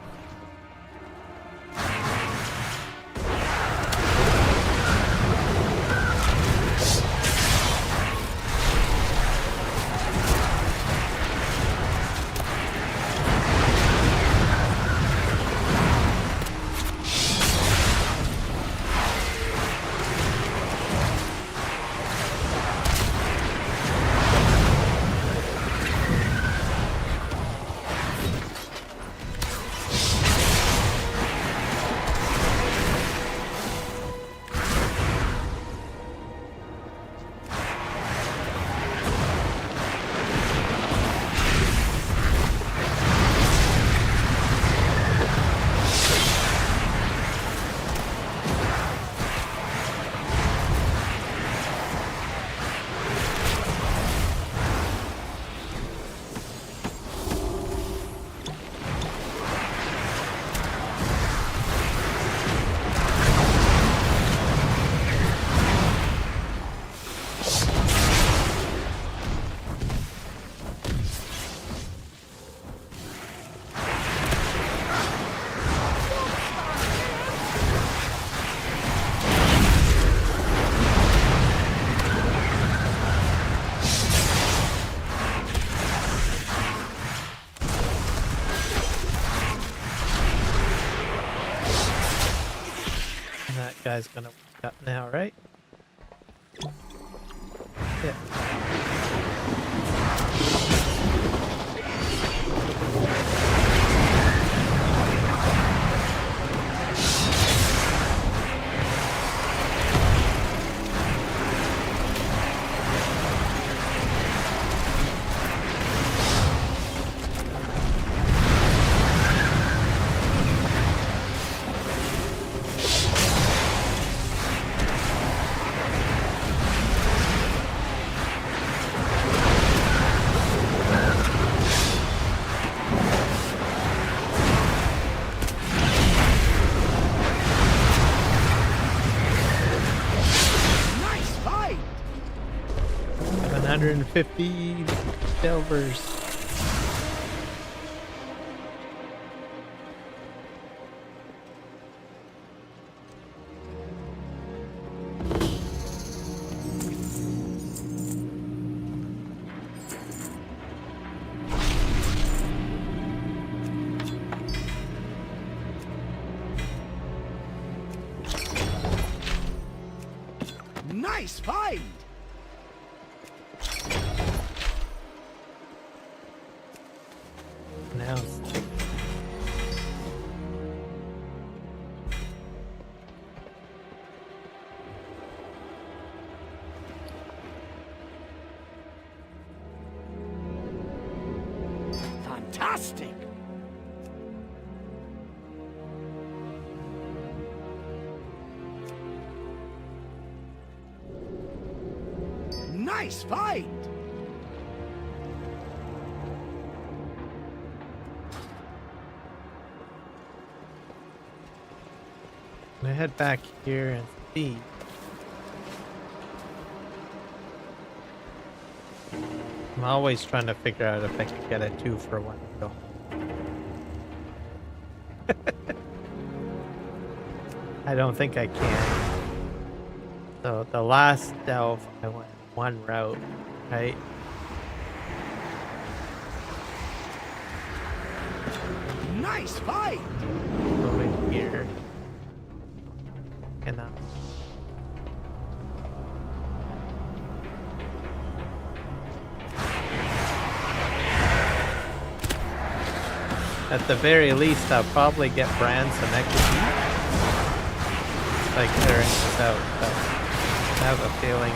Guy's gonna wake up now, right? Yeah. 150 delvers. Nice find! Now it's Fantastic! Nice find! I'm gonna head back here and see. I'm always trying to figure out if I can get a 2-for-1 deal. I don't think I can. So the last delve, I went one route, right? Nice find! Go in here. And at the very least, I'll probably get Bran some XP by clearing this out, but I have a feeling.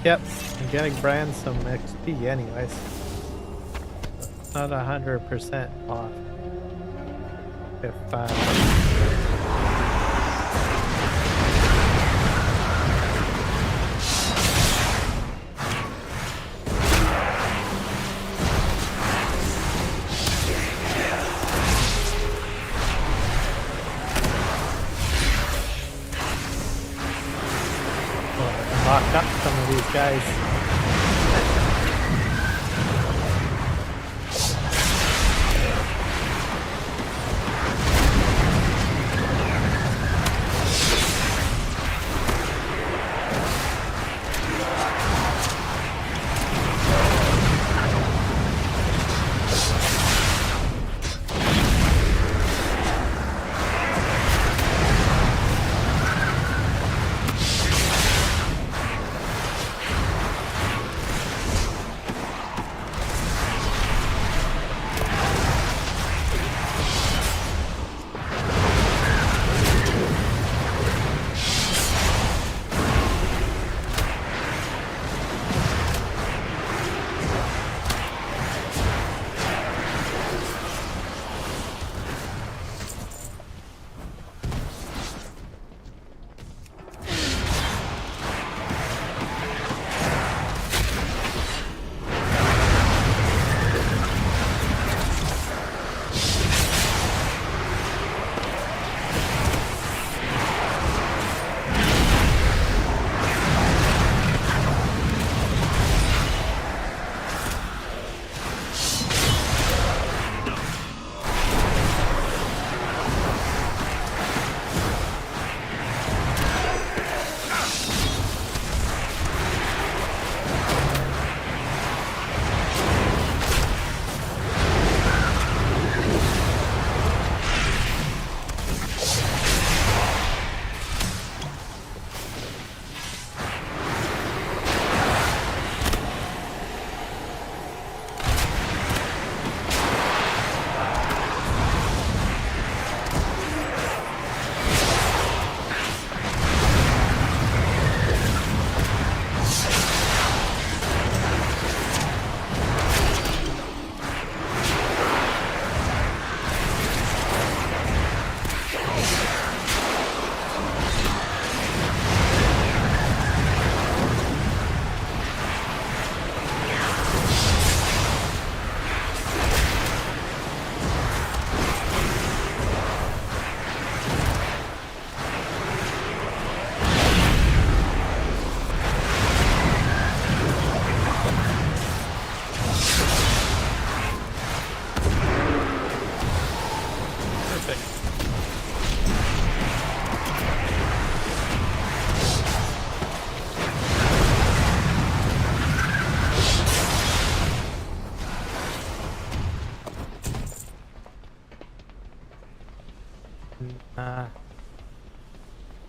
Yep, I'm getting Bran some XP anyways. Not 100% off. If lock up some of these guys.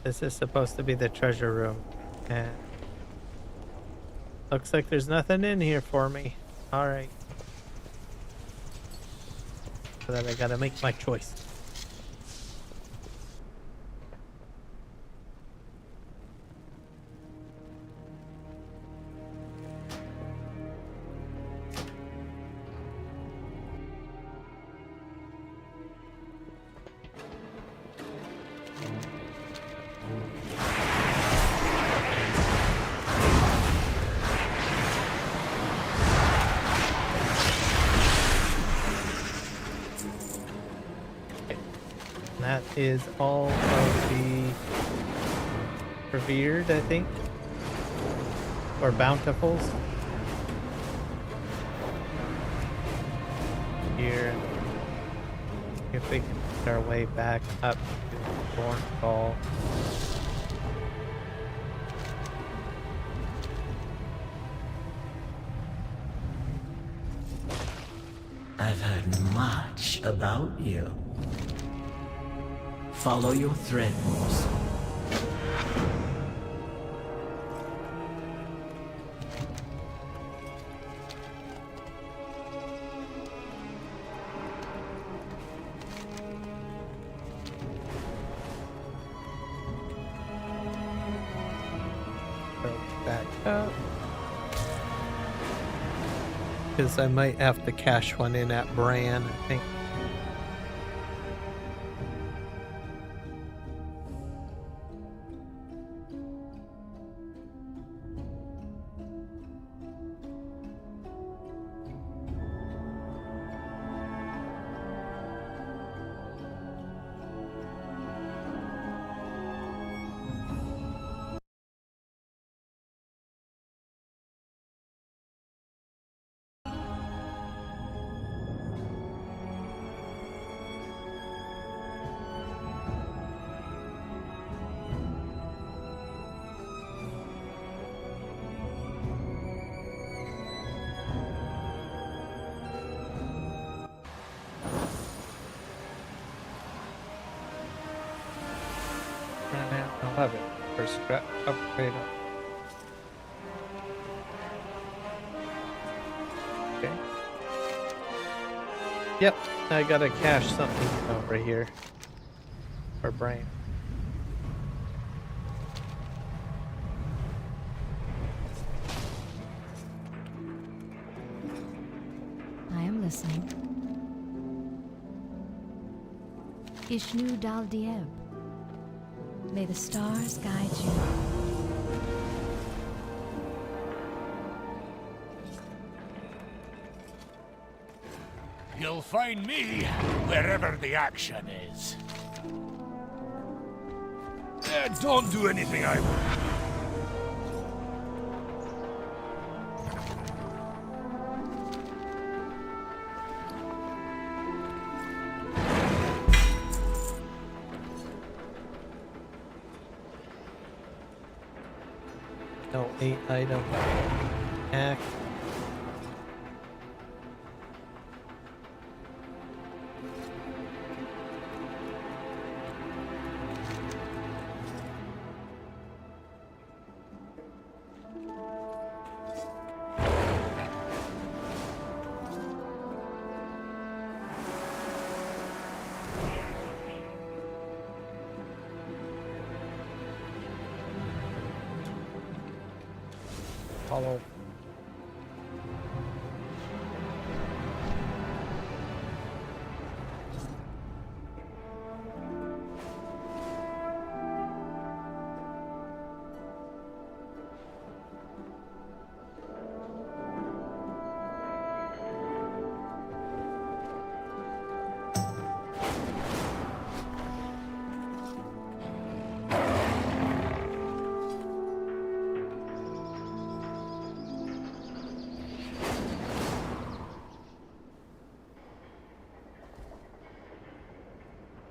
This is supposed to be the treasure room. And looks like there's nothing in here for me. Alright. So then I gotta make my choice. That is all of the revered, I think, or bountifuls. Here, if we can make our way back up to Thornfall. I've heard much about you. Follow your threads. Go back up. Because I might have to cash one in at Bran, I think. I'll have it for scrap upgrade. Okay. Yep, I gotta cache something over here for Brain. I am listening. Ishnu Dal Dieb. May the stars guide you. You'll find me wherever the action is. Don't do anything I won't. No 8 item. Act. Follow.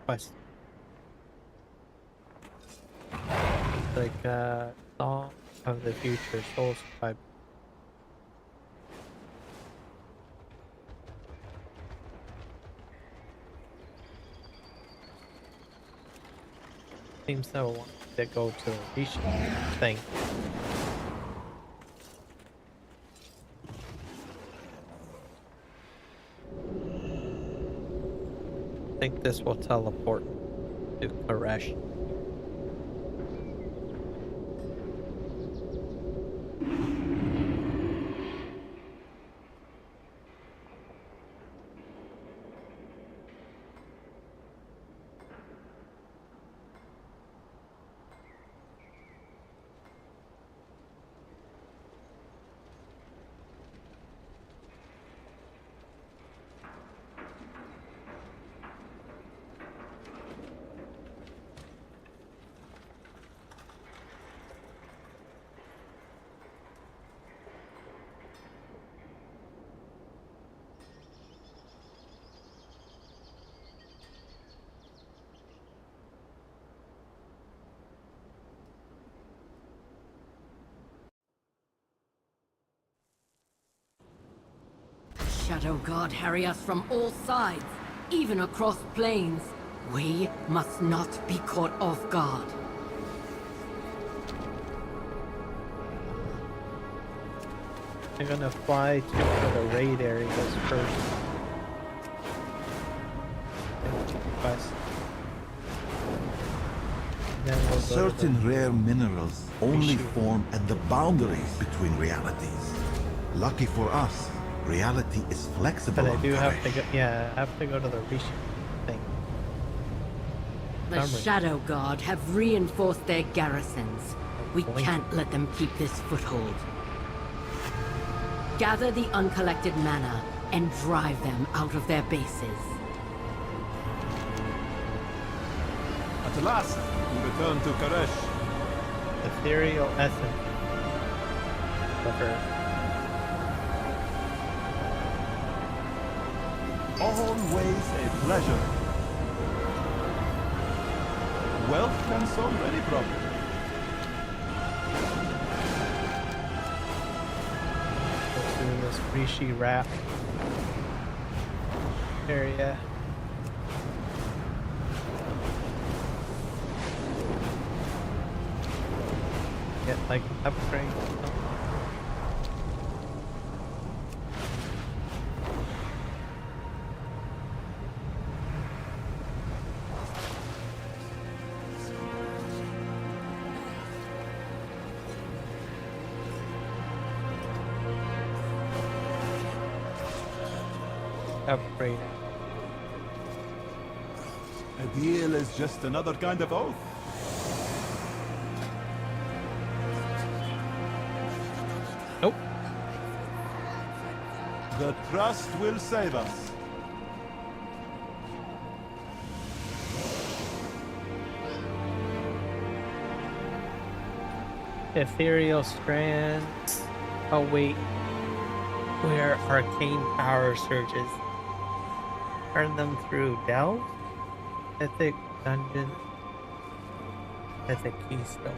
Quest. Like Song of the Future, Soul Scribe. Seems so. to go to the Rishi thing. I think this will teleport to Koresh. Shadow God harry us from all sides, even across planes. We must not be caught off guard. I'm gonna fly to one of the raid areas first. Quest. Then we'll go to Certain rare minerals only form at the boundaries between realities. Lucky for us, reality is flexible. But I on do have to Koresh. go. Yeah, I have to go to the Rishi thing. The Summary. Shadow God have reinforced their garrisons. We can't let them keep this foothold. Gather the uncollected mana and drive them out of their bases. At last, we return to Koresh. Ethereal essence. Of her. Always a pleasure. Wealth can solve any problem. Go through this Rishi raft area. Get like upgrade. Upgrade. A deal is just another kind of oath. Nope. The trust will save us. Ethereal strands await where arcane power surges. Turn them through delve, mythic dungeon, mythic keystone.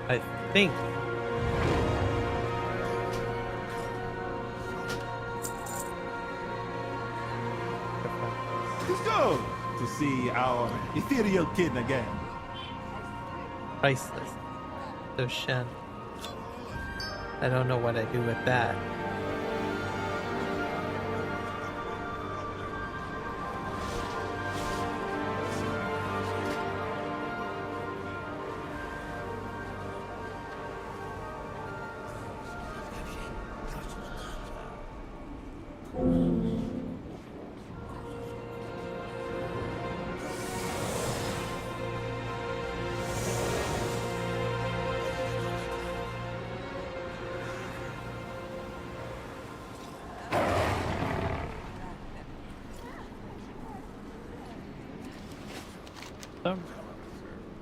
I think It's good to see our ethereal kin again. priceless. So Shen. I don't know what I do with that.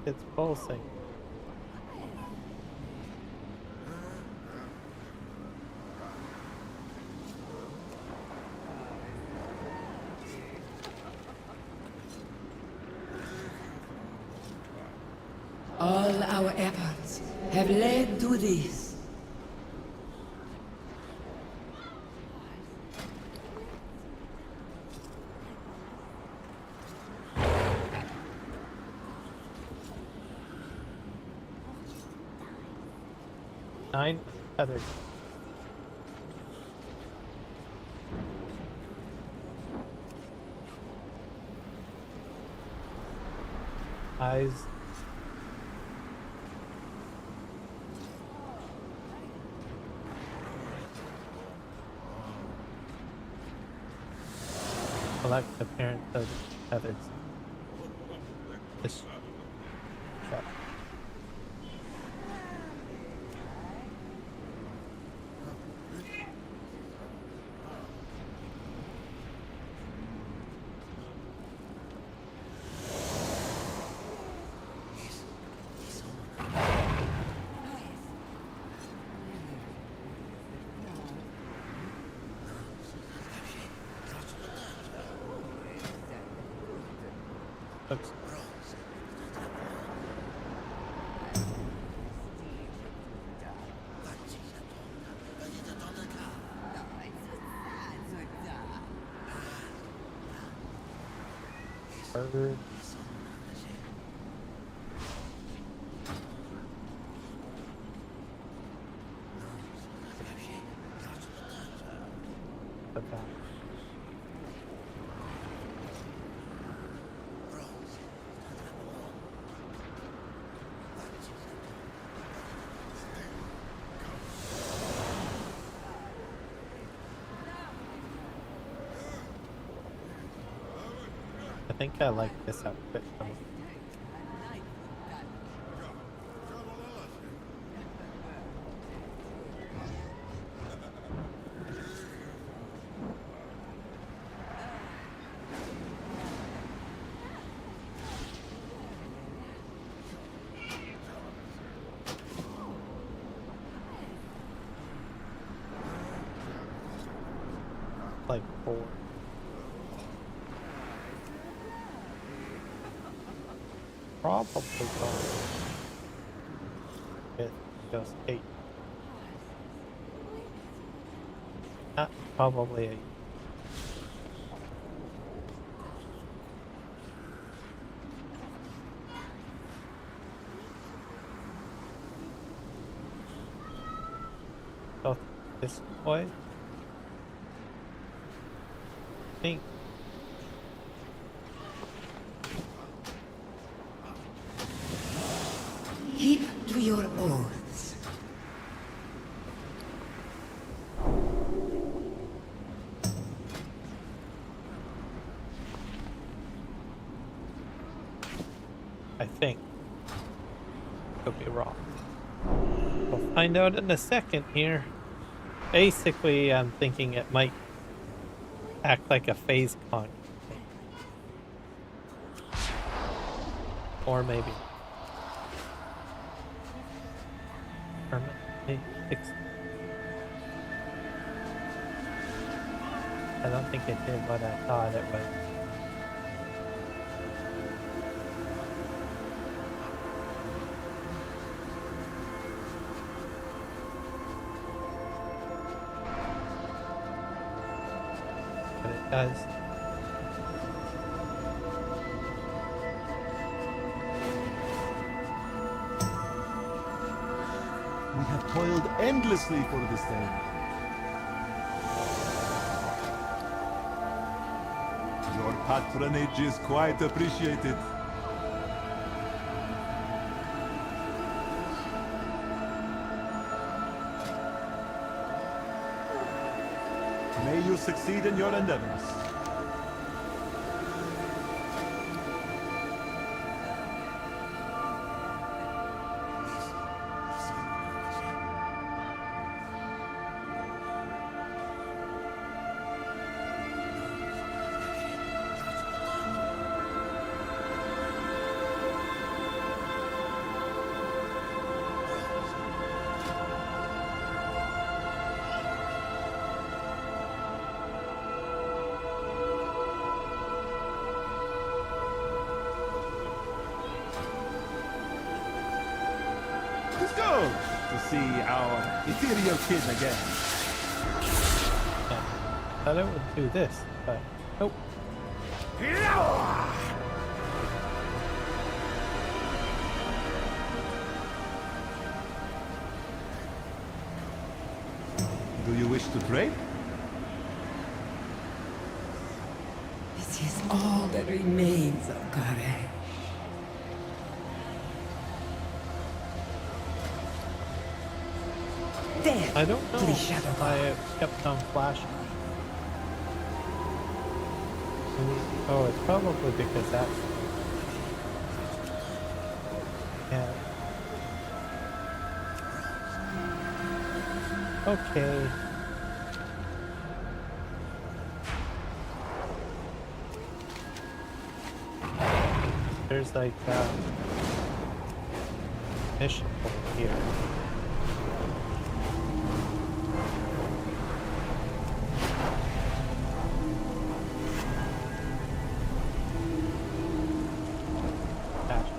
It's pulsing. efforts have led to this. Nine others. Eyes. Collect the parent of others. This shot. Oops. Bird. Okay. I think I like this outfit though. Like 4. Probably gone. It goes 8. Probably 8. Go this way. I think. Keep to your oaths. I think. Could be wrong. We'll find out in a second here. Basically, I'm thinking it might act like a phase con. Or maybe. Permanently fixed. I don't think it did what I thought it would. But it does. We have toiled endlessly for this day. Your patronage is quite appreciated. May you succeed in your endeavors. thrilled to see our ethereal kin again. I thought it would do this, but nope. Do you wish to trade? It is all that remains of Kare. There! I don't know Please, Shadow if I kept on flashing. Oh, it's probably because that's... Yeah. Okay. There's like a mission over here. Gotcha.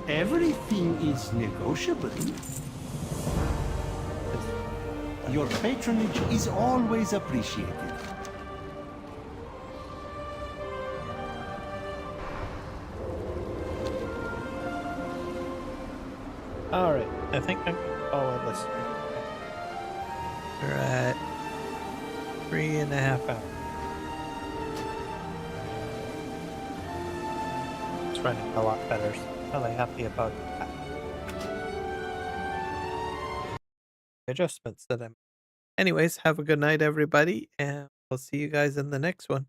Everything is negotiable. Your patronage is always appreciated. Alright, I think I'm gonna follow this. We're at 3.5 hours. It's running a lot better, so I'm really happy about that. Adjustments that I'm... Anyways, have a good night, everybody, and we'll see you guys in the next one.